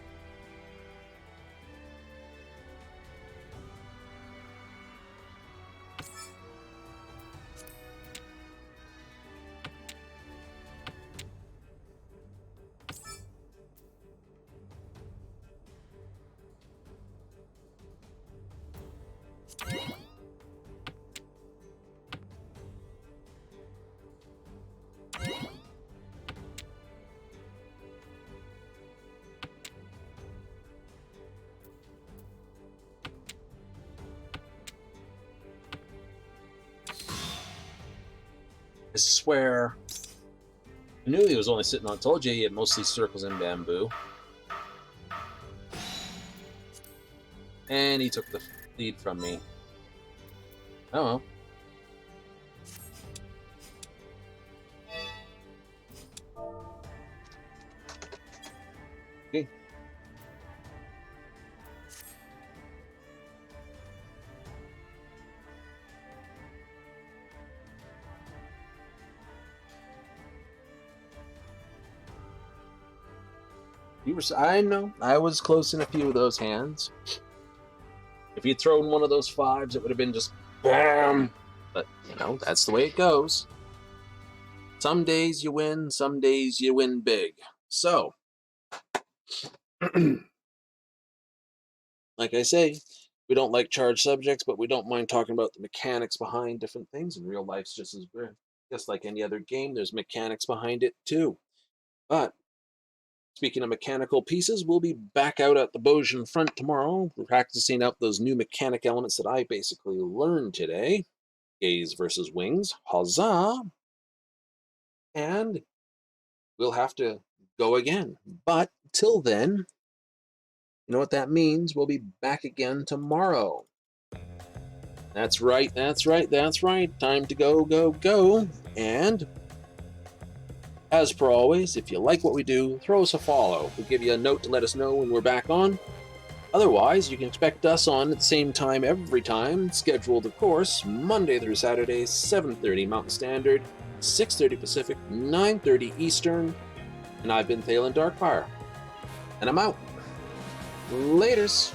I swear, I knew he was only sitting on. I told you he had mostly circles and bamboo. And he took the lead from me. Oh well. Okay. I know. I was close in a few of those hands. If you'd thrown one of those fives, it would have been just BAM! But, you know, that's the way it goes. Some days you win, some days you win big. So, like I say, we don't like charged subjects, but we don't mind talking about the mechanics behind different things. And real life's just as good. Just like any other game, there's mechanics behind it too. But speaking of mechanical pieces, we'll be back out at the Bozjan front tomorrow, practicing out those new mechanic elements that I basically learned today. Gaze versus wings, huzzah! And we'll have to go again. But till then, you know what that means? We'll be back again tomorrow. That's right, that's right, that's right. Time to go, go, go. And as per always, if you like what we do, throw us a follow. We'll give you a note to let us know when we're back on. Otherwise, you can expect us on at the same time every time, scheduled, of course, Monday through Saturday, 7:30 Mountain Standard, 6:30 Pacific, 9:30 Eastern. And I've been Thalen Darkfire. And I'm out. Laters.